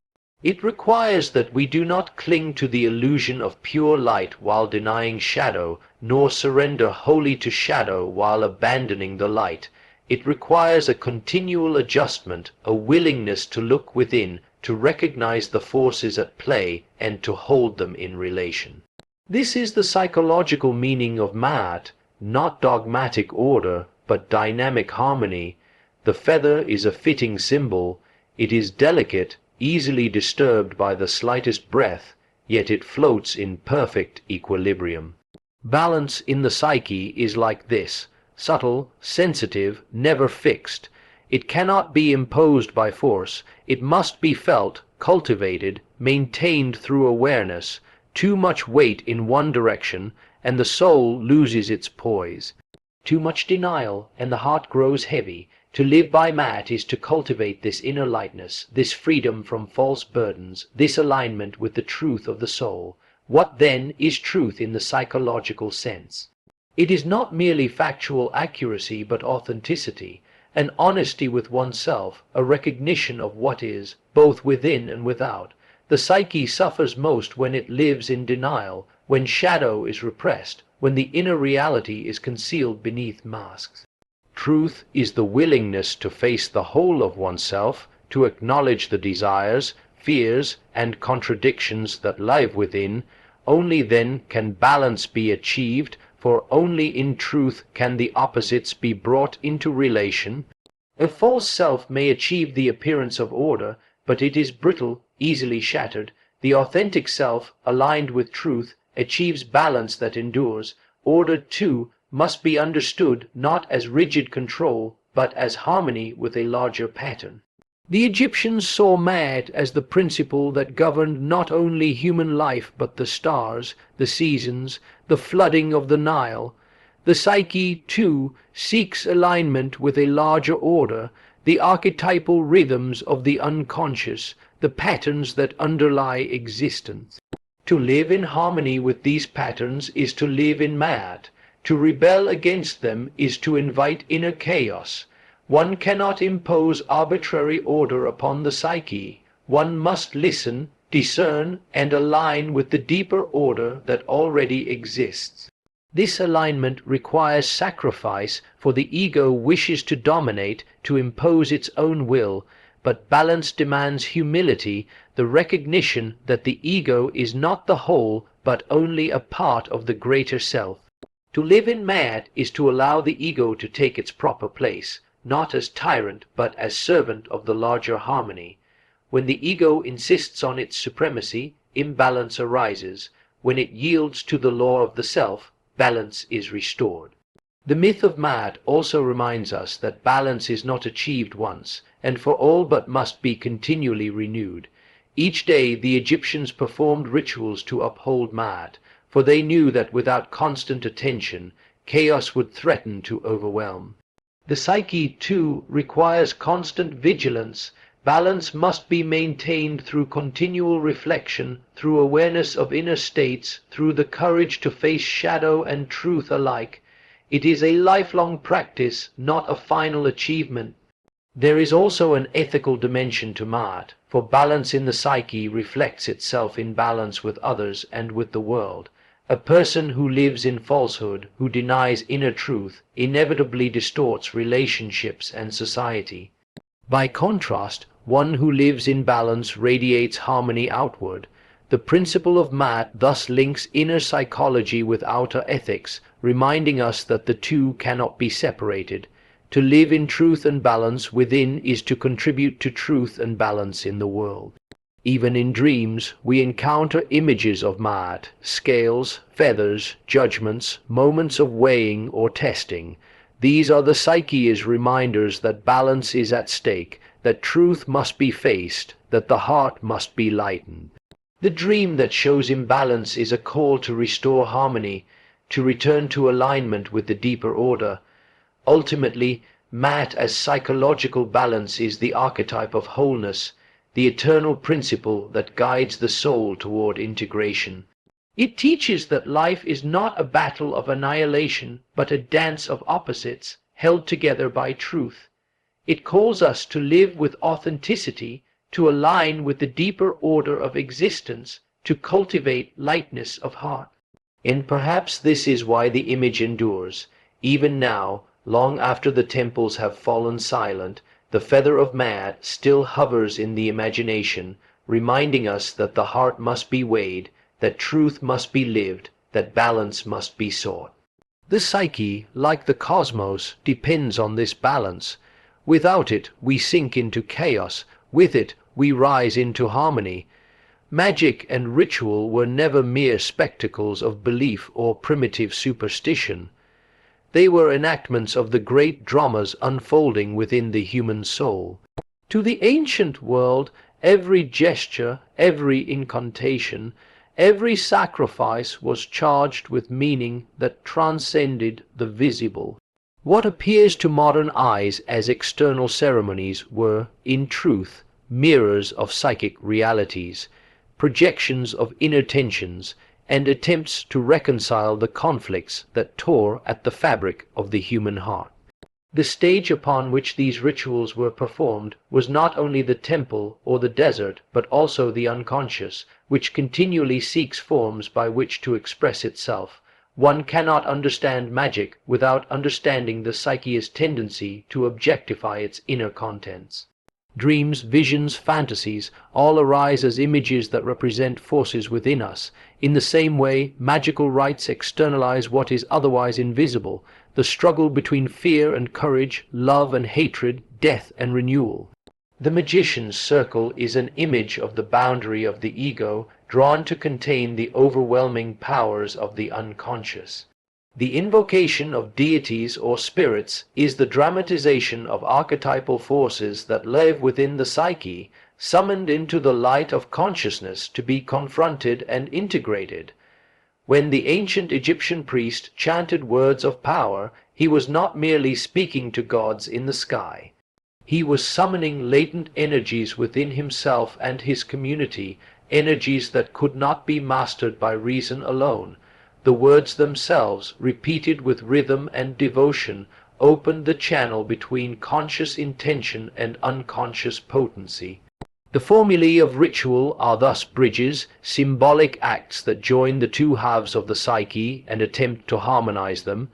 It requires that we do not cling to the illusion of pure light while denying shadow, nor surrender wholly to shadow while abandoning the light. It requires a continual adjustment, a willingness to look within, to recognize the forces at play, and to hold them in relation. This is the psychological meaning of Ma'at, not dogmatic order, but dynamic harmony. The feather is a fitting symbol. It is delicate, easily disturbed by the slightest breath, yet it floats in perfect equilibrium. Balance in the psyche is like this, subtle, sensitive, never fixed. It cannot be imposed by force. It must be felt, cultivated, maintained through awareness. Too much weight in one direction, and the soul loses its poise. Too much denial, and the heart grows heavy. To live by Ma'at is to cultivate this inner lightness, this freedom from false burdens, this alignment with the truth of the soul. What then is truth in the psychological sense? It is not merely factual accuracy, but authenticity, an honesty with oneself, a recognition of what is, both within and without. The psyche suffers most when it lives in denial, when shadow is repressed, when the inner reality is concealed beneath masks. Truth is the willingness to face the whole of oneself, to acknowledge the desires, fears, and contradictions that live within. Only then can balance be achieved, for only in truth can the opposites be brought into relation. A false self may achieve the appearance of order, but it is brittle, easily shattered. The authentic self, aligned with truth, achieves balance that endures. Order, too, must be understood not as rigid control, but as harmony with a larger pattern. The Egyptians saw Ma'at as the principle that governed not only human life but the stars, the seasons, the flooding of the Nile. The psyche, too, seeks alignment with a larger order, the archetypal rhythms of the unconscious, the patterns that underlie existence. To live in harmony with these patterns is to live in Ma'at. To rebel against them is to invite inner chaos. One cannot impose arbitrary order upon the psyche. One must listen, discern, and align with the deeper order that already exists. This alignment requires sacrifice, for the ego wishes to dominate, to impose its own will, but balance demands humility, the recognition that the ego is not the whole, but only a part of the greater self. To live in Ma'at is to allow the ego to take its proper place, not as tyrant, but as servant of the larger harmony. When the ego insists on its supremacy, imbalance arises. When it yields to the law of the self, balance is restored. The myth of Ma'at also reminds us that balance is not achieved once, and for all but must be continually renewed. Each day the Egyptians performed rituals to uphold Ma'at, for they knew that without constant attention, chaos would threaten to overwhelm. The psyche, too, requires constant vigilance. Balance must be maintained through continual reflection, through awareness of inner states, through the courage to face shadow and truth alike. It is a lifelong practice, not a final achievement. There is also an ethical dimension to Ma'at, for balance in the psyche reflects itself in balance with others and with the world. A person who lives in falsehood, who denies inner truth, inevitably distorts relationships and society. By contrast, one who lives in balance radiates harmony outward. The principle of Ma'at thus links inner psychology with outer ethics, reminding us that the two cannot be separated. To live in truth and balance within is to contribute to truth and balance in the world. Even in dreams, we encounter images of Ma'at, scales, feathers, judgments, moments of weighing or testing. These are the psyche's reminders that balance is at stake, that truth must be faced, that the heart must be lightened. The dream that shows imbalance is a call to restore harmony, to return to alignment with the deeper order. Ultimately, Ma'at as psychological balance is the archetype of wholeness, the eternal principle that guides the soul toward integration. It teaches that life is not a battle of annihilation, but a dance of opposites, held together by truth. It calls us to live with authenticity, to align with the deeper order of existence, to cultivate lightness of heart. And perhaps this is why the image endures. Even now, long after the temples have fallen silent, the feather of Ma'at still hovers in the imagination, reminding us that the heart must be weighed, that truth must be lived, that balance must be sought. The psyche, like the cosmos, depends on this balance. Without it, we sink into chaos. With it, we rise into harmony. Magic and ritual were never mere spectacles of belief or primitive superstition. They were enactments of the great dramas unfolding within the human soul. To the ancient world, every gesture, every incantation, every sacrifice was charged with meaning that transcended the visible. What appears to modern eyes as external ceremonies were, in truth, mirrors of psychic realities, projections of inner tensions, and attempts to reconcile the conflicts that tore at the fabric of the human heart. The stage upon which these rituals were performed was not only the temple or the desert, but also the unconscious, which continually seeks forms by which to express itself. One cannot understand magic without understanding the psyche's tendency to objectify its inner contents. Dreams, visions, fantasies all arise as images that represent forces within us. In the same way, magical rites externalize what is otherwise invisible, the struggle between fear and courage, love and hatred, death and renewal. The magician's circle is an image of the boundary of the ego, drawn to contain the overwhelming powers of the unconscious. The invocation of deities or spirits is the dramatization of archetypal forces that live within the psyche, summoned into the light of consciousness to be confronted and integrated. When the ancient Egyptian priest chanted words of power, he was not merely speaking to gods in the sky. He was summoning latent energies within himself and his community, energies that could not be mastered by reason alone. The words themselves, repeated with rhythm and devotion, opened the channel between conscious intention and unconscious potency. The formulae of ritual are thus bridges, symbolic acts that join the two halves of the psyche and attempt to harmonize them.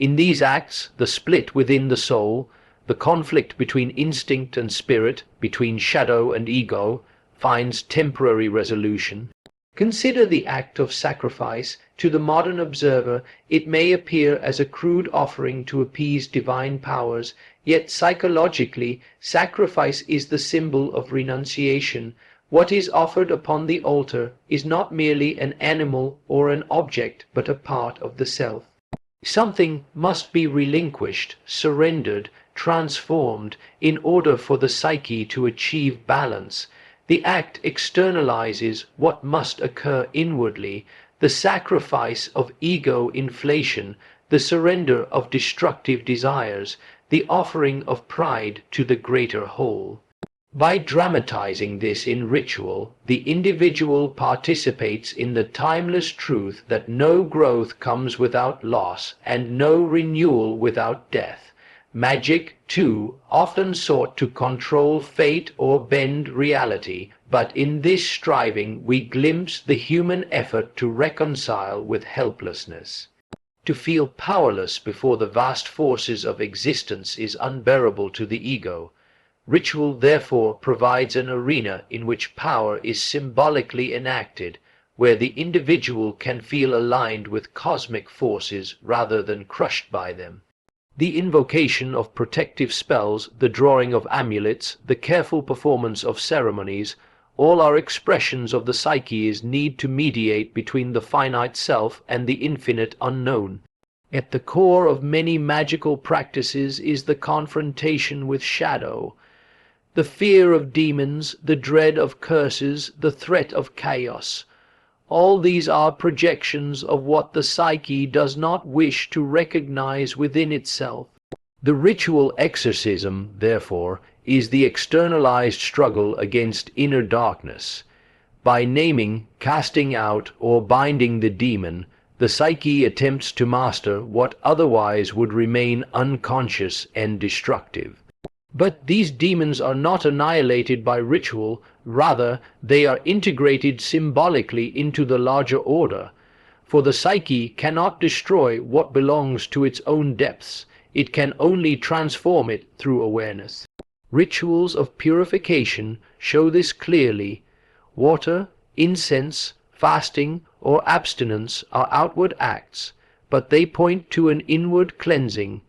In these acts, the split within the soul, the conflict between instinct and spirit, between shadow and ego, finds temporary resolution. Consider the act of sacrifice. To the modern observer, it may appear as a crude offering to appease divine powers, yet psychologically, sacrifice is the symbol of renunciation. What is offered upon the altar is not merely an animal or an object, but a part of the self. Something must be relinquished, surrendered, transformed, in order for the psyche to achieve balance. The act externalizes what must occur inwardly, the sacrifice of ego inflation, the surrender of destructive desires, the offering of pride to the greater whole. By dramatizing this in ritual, the individual participates in the timeless truth that no growth comes without loss and no renewal without death. Magic, too, often sought to control fate or bend reality, but in this striving we glimpse the human effort to reconcile with helplessness. To feel powerless before the vast forces of existence is unbearable to the ego. Ritual, therefore, provides an arena in which power is symbolically enacted, where the individual can feel aligned with cosmic forces rather than crushed by them. The invocation of protective spells, the drawing of amulets, the careful performance of ceremonies, all are expressions of the psyche's need to mediate between the finite self and the infinite unknown. At the core of many magical practices is the confrontation with shadow, the fear of demons, the dread of curses, the threat of chaos. All these are projections of what the psyche does not wish to recognize within itself. The ritual exorcism, therefore, is the externalized struggle against inner darkness. By naming, casting out, or binding the demon, the psyche attempts to master what otherwise would remain unconscious and destructive. But these demons are not annihilated by ritual, rather they are integrated symbolically into the larger order. For the psyche cannot destroy what belongs to its own depths, it can only transform it through awareness. Rituals of purification show this clearly. Water, incense, fasting, or abstinence are outward acts, but they point to an inward cleansing,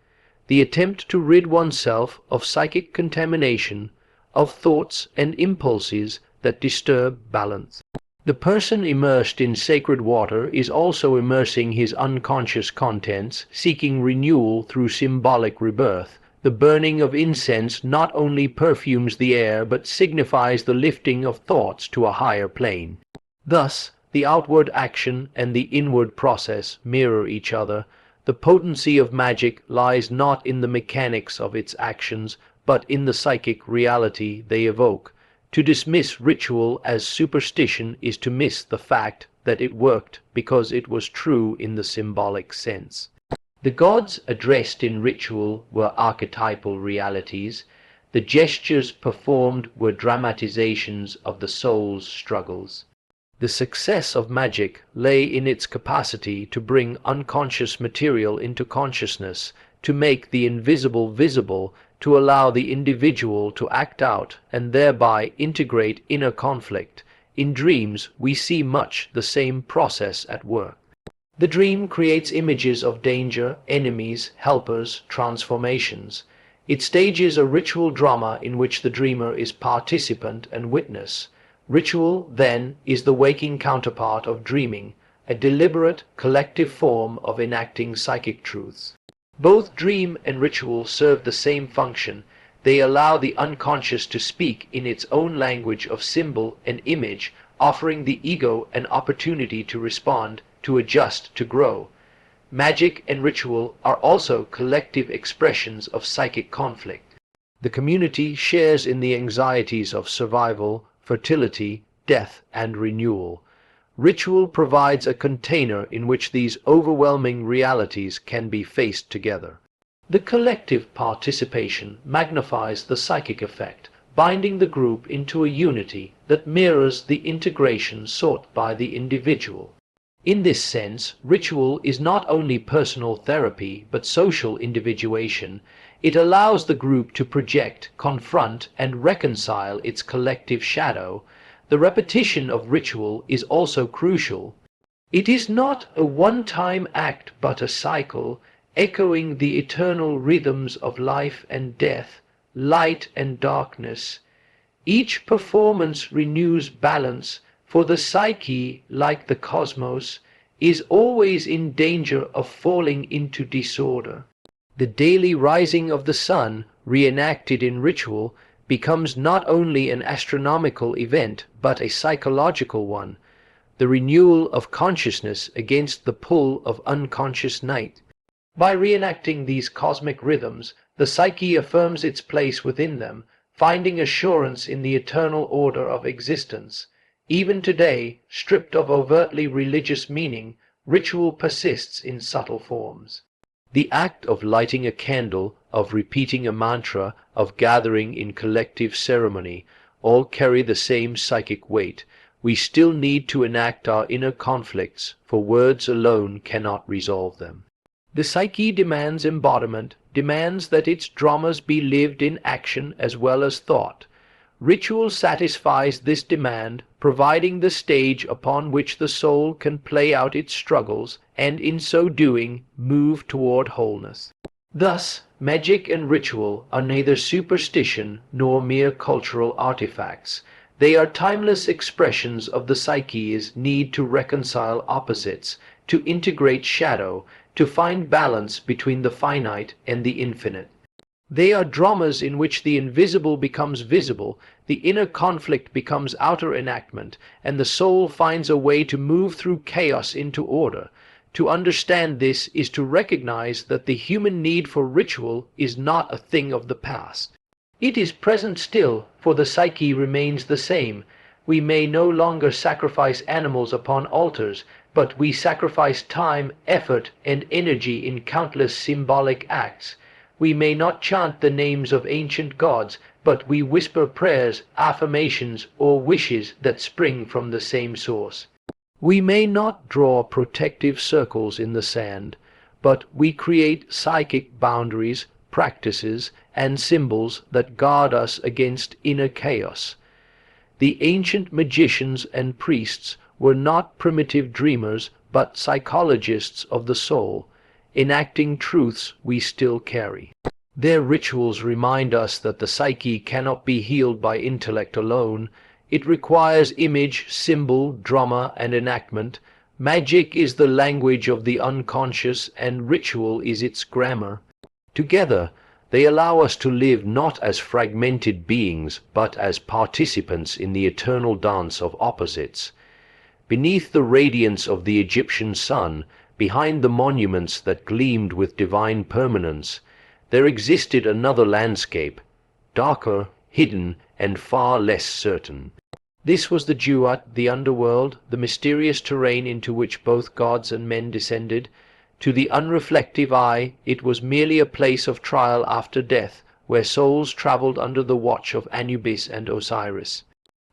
the attempt to rid oneself of psychic contamination, of thoughts and impulses that disturb balance. The person immersed in sacred water is also immersing his unconscious contents, seeking renewal through symbolic rebirth. The burning of incense not only perfumes the air but signifies the lifting of thoughts to a higher plane. Thus, the outward action and the inward process mirror each other. The potency of magic lies not in the mechanics of its actions, but in the psychic reality they evoke. To dismiss ritual as superstition is to miss the fact that it worked because it was true in the symbolic sense. The gods addressed in ritual were archetypal realities. The gestures performed were dramatizations of the soul's struggles. The success of magic lay in its capacity to bring unconscious material into consciousness, to make the invisible visible, to allow the individual to act out and thereby integrate inner conflict. In dreams, we see much the same process at work. The dream creates images of danger, enemies, helpers, transformations. It stages a ritual drama in which the dreamer is participant and witness. Ritual, then, is the waking counterpart of dreaming, a deliberate, collective form of enacting psychic truths. Both dream and ritual serve the same function. They allow the unconscious to speak in its own language of symbol and image, offering the ego an opportunity to respond, to adjust, to grow. Magic and ritual are also collective expressions of psychic conflict. The community shares in the anxieties of survival, fertility, death, and renewal. Ritual provides a container in which these overwhelming realities can be faced together. The collective participation magnifies the psychic effect, binding the group into a unity that mirrors the integration sought by the individual. In this sense, ritual is not only personal therapy but social individuation. It allows the group to project, confront, and reconcile its collective shadow. The repetition of ritual is also crucial. It is not a one-time act but a cycle, echoing the eternal rhythms of life and death, light and darkness. Each performance renews balance, for the psyche, like the cosmos, is always in danger of falling into disorder. The daily rising of the sun, reenacted in ritual, becomes not only an astronomical event but a psychological one, the renewal of consciousness against the pull of unconscious night. By reenacting these cosmic rhythms, the psyche affirms its place within them, finding assurance in the eternal order of existence. Even today, stripped of overtly religious meaning, ritual persists in subtle forms. The act of lighting a candle, of repeating a mantra, of gathering in collective ceremony, all carry the same psychic weight. We still need to enact our inner conflicts, for words alone cannot resolve them. The psyche demands embodiment, demands that its dramas be lived in action as well as thought. Ritual satisfies this demand, providing the stage upon which the soul can play out its struggles, and in so doing, move toward wholeness. Thus, magic and ritual are neither superstition nor mere cultural artifacts. They are timeless expressions of the psyche's need to reconcile opposites, to integrate shadow, to find balance between the finite and the infinite. They are dramas in which the invisible becomes visible, the inner conflict becomes outer enactment, and the soul finds a way to move through chaos into order. To understand this is to recognize that the human need for ritual is not a thing of the past. It is present still, for the psyche remains the same. We may no longer sacrifice animals upon altars, but we sacrifice time, effort, and energy in countless symbolic acts. We may not chant the names of ancient gods, but we whisper prayers, affirmations, or wishes that spring from the same source. We may not draw protective circles in the sand, but we create psychic boundaries, practices, and symbols that guard us against inner chaos. The ancient magicians and priests were not primitive dreamers, but psychologists of the soul, enacting truths we still carry. Their rituals remind us that the psyche cannot be healed by intellect alone. It requires image, symbol, drama, and enactment. Magic is the language of the unconscious, and ritual is its grammar. Together, they allow us to live not as fragmented beings, but as participants in the eternal dance of opposites. Beneath the radiance of the Egyptian sun, behind the monuments that gleamed with divine permanence, there existed another landscape, darker, hidden, and far less certain. This was the Duat, the underworld, the mysterious terrain into which both gods and men descended. To the unreflective eye, it was merely a place of trial after death, where souls travelled under the watch of Anubis and Osiris.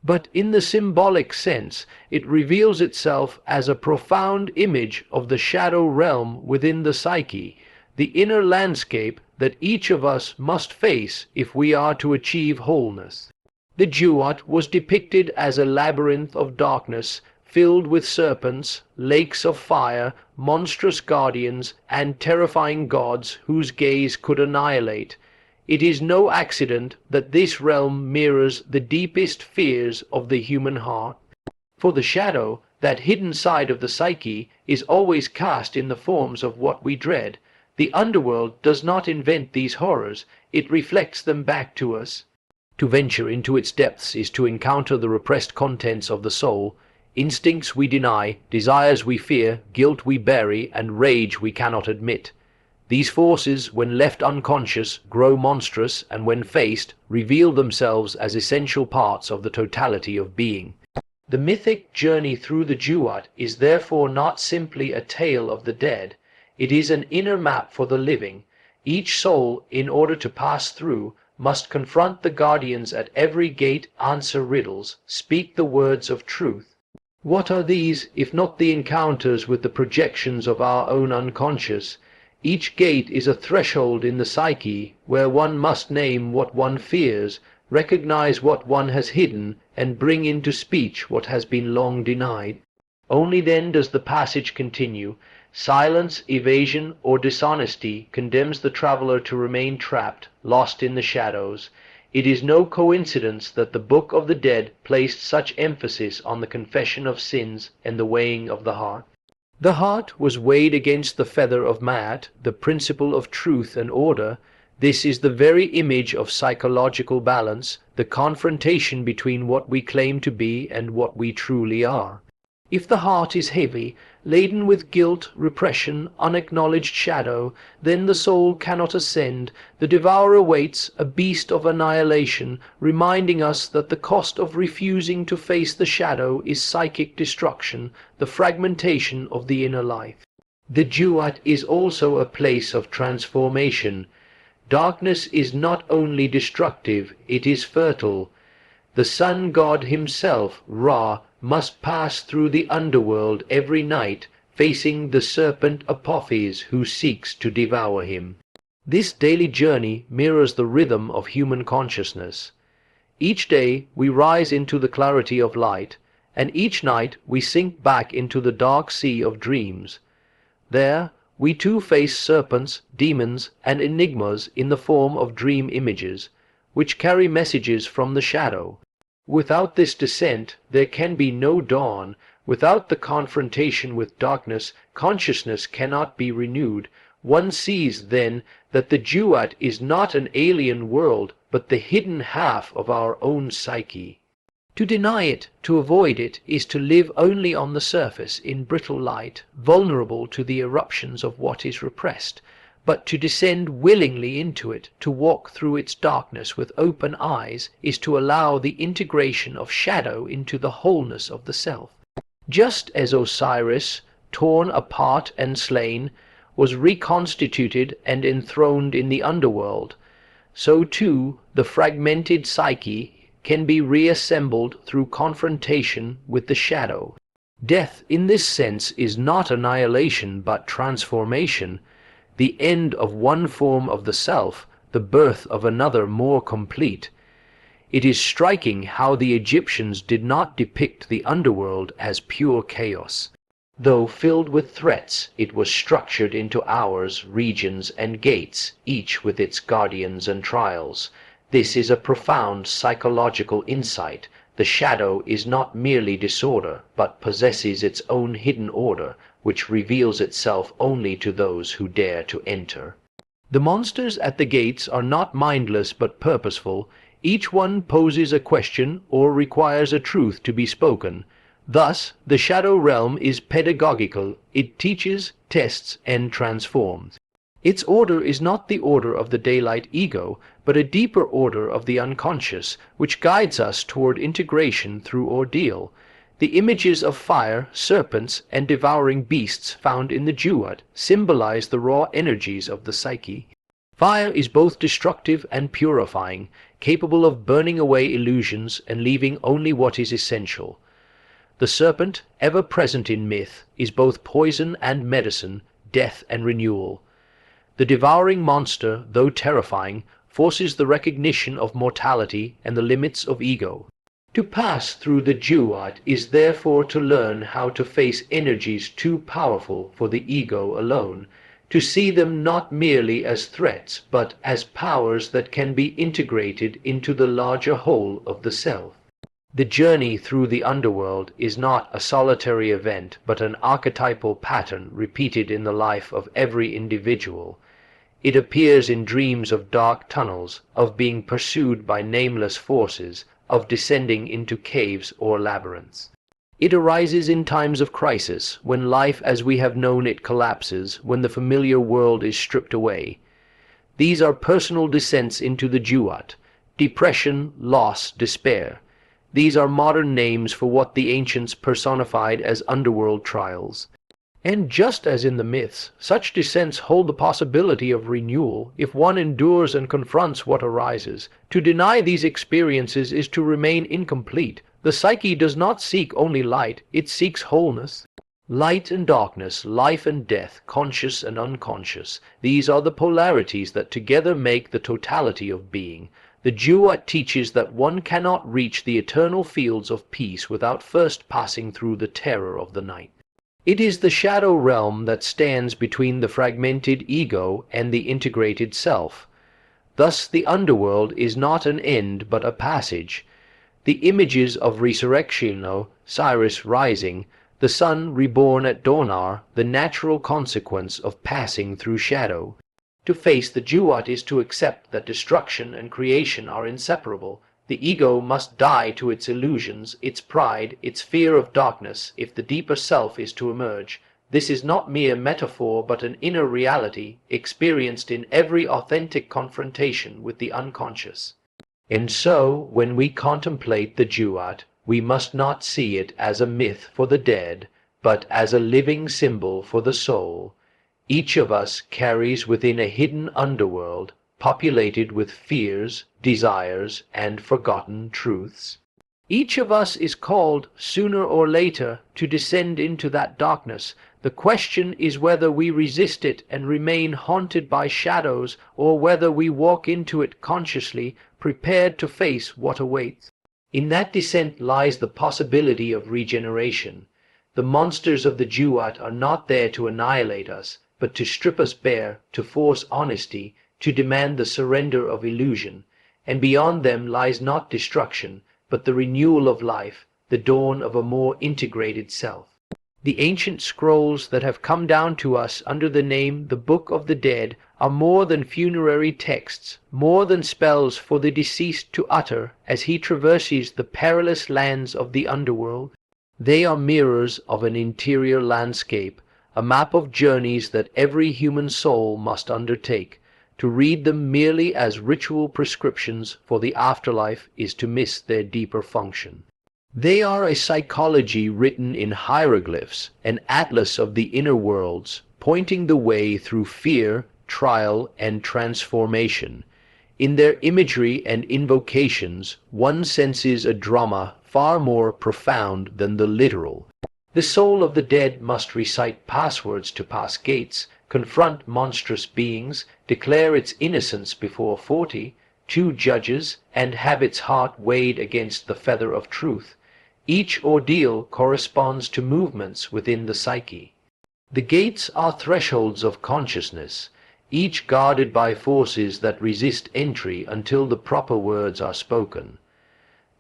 But in the symbolic sense, it reveals itself as a profound image of the shadow realm within the psyche, the inner landscape that each of us must face if we are to achieve wholeness. The Duat was depicted as a labyrinth of darkness, filled with serpents, lakes of fire, monstrous guardians, and terrifying gods whose gaze could annihilate. It is no accident that this realm mirrors the deepest fears of the human heart. For the shadow, that hidden side of the psyche, is always cast in the forms of what we dread. The underworld does not invent these horrors, it reflects them back to us. To venture into its depths is to encounter the repressed contents of the soul, instincts we deny, desires we fear, guilt we bury, and rage we cannot admit. These forces, when left unconscious, grow monstrous, and when faced, reveal themselves as essential parts of the totality of being. The mythic journey through the Duat is therefore not simply a tale of the dead. It is an inner map for the living. Each soul, in order to pass through, must confront the guardians at every gate, answer riddles, speak the words of truth. What are these, if not the encounters with the projections of our own unconscious? Each gate is a threshold in the psyche, where one must name what one fears, recognize what one has hidden, and bring into speech what has been long denied. Only then does the passage continue. Silence, evasion, or dishonesty condemns the traveler to remain trapped, lost in the shadows. It is no coincidence that the Book of the Dead placed such emphasis on the confession of sins and the weighing of the heart. The heart was weighed against the feather of Maat, the principle of truth and order. This is the very image of psychological balance, the confrontation between what we claim to be and what we truly are. If the heart is heavy, laden with guilt, repression, unacknowledged shadow, then the soul cannot ascend. The devourer waits, a beast of annihilation, reminding us that the cost of refusing to face the shadow is psychic destruction, the fragmentation of the inner life. The Duat is also a place of transformation. Darkness is not only destructive, it is fertile. The sun god himself, Ra, must pass through the underworld every night, facing the serpent Apophis who seeks to devour him. This daily journey mirrors the rhythm of human consciousness. Each day we rise into the clarity of light, and each night we sink back into the dark sea of dreams. There we too face serpents, demons, and enigmas in the form of dream images, which carry messages from the shadow. Without this descent there can be no dawn. Without the confrontation with darkness, consciousness cannot be renewed. One sees, then, that the Duat is not an alien world, but the hidden half of our own psyche. To deny it, to avoid it, is to live only on the surface, in brittle light, vulnerable to the eruptions of what is repressed. But to descend willingly into it, to walk through its darkness with open eyes, is to allow the integration of shadow into the wholeness of the self. Just as Osiris, torn apart and slain, was reconstituted and enthroned in the underworld, so too the fragmented psyche can be reassembled through confrontation with the shadow. Death in this sense is not annihilation but transformation, the end of one form of the self, the birth of another more complete. It is striking how the Egyptians did not depict the underworld as pure chaos. Though filled with threats, it was structured into hours, regions, and gates, each with its guardians and trials. This is a profound psychological insight. The shadow is not merely disorder, but possesses its own hidden order, which reveals itself only to those who dare to enter. The monsters at the gates are not mindless but purposeful. Each one poses a question or requires a truth to be spoken. Thus, the shadow realm is pedagogical. It teaches, tests, and transforms. Its order is not the order of the daylight ego, but a deeper order of the unconscious, which guides us toward integration through ordeal. The images of fire, serpents, and devouring beasts found in the Jewat symbolize the raw energies of the psyche. Fire is both destructive and purifying, capable of burning away illusions and leaving only what is essential. The serpent, ever present in myth, is both poison and medicine, death and renewal. The devouring monster, though terrifying, forces the recognition of mortality and the limits of ego. To pass through the Jewat is therefore to learn how to face energies too powerful for the ego alone, to see them not merely as threats, but as powers that can be integrated into the larger whole of the self. The journey through the underworld is not a solitary event, but an archetypal pattern repeated in the life of every individual. It appears in dreams of dark tunnels, of being pursued by nameless forces, of descending into caves or labyrinths. It arises in times of crisis, when life as we have known it collapses, when the familiar world is stripped away. These are personal descents into the Jewat: depression, loss, despair. These are modern names for what the ancients personified as underworld trials. And just as in the myths, such descents hold the possibility of renewal if one endures and confronts what arises. To deny these experiences is to remain incomplete. The psyche does not seek only light, it seeks wholeness. Light and darkness, life and death, conscious and unconscious, these are the polarities that together make the totality of being. The Jewat teaches that one cannot reach the eternal fields of peace without first passing through the terror of the night. It is the shadow realm that stands between the fragmented ego and the integrated self. Thus the underworld is not an end but a passage. The images of resurrection, Osiris rising, the sun reborn at dawn are the natural consequence of passing through shadow. To face the Jewat is to accept that destruction and creation are inseparable. The ego must die to its illusions, its pride, its fear of darkness, if the deeper self is to emerge. This is not mere metaphor but an inner reality, experienced in every authentic confrontation with the unconscious. And so, when we contemplate the Jewat, we must not see it as a myth for the dead, but as a living symbol for the soul. Each of us carries within a hidden underworld, populated with fears, desires, and forgotten truths. Each of us is called, sooner or later, to descend into that darkness. The question is whether we resist it and remain haunted by shadows, or whether we walk into it consciously, prepared to face what awaits. In that descent lies the possibility of regeneration. The monsters of the Jewat are not there to annihilate us, but to strip us bare, to force honesty, to demand the surrender of illusion. And beyond them lies not destruction, but the renewal of life, the dawn of a more integrated self. The ancient scrolls that have come down to us under the name the Book of the Dead are more than funerary texts, more than spells for the deceased to utter as he traverses the perilous lands of the underworld. They are mirrors of an interior landscape, a map of journeys that every human soul must undertake. To read them merely as ritual prescriptions for the afterlife is to miss their deeper function. They are a psychology written in hieroglyphs, an atlas of the inner worlds, pointing the way through fear, trial, and transformation. In their imagery and invocations, one senses a drama far more profound than the literal. The soul of the dead must recite passwords to pass gates, confront monstrous beings, declare its innocence before 40, two judges, and have its heart weighed against the feather of truth. Each ordeal corresponds to movements within the psyche. The gates are thresholds of consciousness, each guarded by forces that resist entry until the proper words are spoken.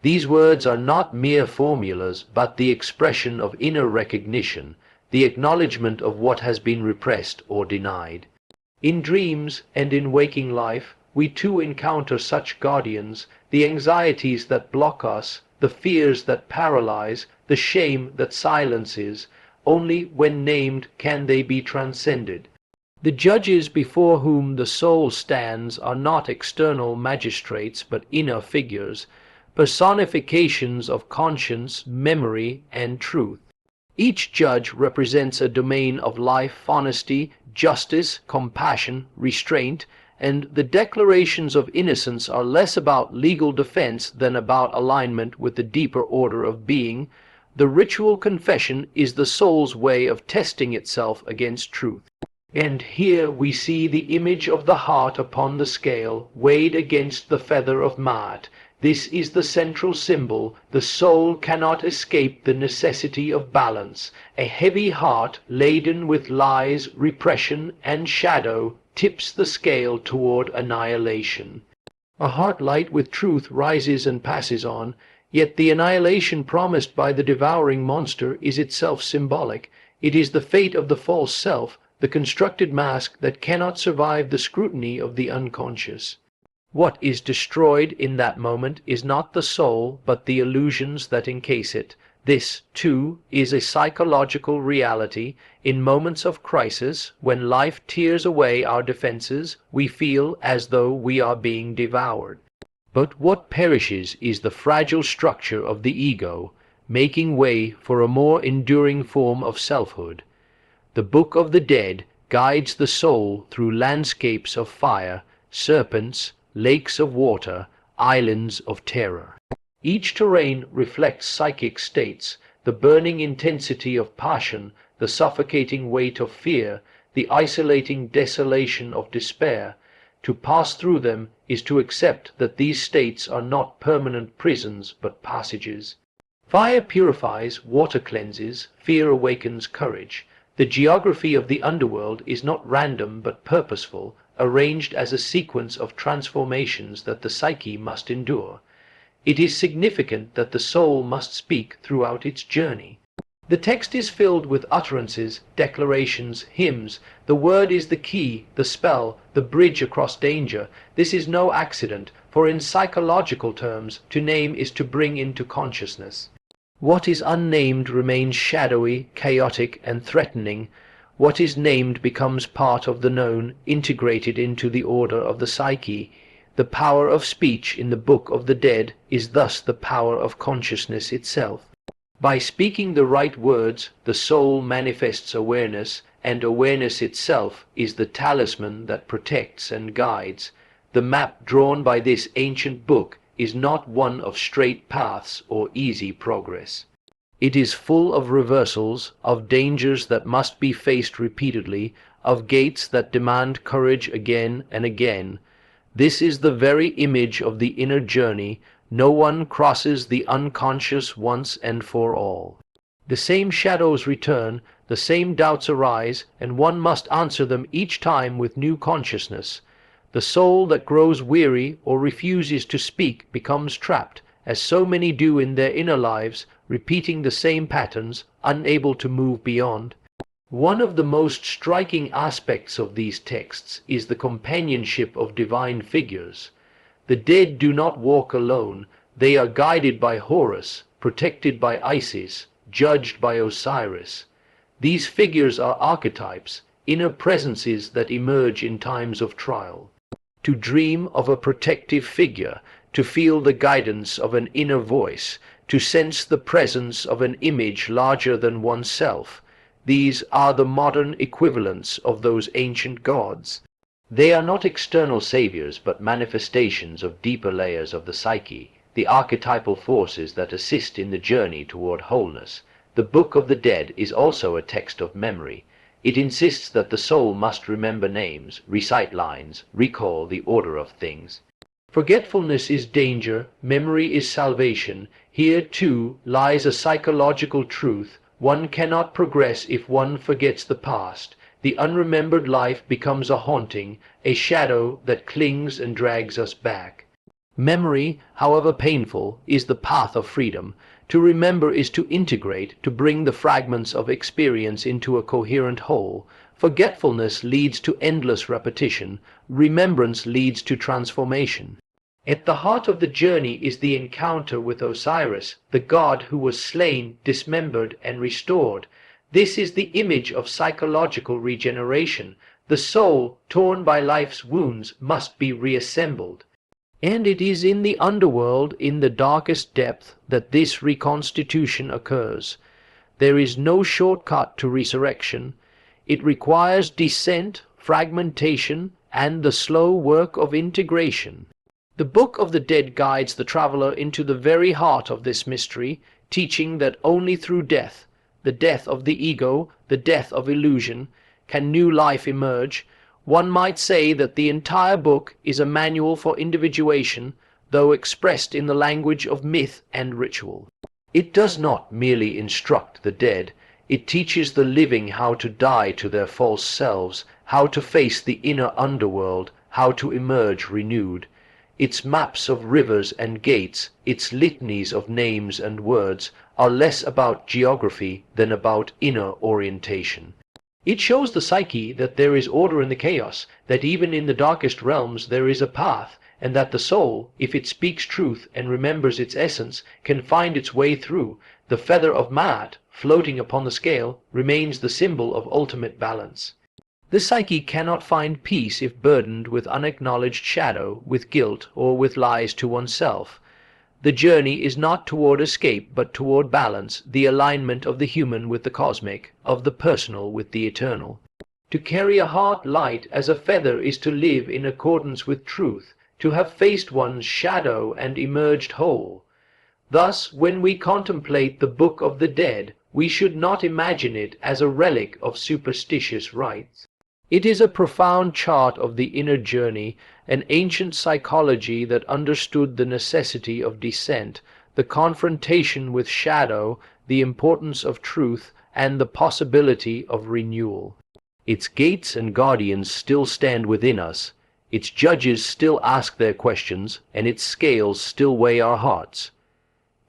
These words are not mere formulas, but the expression of inner recognition, the acknowledgement of what has been repressed or denied. In dreams and in waking life, we too encounter such guardians, the anxieties that block us, the fears that paralyze, the shame that silences. Only when named can they be transcended. The judges before whom the soul stands are not external magistrates but inner figures, personifications of conscience, memory, and truth. Each judge represents a domain of life, honesty, justice, compassion, restraint, and the declarations of innocence are less about legal defense than about alignment with the deeper order of being. The ritual confession is the soul's way of testing itself against truth. And here we see the image of the heart upon the scale, weighed against the feather of Maat. This is the central symbol. The soul cannot escape the necessity of balance. A heavy heart, laden with lies, repression, and shadow, tips the scale toward annihilation. A heart light with truth rises and passes on, yet the annihilation promised by the devouring monster is itself symbolic. It is the fate of the false self, the constructed mask that cannot survive the scrutiny of the unconscious. What is destroyed in that moment is not the soul, but the illusions that encase it. This, too, is a psychological reality. In moments of crisis, when life tears away our defenses, we feel as though we are being devoured. But what perishes is the fragile structure of the ego, making way for a more enduring form of selfhood. The Book of the Dead guides the soul through landscapes of fire, serpents, lakes of water, islands of terror. Each terrain reflects psychic states, the burning intensity of passion, the suffocating weight of fear, the isolating desolation of despair. To pass through them is to accept that these states are not permanent prisons but passages. Fire purifies, water cleanses, fear awakens courage. The geography of the underworld is not random but purposeful, arranged as a sequence of transformations that the psyche must endure. It is significant that the soul must speak throughout its journey. The text is filled with utterances, declarations, hymns. The word is the key, the spell, the bridge across danger. This is no accident, for in psychological terms, to name is to bring into consciousness. What is unnamed remains shadowy, chaotic, and threatening. What is named becomes part of the known, integrated into the order of the psyche. The power of speech in the Book of the Dead is thus the power of consciousness itself. By speaking the right words, the soul manifests awareness, and awareness itself is the talisman that protects and guides. The map drawn by this ancient book is not one of straight paths or easy progress. It is full of reversals, of dangers that must be faced repeatedly, of gates that demand courage again and again. This is the very image of the inner journey. No one crosses the unconscious once and for all. The same shadows return, the same doubts arise, and one must answer them each time with new consciousness. The soul that grows weary or refuses to speak becomes trapped, as so many do in their inner lives, repeating the same patterns, unable to move beyond. One of the most striking aspects of these texts is the companionship of divine figures. The dead do not walk alone. They are guided by Horus, protected by Isis, judged by Osiris. These figures are archetypes, inner presences that emerge in times of trial. To dream of a protective figure, to feel the guidance of an inner voice, to sense the presence of an image larger than oneself, these are the modern equivalents of those ancient gods. They are not external saviors, but manifestations of deeper layers of the psyche, the archetypal forces that assist in the journey toward wholeness. The Book of the Dead is also a text of memory. It insists that the soul must remember names, recite lines, recall the order of things. Forgetfulness is danger, memory is salvation. Here, too, lies a psychological truth. One cannot progress if one forgets the past. The unremembered life becomes a haunting, a shadow that clings and drags us back. Memory, however painful, is the path of freedom. To remember is to integrate, to bring the fragments of experience into a coherent whole. Forgetfulness leads to endless repetition. Remembrance leads to transformation. At the heart of the journey is the encounter with Osiris, the god who was slain, dismembered, and restored. This is the image of psychological regeneration. The soul, torn by life's wounds, must be reassembled. And it is in the underworld, in the darkest depth, that this reconstitution occurs. There is no shortcut to resurrection. It requires descent, fragmentation, and the slow work of integration. The Book of the Dead guides the traveler into the very heart of this mystery, teaching that only through death, the death of the ego, the death of illusion, can new life emerge. One might say that the entire book is a manual for individuation, though expressed in the language of myth and ritual. It does not merely instruct the dead, it teaches the living how to die to their false selves, how to face the inner underworld, how to emerge renewed. Its maps of rivers and gates, its litanies of names and words, are less about geography than about inner orientation. It shows the psyche that there is order in the chaos, that even in the darkest realms there is a path, and that the soul, if it speaks truth and remembers its essence, can find its way through. The feather of Maat, floating upon the scale, remains the symbol of ultimate balance. The psyche cannot find peace if burdened with unacknowledged shadow, with guilt, or with lies to oneself. The journey is not toward escape, but toward balance, the alignment of the human with the cosmic, of the personal with the eternal. To carry a heart light as a feather is to live in accordance with truth, to have faced one's shadow and emerged whole. Thus, when we contemplate the Book of the Dead, we should not imagine it as a relic of superstitious rites. It is a profound chart of the inner journey, an ancient psychology that understood the necessity of descent, the confrontation with shadow, the importance of truth, and the possibility of renewal. Its gates and guardians still stand within us, its judges still ask their questions, and its scales still weigh our hearts.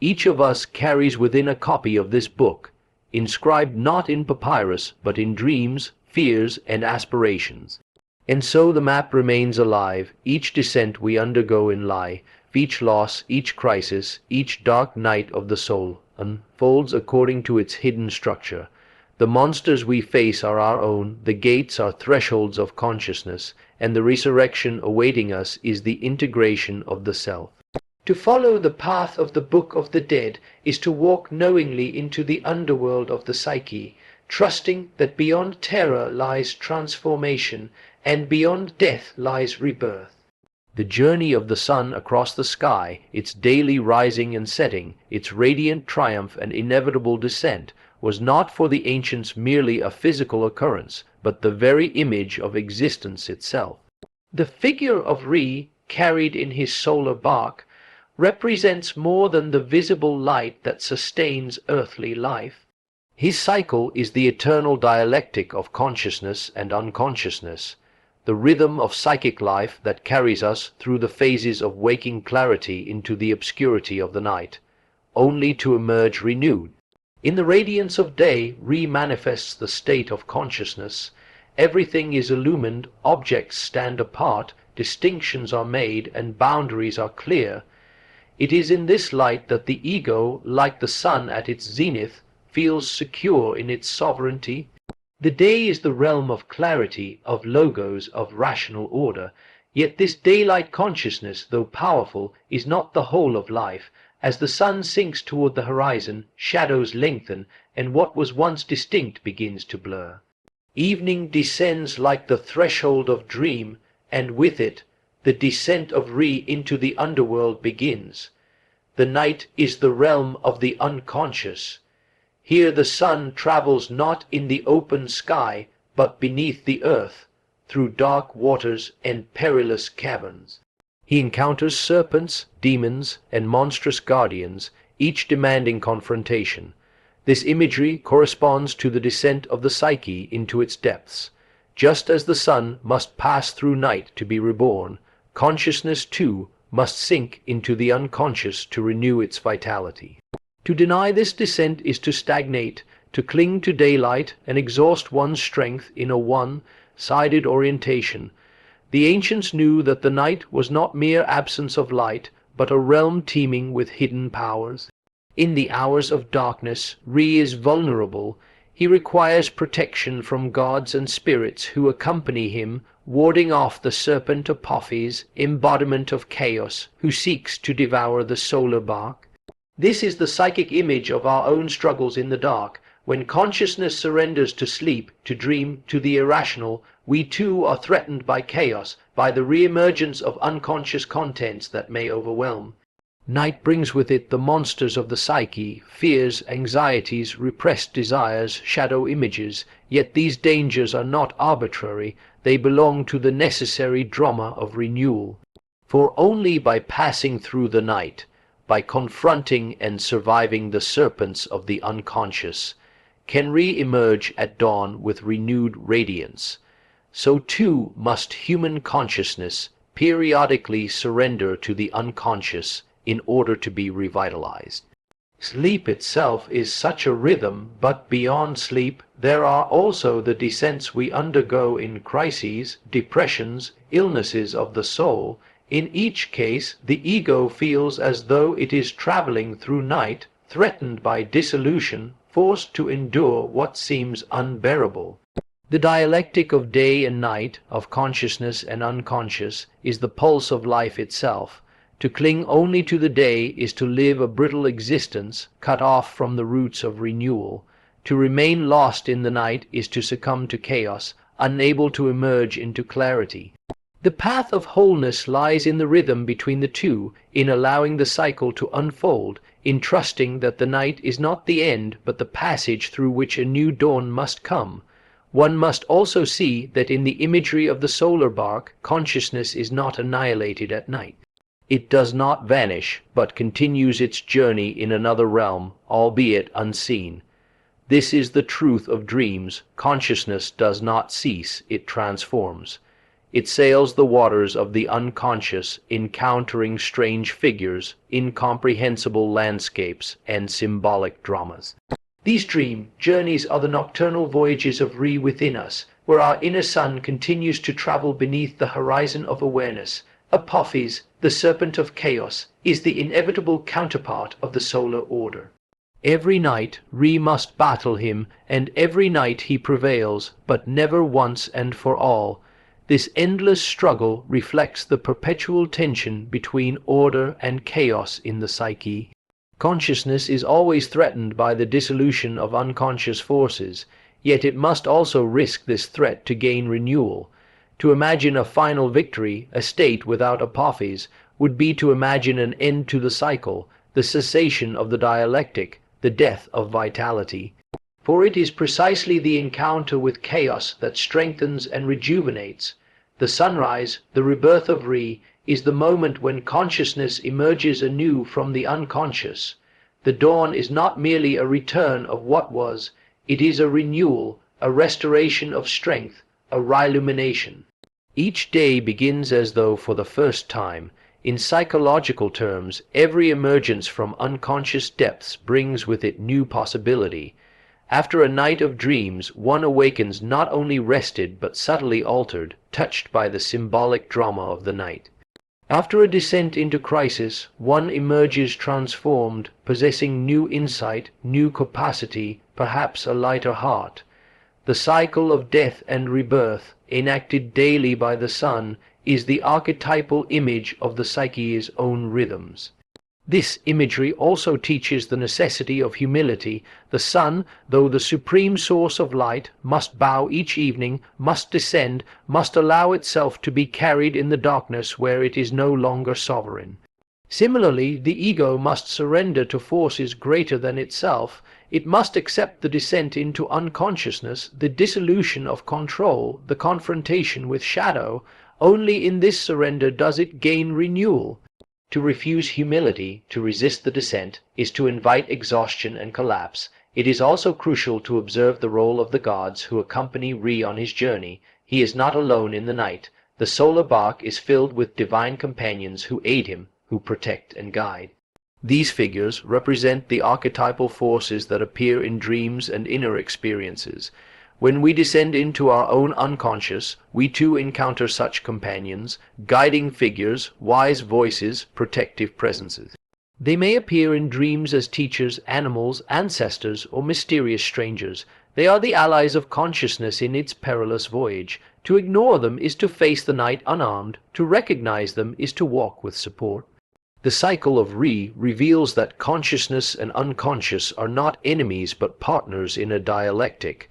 Each of us carries within a copy of this book, inscribed not in papyrus, but in dreams, fears, and aspirations. And so the map remains alive. Each descent we undergo in life, each loss, each crisis, each dark night of the soul, unfolds according to its hidden structure. The monsters we face are our own, the gates are thresholds of consciousness, and the resurrection awaiting us is the integration of the self. To follow the path of the Book of the Dead is to walk knowingly into the underworld of the psyche, trusting that beyond terror lies transformation, and beyond death lies rebirth. The journey of the sun across the sky, its daily rising and setting, its radiant triumph and inevitable descent, was not for the ancients merely a physical occurrence, but the very image of existence itself. The figure of Re, carried in his solar bark, represents more than the visible light that sustains earthly life. His cycle is the eternal dialectic of consciousness and unconsciousness, the rhythm of psychic life that carries us through the phases of waking clarity into the obscurity of the night, only to emerge renewed. In the radiance of day re-manifests the state of consciousness. Everything is illumined, objects stand apart, distinctions are made, and boundaries are clear. It is in this light that the ego, like the sun at its zenith, feels secure in its sovereignty. The day is the realm of clarity, of logos, of rational order. Yet this daylight consciousness, though powerful, is not the whole of life. As the sun sinks toward the horizon, shadows lengthen, and what was once distinct begins to blur. Evening descends like the threshold of dream, and with it, the descent of Re into the underworld begins. The night is the realm of the unconscious. Here the sun travels not in the open sky, but beneath the earth, through dark waters and perilous caverns. He encounters serpents, demons, and monstrous guardians, each demanding confrontation. This imagery corresponds to the descent of the psyche into its depths. Just as the sun must pass through night to be reborn, consciousness too must sink into the unconscious to renew its vitality. To deny this descent is to stagnate, to cling to daylight and exhaust one's strength in a one-sided orientation. The ancients knew that the night was not mere absence of light, but a realm teeming with hidden powers. In the hours of darkness, Re is vulnerable. He requires protection from gods and spirits who accompany him, warding off the serpent Apophis, embodiment of chaos, who seeks to devour the solar bark. This is the psychic image of our own struggles in the dark. When consciousness surrenders to sleep, to dream, to the irrational, we too are threatened by chaos, by the re-emergence of unconscious contents that may overwhelm. Night brings with it the monsters of the psyche, fears, anxieties, repressed desires, shadow images, yet these dangers are not arbitrary, they belong to the necessary drama of renewal. For only by passing through the night, by confronting and surviving the serpents of the unconscious, can re-emerge at dawn with renewed radiance. So too must human consciousness periodically surrender to the unconscious in order to be revitalized. Sleep itself is such a rhythm, but beyond sleep there are also the descents we undergo in crises, depressions, illnesses of the soul. In each case the ego feels as though it is traveling through night, threatened by dissolution, forced to endure what seems unbearable. The dialectic of day and night, of consciousness and unconscious, is the pulse of life itself. To cling only to the day is to live a brittle existence, cut off from the roots of renewal. To remain lost in the night is to succumb to chaos, unable to emerge into clarity. The path of wholeness lies in the rhythm between the two, in allowing the cycle to unfold, in trusting that the night is not the end but the passage through which a new dawn must come. One must also see that in the imagery of the solar bark, consciousness is not annihilated at night. It does not vanish, but continues its journey in another realm, albeit unseen. This is the truth of dreams. Consciousness does not cease, it transforms. It sails the waters of the unconscious, encountering strange figures, incomprehensible landscapes, and symbolic dramas. These dream journeys are the nocturnal voyages of Re within us, where our inner sun continues to travel beneath the horizon of awareness. Apophis, the serpent of chaos, is the inevitable counterpart of the solar order. Every night Re must battle him, and every night he prevails, but never once and for all. This endless struggle reflects the perpetual tension between order and chaos in the psyche. Consciousness is always threatened by the dissolution of unconscious forces, yet it must also risk this threat to gain renewal. To imagine a final victory, a state without Apophis, would be to imagine an end to the cycle, the cessation of the dialectic, the death of vitality. For it is precisely the encounter with chaos that strengthens and rejuvenates. The sunrise, the rebirth of Re, is the moment when consciousness emerges anew from the unconscious. The dawn is not merely a return of what was, it is a renewal, a restoration of strength, a reillumination. Each day begins as though for the first time. In psychological terms, every emergence from unconscious depths brings with it new possibility. After a night of dreams, one awakens not only rested but subtly altered, touched by the symbolic drama of the night. After a descent into crisis, one emerges transformed, possessing new insight, new capacity, perhaps a lighter heart. The cycle of death and rebirth, enacted daily by the sun, is the archetypal image of the psyche's own rhythms. This imagery also teaches the necessity of humility. The sun, though the supreme source of light, must bow each evening, must descend, must allow itself to be carried in the darkness where it is no longer sovereign. Similarly, the ego must surrender to forces greater than itself. It must accept the descent into unconsciousness, the dissolution of control, the confrontation with shadow. Only in this surrender does it gain renewal. To refuse humility, to resist the descent, is to invite exhaustion and collapse. It is also crucial to observe the role of the gods who accompany Re on his journey. He is not alone in the night. The solar bark is filled with divine companions who aid him, who protect and guide. These figures represent the archetypal forces that appear in dreams and inner experiences. When we descend into our own unconscious, we too encounter such companions, guiding figures, wise voices, protective presences. They may appear in dreams as teachers, animals, ancestors, or mysterious strangers. They are the allies of consciousness in its perilous voyage. To ignore them is to face the night unarmed. To recognize them is to walk with support. The cycle of Re reveals that consciousness and unconscious are not enemies but partners in a dialectic.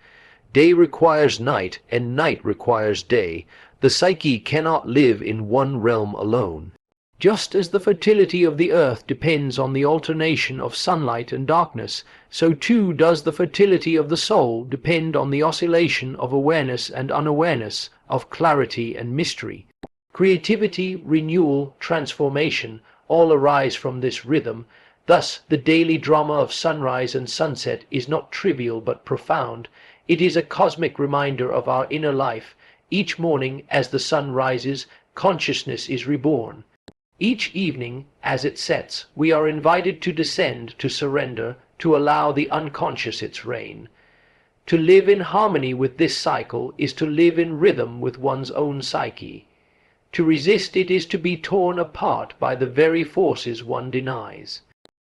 Day requires night, and night requires day. The psyche cannot live in one realm alone. Just as the fertility of the earth depends on the alternation of sunlight and darkness, so too does the fertility of the soul depend on the oscillation of awareness and unawareness, of clarity and mystery. Creativity, renewal, transformation all arise from this rhythm. Thus the daily drama of sunrise and sunset is not trivial but profound. It is a cosmic reminder of our inner life. Each morning, as the sun rises, consciousness is reborn. Each evening, as it sets, we are invited to descend, to surrender, to allow the unconscious its reign. To live in harmony with this cycle is to live in rhythm with one's own psyche. To resist it is to be torn apart by the very forces one denies.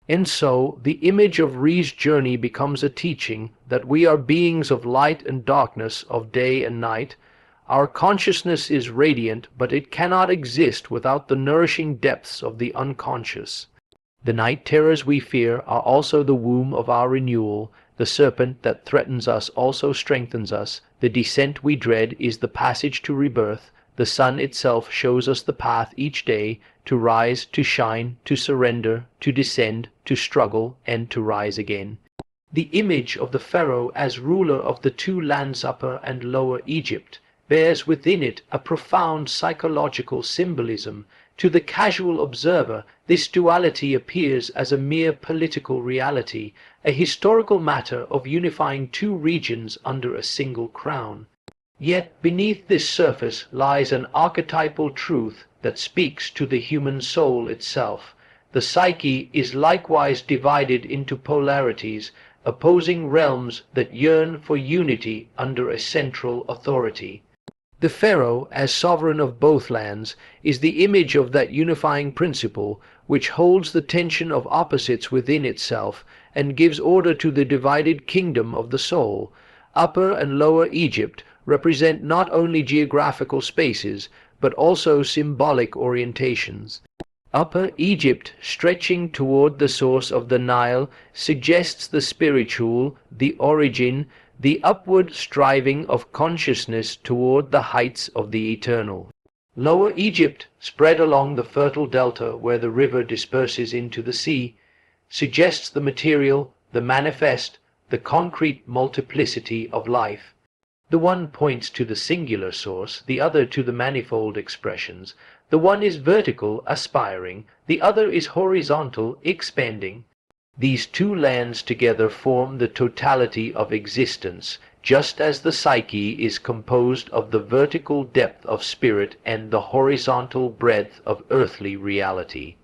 And so, the image of Re's journey becomes a teaching that we are beings of light and darkness, of day and night. Our consciousness is radiant, but it cannot exist without the nourishing depths of the unconscious. The night terrors we fear are also the womb of our renewal. The serpent that threatens us also strengthens us. The descent we dread is the passage to rebirth. The sun itself shows us the path each day, to rise, to shine, to surrender, to descend, to struggle, and to rise again. The image of the Pharaoh as ruler of the two lands, Upper and Lower Egypt, bears within it a profound psychological symbolism. To the casual observer, this duality appears as a mere political reality, a historical matter of unifying two regions under a single crown. Yet beneath this surface lies an archetypal truth that speaks to the human soul itself. The psyche is likewise divided into polarities, opposing realms that yearn for unity under a central authority. The Pharaoh, as sovereign of both lands, is the image of that unifying principle which holds the tension of opposites within itself and gives order to the divided kingdom of the soul. Upper and Lower Egypt represent not only geographical spaces, but also symbolic orientations. Upper Egypt, stretching toward the source of the Nile, suggests the spiritual, the origin, the upward striving of consciousness toward the heights of the eternal. Lower Egypt, spread along the fertile delta where the river disperses into the sea, suggests the material, the manifest, the concrete multiplicity of life. The one points to the singular source, the other to the manifold expressions. The one is vertical, aspiring, the other is horizontal, expanding. These two lands together form the totality of existence, just as the psyche is composed of the vertical depth of spirit and the horizontal breadth of earthly reality.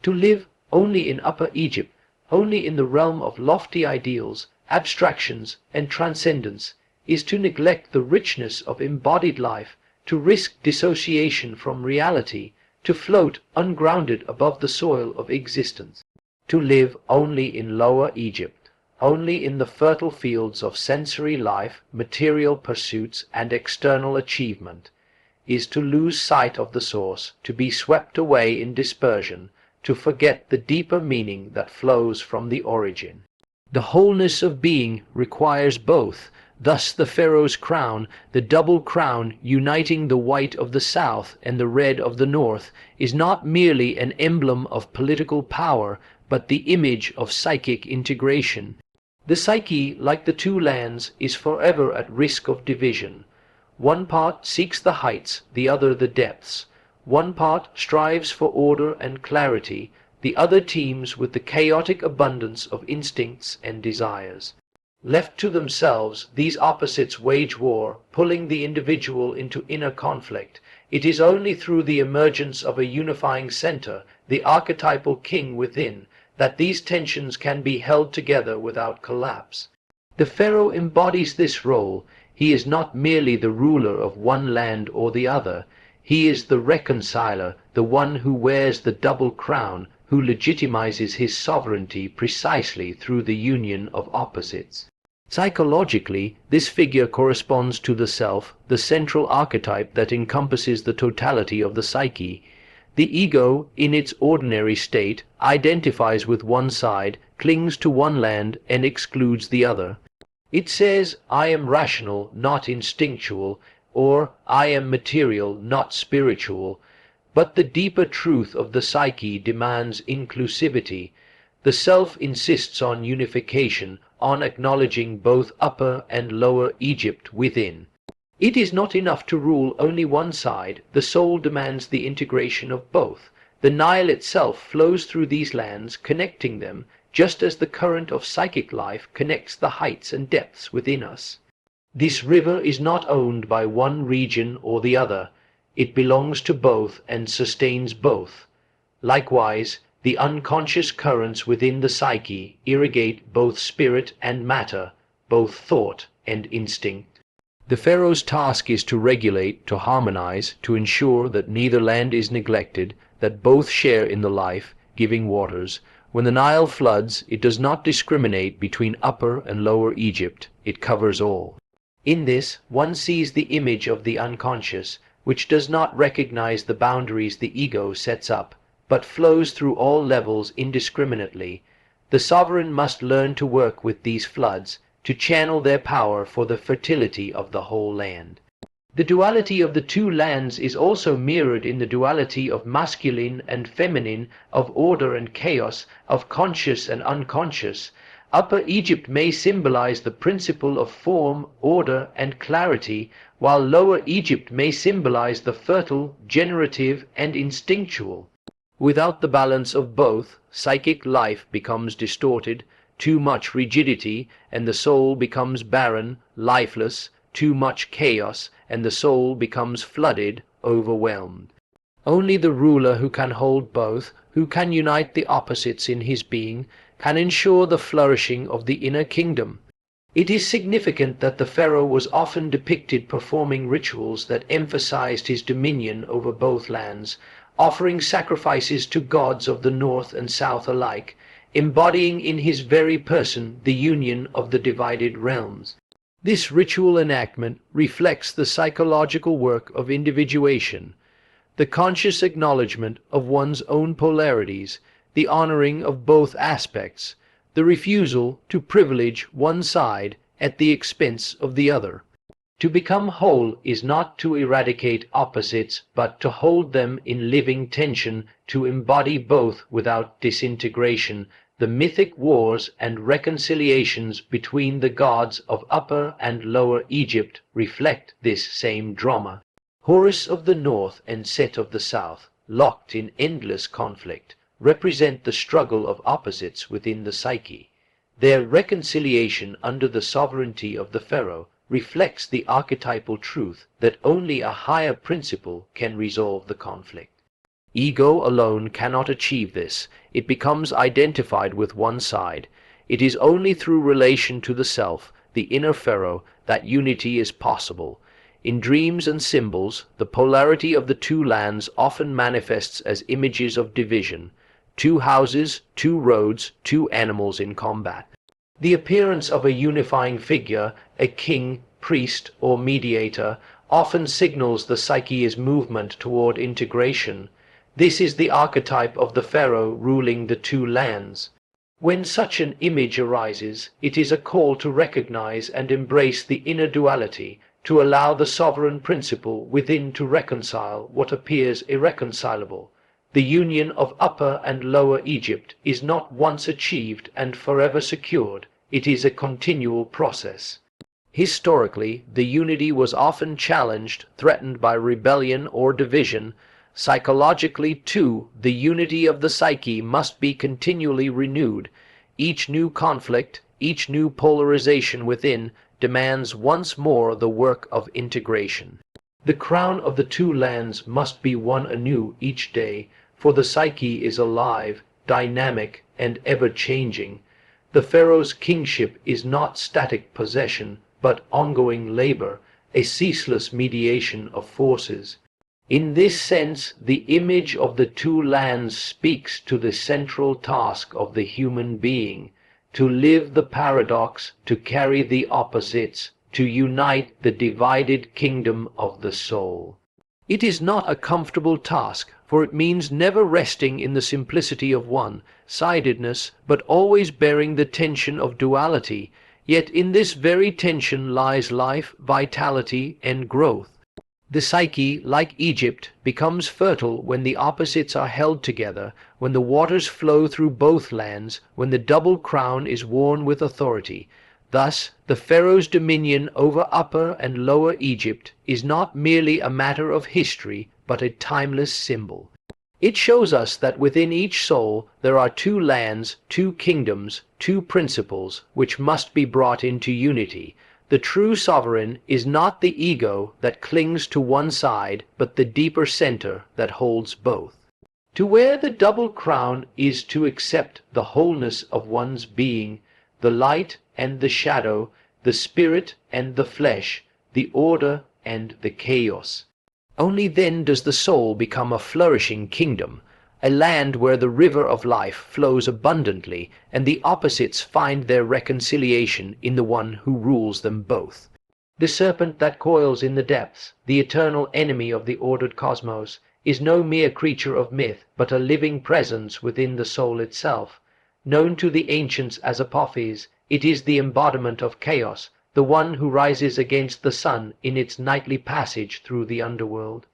To live only in Upper Egypt, only in the realm of lofty ideals, abstractions, and transcendence, is to neglect the richness of embodied life, to risk dissociation from reality, to float ungrounded above the soil of existence. To live only in Lower Egypt, only in the fertile fields of sensory life, material pursuits, and external achievement, is to lose sight of the source, to be swept away in dispersion, to forget the deeper meaning that flows from the origin. The wholeness of being requires both. Thus the Pharaoh's crown, the double crown uniting the white of the south and the red of the north, is not merely an emblem of political power, but the image of psychic integration. The psyche, like the two lands, is forever at risk of division. One part seeks the heights, the other the depths. One part strives for order and clarity, the other teems with the chaotic abundance of instincts and desires. Left to themselves, these opposites wage war, pulling the individual into inner conflict. It is only through the emergence of a unifying center, the archetypal king within, that these tensions can be held together without collapse. The pharaoh embodies this role. He is not merely the ruler of one land or the other. He is the reconciler, the one who wears the double crown, who legitimizes his sovereignty precisely through the union of opposites. Psychologically, this figure corresponds to the self, the central archetype that encompasses the totality of the psyche. The ego, in its ordinary state, identifies with one side, clings to one land, and excludes the other. It says, "I am rational, not instinctual," or "I am material, not spiritual." But the deeper truth of the psyche demands inclusivity. The self insists on unification, on acknowledging both Upper and Lower Egypt within. It is not enough to rule only one side. The soul demands the integration of both. The Nile itself flows through these lands, connecting them, just as the current of psychic life connects the heights and depths within us. This river is not owned by one region or the other. It belongs to both and sustains both. Likewise, the unconscious currents within the psyche irrigate both spirit and matter, both thought and instinct. The pharaoh's task is to regulate, to harmonize, to ensure that neither land is neglected, that both share in the life-giving waters. When the Nile floods, it does not discriminate between Upper and Lower Egypt. It covers all. In this, one sees the image of the unconscious, which does not recognize the boundaries the ego sets up, but flows through all levels indiscriminately. The sovereign must learn to work with these floods, to channel their power for the fertility of the whole land. The duality of the two lands is also mirrored in the duality of masculine and feminine, of order and chaos, of conscious and unconscious. Upper Egypt may symbolize the principle of form, order, and clarity, while Lower Egypt may symbolize the fertile, generative, and instinctual. Without the balance of both, psychic life becomes distorted, too much rigidity, and the soul becomes barren, lifeless, too much chaos, and the soul becomes flooded, overwhelmed. Only the ruler who can hold both, who can unite the opposites in his being, can ensure the flourishing of the inner kingdom. It is significant that the pharaoh was often depicted performing rituals that emphasized his dominion over both lands, offering sacrifices to gods of the north and south alike, embodying in his very person the union of the divided realms. This ritual enactment reflects the psychological work of individuation, the conscious acknowledgement of one's own polarities, the honoring of both aspects, the refusal to privilege one side at the expense of the other. To become whole is not to eradicate opposites, but to hold them in living tension, to embody both without disintegration. The mythic wars and reconciliations between the gods of Upper and Lower Egypt reflect this same drama. Horus of the north and Set of the south, locked in endless conflict, represent the struggle of opposites within the psyche. Their reconciliation under the sovereignty of the pharaoh reflects the archetypal truth that only a higher principle can resolve the conflict. Ego alone cannot achieve this. It becomes identified with one side. It is only through relation to the self, the inner pharaoh, that unity is possible. In dreams and symbols, the polarity of the two lands often manifests as images of division: two houses, two roads, two animals in combat. The appearance of a unifying figure, a king, priest, or mediator, often signals the psyche's movement toward integration. This is the archetype of the pharaoh ruling the two lands. When such an image arises, it is a call to recognize and embrace the inner duality, to allow the sovereign principle within to reconcile what appears irreconcilable. The union of Upper and Lower Egypt is not once achieved and forever secured. It is a continual process. Historically, the unity was often challenged, threatened by rebellion or division. Psychologically, too, the unity of the psyche must be continually renewed. Each new conflict, each new polarization within, demands once more the work of integration. The crown of the two lands must be won anew each day, for the psyche is alive, dynamic, and ever-changing. The Pharaoh's kingship is not static possession, but ongoing labor, a ceaseless mediation of forces. In this sense, the image of the two lands speaks to the central task of the human being, to live the paradox, to carry the opposites, to unite the divided kingdom of the soul. It is not a comfortable task, for it means never resting in the simplicity of one-sidedness, but always bearing the tension of duality. Yet in this very tension lies life, vitality, and growth. The psyche, like Egypt, becomes fertile when the opposites are held together, when the waters flow through both lands, when the double crown is worn with authority. Thus, the Pharaoh's dominion over Upper and Lower Egypt is not merely a matter of history, but a timeless symbol. It shows us that within each soul there are two lands, two kingdoms, two principles, which must be brought into unity. The true sovereign is not the ego that clings to one side, but the deeper center that holds both. To wear the double crown is to accept the wholeness of one's being, the light and the shadow, the spirit and the flesh, the order and the chaos. Only then does the soul become a flourishing kingdom, a land where the river of life flows abundantly, and the opposites find their reconciliation in the one who rules them both. The serpent that coils in the depths, the eternal enemy of the ordered cosmos, is no mere creature of myth, but a living presence within the soul itself. Known to the ancients as Apophis, it is the embodiment of chaos, the one who rises against the sun in its nightly passage through the underworld.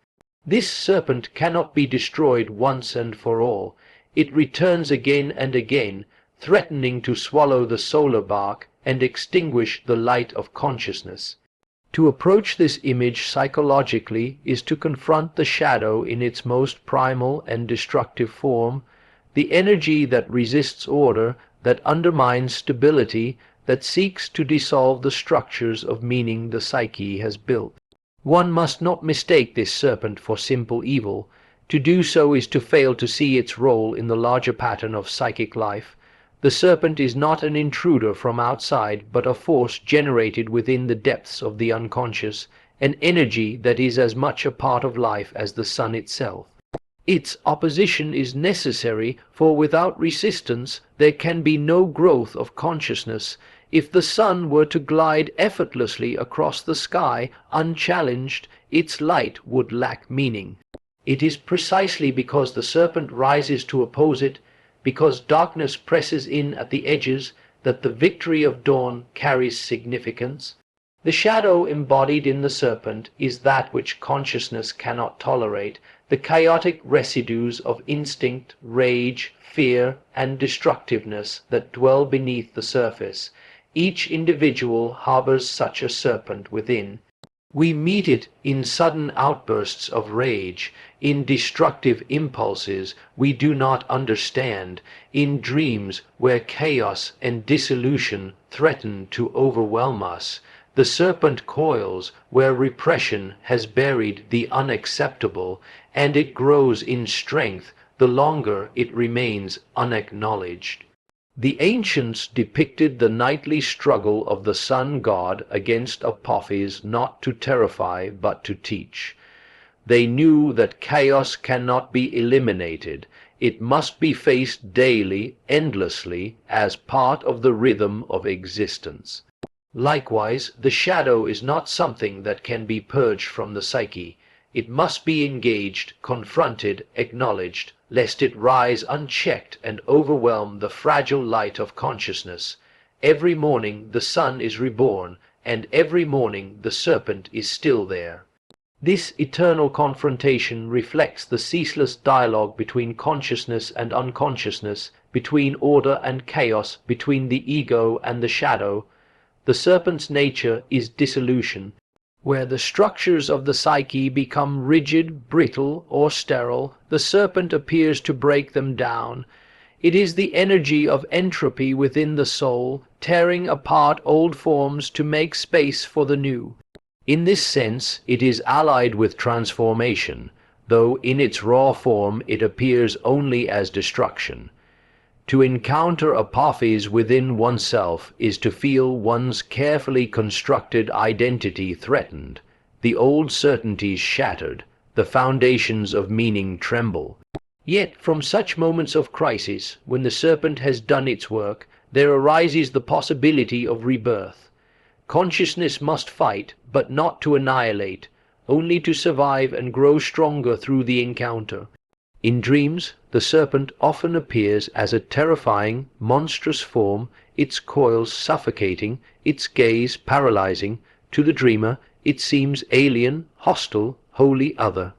This serpent cannot be destroyed once and for all. It returns again and again, threatening to swallow the solar bark and extinguish the light of consciousness. To approach this image psychologically is to confront the shadow in its most primal and destructive form, the energy that resists order, that undermines stability, that seeks to dissolve the structures of meaning the psyche has built. One must not mistake this serpent for simple evil. To do so is to fail to see its role in the larger pattern of psychic life. The serpent is not an intruder from outside, but a force generated within the depths of the unconscious, an energy that is as much a part of life as the sun itself. Its opposition is necessary, for without resistance there can be no growth of consciousness. If the sun were to glide effortlessly across the sky, unchallenged, its light would lack meaning. It is precisely because the serpent rises to oppose it, because darkness presses in at the edges, that the victory of dawn carries significance. The shadow embodied in the serpent is that which consciousness cannot tolerate, the chaotic residues of instinct, rage, fear, and destructiveness that dwell beneath the surface. Each individual harbors such a serpent within. We meet it in sudden outbursts of rage, in destructive impulses we do not understand, in dreams where chaos and dissolution threaten to overwhelm us. The serpent coils where repression has buried the unacceptable, and it grows in strength the longer it remains unacknowledged. The ancients depicted the nightly struggle of the sun god against Apophis not to terrify but to teach. They knew that chaos cannot be eliminated. It must be faced daily, endlessly, as part of the rhythm of existence. Likewise, the shadow is not something that can be purged from the psyche. It must be engaged, confronted, acknowledged, lest it rise unchecked and overwhelm the fragile light of consciousness. Every morning the sun is reborn, and every morning the serpent is still there. This eternal confrontation reflects the ceaseless dialogue between consciousness and unconsciousness, between order and chaos, between the ego and the shadow. The serpent's nature is dissolution. Where the structures of the psyche become rigid, brittle, or sterile, the serpent appears to break them down. It is the energy of entropy within the soul, tearing apart old forms to make space for the new. In this sense, it is allied with transformation, though in its raw form it appears only as destruction. To encounter Apophis within oneself is to feel one's carefully constructed identity threatened, the old certainties shattered, the foundations of meaning tremble. Yet from such moments of crisis, when the serpent has done its work, there arises the possibility of rebirth. Consciousness must fight, but not to annihilate, only to survive and grow stronger through the encounter. In dreams, the serpent often appears as a terrifying, monstrous form, its coils suffocating, its gaze paralyzing. To the dreamer, it seems alien, hostile, wholly other.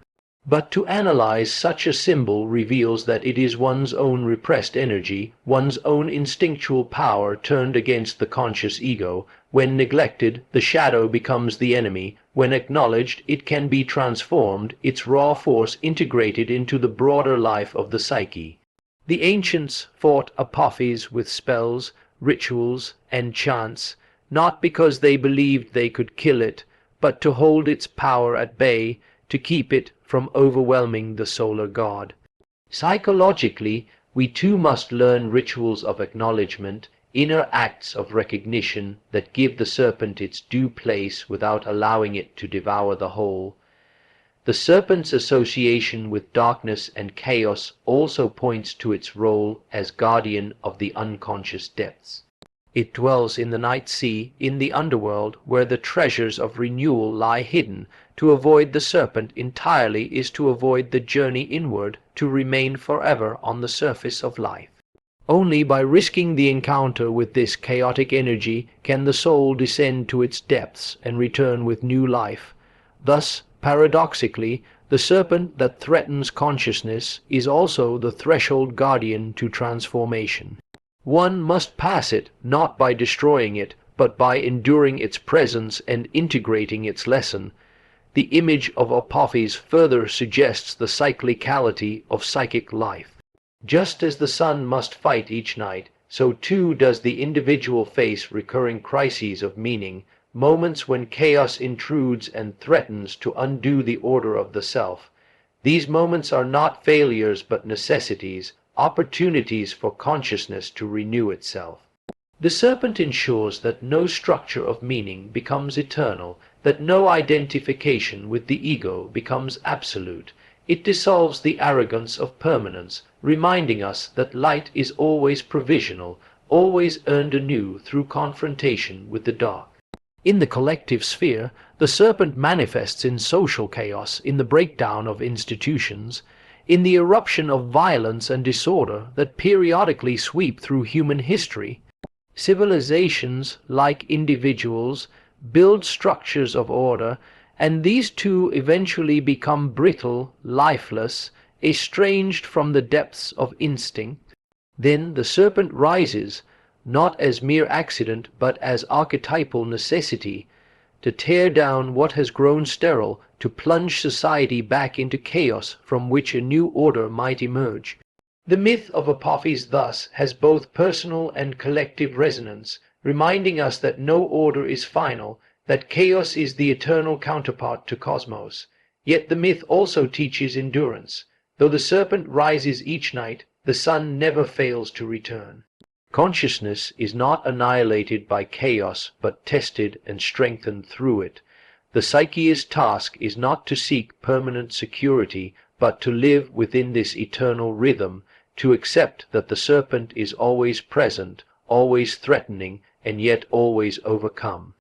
But to analyze such a symbol reveals that it is one's own repressed energy, one's own instinctual power turned against the conscious ego. When neglected, the shadow becomes the enemy. When acknowledged, it can be transformed, its raw force integrated into the broader life of the psyche. The ancients fought Apophis with spells, rituals, and chants, not because they believed they could kill it, but to hold its power at bay, to keep it from overwhelming the solar god. Psychologically, we too must learn rituals of acknowledgement, inner acts of recognition that give the serpent its due place without allowing it to devour the whole. The serpent's association with darkness and chaos also points to its role as guardian of the unconscious depths. It dwells in the night sea, in the underworld, where the treasures of renewal lie hidden. To avoid the serpent entirely is to avoid the journey inward, to remain forever on the surface of life. Only by risking the encounter with this chaotic energy can the soul descend to its depths and return with new life. Thus, paradoxically, the serpent that threatens consciousness is also the threshold guardian to transformation. One must pass it, not by destroying it, but by enduring its presence and integrating its lesson. The image of Apophis further suggests the cyclicality of psychic life. Just as the sun must fight each night, so too does the individual face recurring crises of meaning, moments when chaos intrudes and threatens to undo the order of the self. These moments are not failures but necessities, opportunities for consciousness to renew itself. The serpent ensures that no structure of meaning becomes eternal, that no identification with the ego becomes absolute. It dissolves the arrogance of permanence, reminding us that light is always provisional, always earned anew through confrontation with the dark. In the collective sphere, the serpent manifests in social chaos, in the breakdown of institutions, in the eruption of violence and disorder that periodically sweep through human history. Civilizations, like individuals, build structures of order, and these too eventually become brittle, lifeless, estranged from the depths of instinct. Then the serpent rises, not as mere accident but as archetypal necessity, to tear down what has grown sterile, to plunge society back into chaos from which a new order might emerge. The myth of Apophis thus has both personal and collective resonance, reminding us that no order is final, that chaos is the eternal counterpart to cosmos. Yet the myth also teaches endurance. Though the serpent rises each night, the sun never fails to return. Consciousness is not annihilated by chaos, but tested and strengthened through it. The psyche's task is not to seek permanent security, but to live within this eternal rhythm, to accept that the serpent is always present, always threatening, and yet always overcome.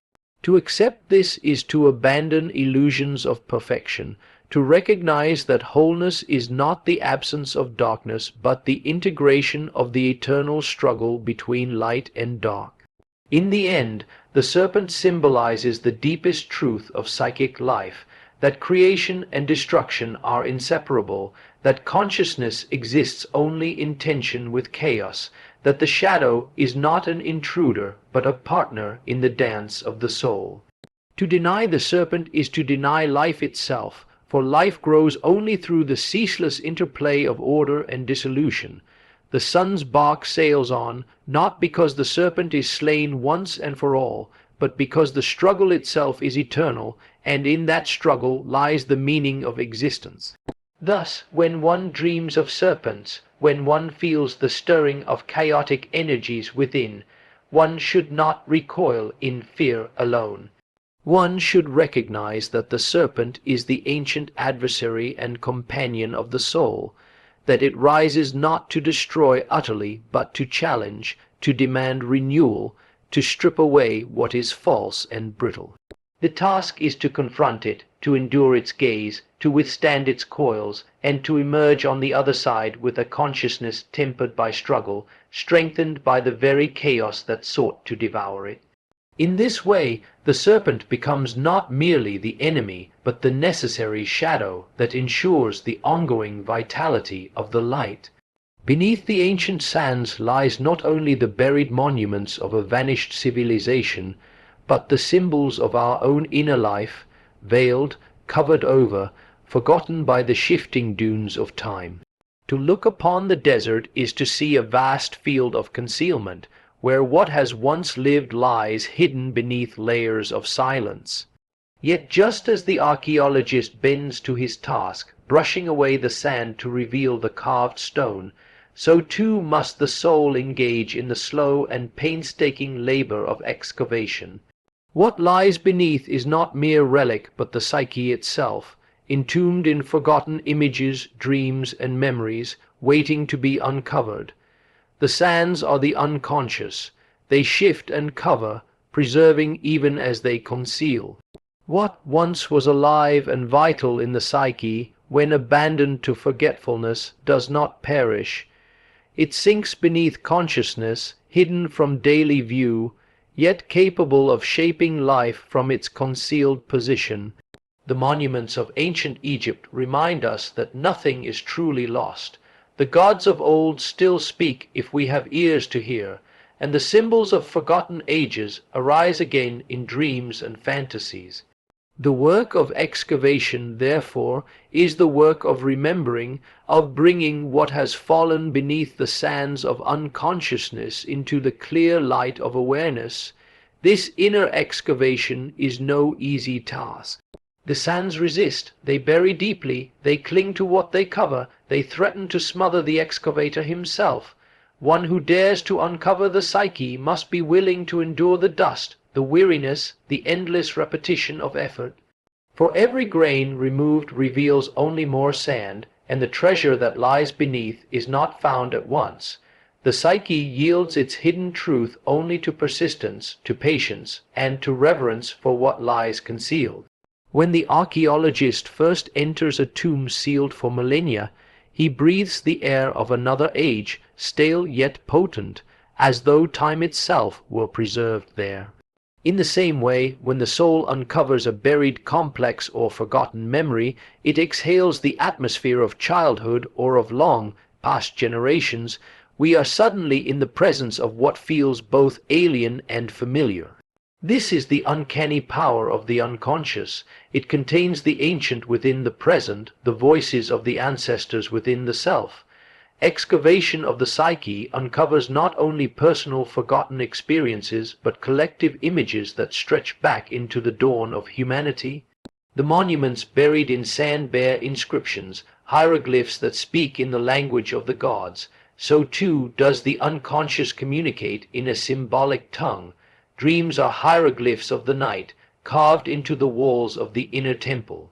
To accept this is to abandon illusions of perfection, to recognize that wholeness is not the absence of darkness, but the integration of the eternal struggle between light and dark. In the end, the serpent symbolizes the deepest truth of psychic life, that creation and destruction are inseparable, that consciousness exists only in tension with chaos, that the shadow is not an intruder but a partner in the dance of the soul. To deny the serpent is to deny life itself, for life grows only through the ceaseless interplay of order and dissolution. The sun's bark sails on, not because the serpent is slain once and for all, but because the struggle itself is eternal, and in that struggle lies the meaning of existence. Thus, when one dreams of serpents, when one feels the stirring of chaotic energies within, one should not recoil in fear alone. One should recognize that the serpent is the ancient adversary and companion of the soul, that it rises not to destroy utterly, but to challenge, to demand renewal, to strip away what is false and brittle. The task is to confront it, to endure its gaze, to withstand its coils, and to emerge on the other side with a consciousness tempered by struggle, strengthened by the very chaos that sought to devour it. In this way, the serpent becomes not merely the enemy, but the necessary shadow that ensures the ongoing vitality of the light. Beneath the ancient sands lies not only the buried monuments of a vanished civilization, but the symbols of our own inner life, veiled, covered over, forgotten by the shifting dunes of time. To look upon the desert is to see a vast field of concealment, where what has once lived lies hidden beneath layers of silence. Yet just as the archaeologist bends to his task, brushing away the sand to reveal the carved stone, so too must the soul engage in the slow and painstaking labor of excavation. What lies beneath is not mere relic but the psyche itself, entombed in forgotten images, dreams, and memories, waiting to be uncovered. The sands are the unconscious. They shift and cover, preserving even as they conceal. What once was alive and vital in the psyche, when abandoned to forgetfulness, does not perish. It sinks beneath consciousness, hidden from daily view, yet capable of shaping life from its concealed position. The monuments of ancient Egypt remind us that nothing is truly lost. The gods of old still speak if we have ears to hear, and the symbols of forgotten ages arise again in dreams and fantasies. The work of excavation, therefore, is the work of remembering, of bringing what has fallen beneath the sands of unconsciousness into the clear light of awareness. This inner excavation is no easy task. The sands resist, they bury deeply, they cling to what they cover, they threaten to smother the excavator himself. One who dares to uncover the psyche must be willing to endure the dust, the weariness, the endless repetition of effort. For every grain removed reveals only more sand, and the treasure that lies beneath is not found at once. The psyche yields its hidden truth only to persistence, to patience, and to reverence for what lies concealed. When the archaeologist first enters a tomb sealed for millennia, he breathes the air of another age, stale yet potent, as though time itself were preserved there. In the same way, when the soul uncovers a buried complex or forgotten memory, it exhales the atmosphere of childhood or of long, past generations. We are suddenly in the presence of what feels both alien and familiar. This is the uncanny power of the unconscious. It contains the ancient within the present, the voices of the ancestors within the self. Excavation of the psyche uncovers not only personal forgotten experiences, but collective images that stretch back into the dawn of humanity. The monuments buried in sand bear inscriptions, hieroglyphs that speak in the language of the gods. So too does the unconscious communicate in a symbolic tongue. Dreams are hieroglyphs of the night, carved into the walls of the inner temple.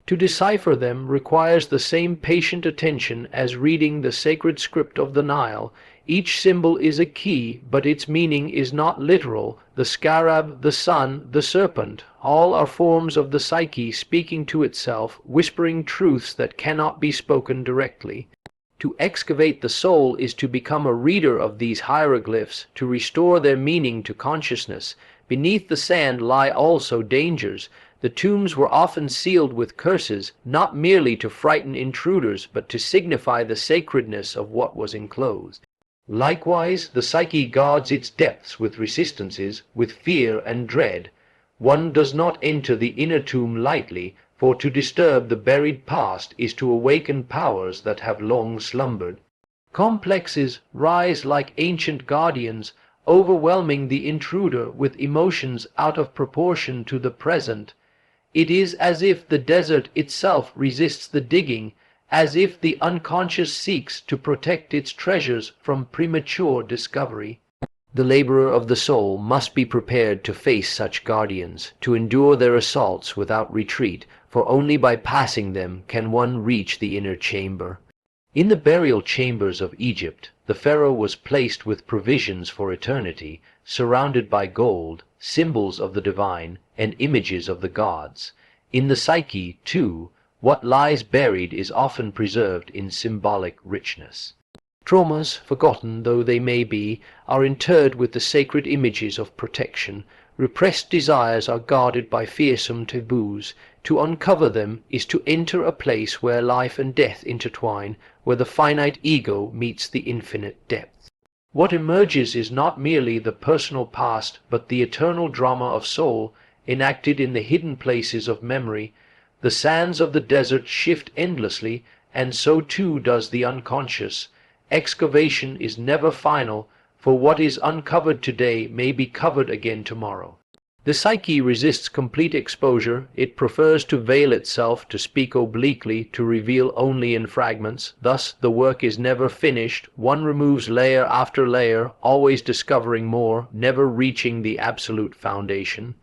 To decipher them requires the same patient attention as reading the sacred script of the Nile. Each symbol is a key, but its meaning is not literal. The scarab, the sun, the serpent, all are forms of the psyche speaking to itself, whispering truths that cannot be spoken directly. To excavate the soul is to become a reader of these hieroglyphs, to restore their meaning to consciousness. Beneath the sand lie also dangers. The tombs were often sealed with curses, not merely to frighten intruders, but to signify the sacredness of what was enclosed. Likewise, the psyche guards its depths with resistances, with fear and dread. One does not enter the inner tomb lightly, for to disturb the buried past is to awaken powers that have long slumbered. Complexes rise like ancient guardians, overwhelming the intruder with emotions out of proportion to the present. It is as if the desert itself resists the digging, as if the unconscious seeks to protect its treasures from premature discovery. The laborer of the soul must be prepared to face such guardians, to endure their assaults without retreat, for only by passing them can one reach the inner chamber. In the burial chambers of Egypt, the pharaoh was placed with provisions for eternity, surrounded by gold, symbols of the divine, and images of the gods. In the psyche, too, what lies buried is often preserved in symbolic richness. Traumas, forgotten though they may be, are interred with the sacred images of protection. Repressed desires are guarded by fearsome taboos. To uncover them is to enter a place where life and death intertwine, where the finite ego meets the infinite depth. What emerges is not merely the personal past, but the eternal drama of soul, enacted in the hidden places of memory. The sands of the desert shift endlessly, and so too does the unconscious. Excavation is never final, for what is uncovered today may be covered again tomorrow. The psyche resists complete exposure. It prefers to veil itself, to speak obliquely, to reveal only in fragments. Thus the work is never finished. One removes layer after layer, always discovering more, never reaching the absolute foundation.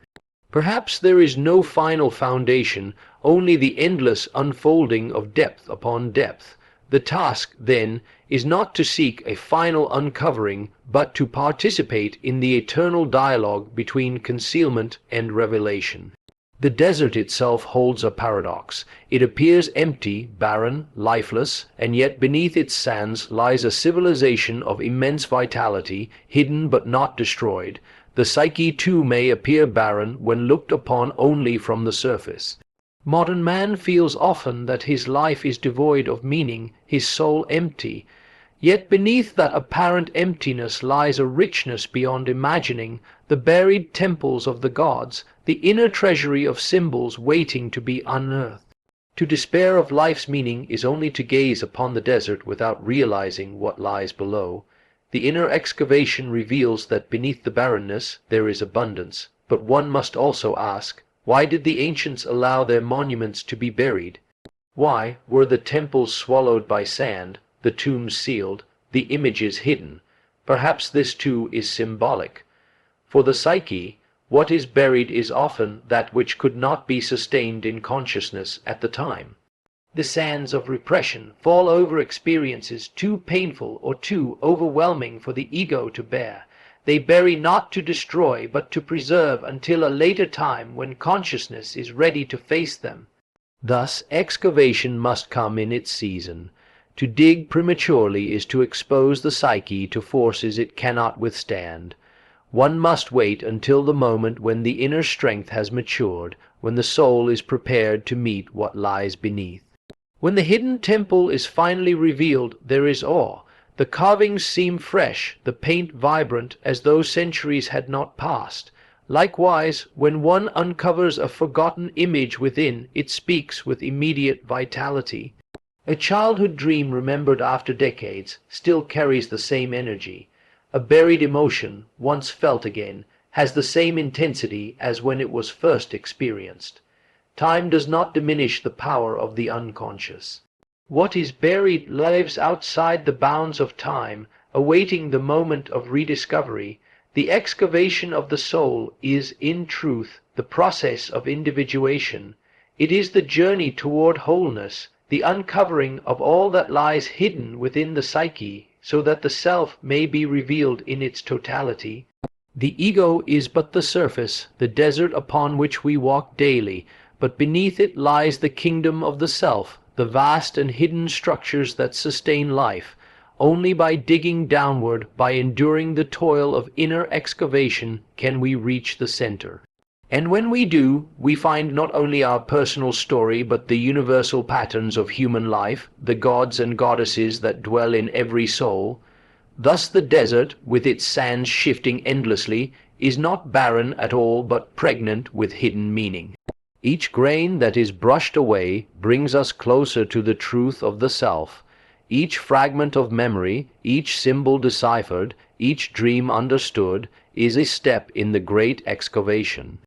Perhaps there is no final foundation, only the endless unfolding of depth upon depth. The task, then, is not to seek a final uncovering, but to participate in the eternal dialogue between concealment and revelation. The desert itself holds a paradox. It appears empty, barren, lifeless, and yet beneath its sands lies a civilization of immense vitality, hidden but not destroyed. The psyche too may appear barren when looked upon only from the surface. Modern man feels often that his life is devoid of meaning, his soul empty. Yet beneath that apparent emptiness lies a richness beyond imagining, the buried temples of the gods, the inner treasury of symbols waiting to be unearthed. To despair of life's meaning is only to gaze upon the desert without realizing what lies below. The inner excavation reveals that beneath the barrenness there is abundance, but one must also ask, why did the ancients allow their monuments to be buried? Why were the temples swallowed by sand, the tombs sealed, the images hidden? Perhaps this too is symbolic. For the psyche, what is buried is often that which could not be sustained in consciousness at the time. The sands of repression fall over experiences too painful or too overwhelming for the ego to bear. They bury not to destroy, but to preserve until a later time when consciousness is ready to face them. Thus, excavation must come in its season. To dig prematurely is to expose the psyche to forces it cannot withstand. One must wait until the moment when the inner strength has matured, when the soul is prepared to meet what lies beneath. When the hidden temple is finally revealed, there is awe. The carvings seem fresh, the paint vibrant, as though centuries had not passed. Likewise, when one uncovers a forgotten image within, it speaks with immediate vitality. A childhood dream remembered after decades still carries the same energy. A buried emotion, once felt again, has the same intensity as when it was first experienced. Time does not diminish the power of the unconscious. What is buried lives outside the bounds of time, awaiting the moment of rediscovery. The excavation of the soul is, in truth, the process of individuation. It is the journey toward wholeness, the uncovering of all that lies hidden within the psyche, so that the self may be revealed in its totality. The ego is but the surface, the desert upon which we walk daily, but beneath it lies the kingdom of the self, the vast and hidden structures that sustain life. Only by digging downward, by enduring the toil of inner excavation, can we reach the center. And when we do, we find not only our personal story, but the universal patterns of human life, the gods and goddesses that dwell in every soul. Thus the desert, with its sands shifting endlessly, is not barren at all, but pregnant with hidden meaning. Each grain that is brushed away brings us closer to the truth of the self. Each fragment of memory, each symbol deciphered, each dream understood, is a step in the great excavation.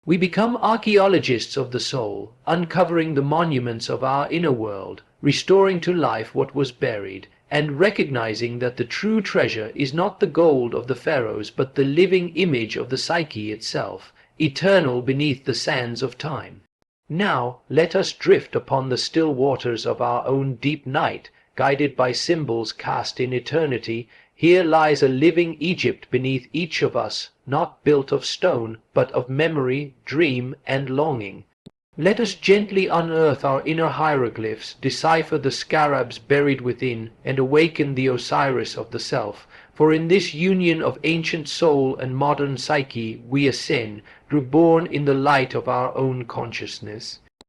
We become archaeologists of the soul, uncovering the monuments of our inner world, restoring to life what was buried, and recognizing that the true treasure is not the gold of the pharaohs, but the living image of the psyche itself, eternal beneath the sands of time. Now let us drift upon the still waters of our own deep night, guided by symbols cast in eternity. Here lies a living Egypt beneath each of us, not built of stone, but of memory, dream, and longing. Let us gently unearth our inner hieroglyphs, decipher the scarabs buried within, and awaken the Osiris of the self. For in this union of ancient soul and modern psyche we ascend, reborn in the light of our own consciousness.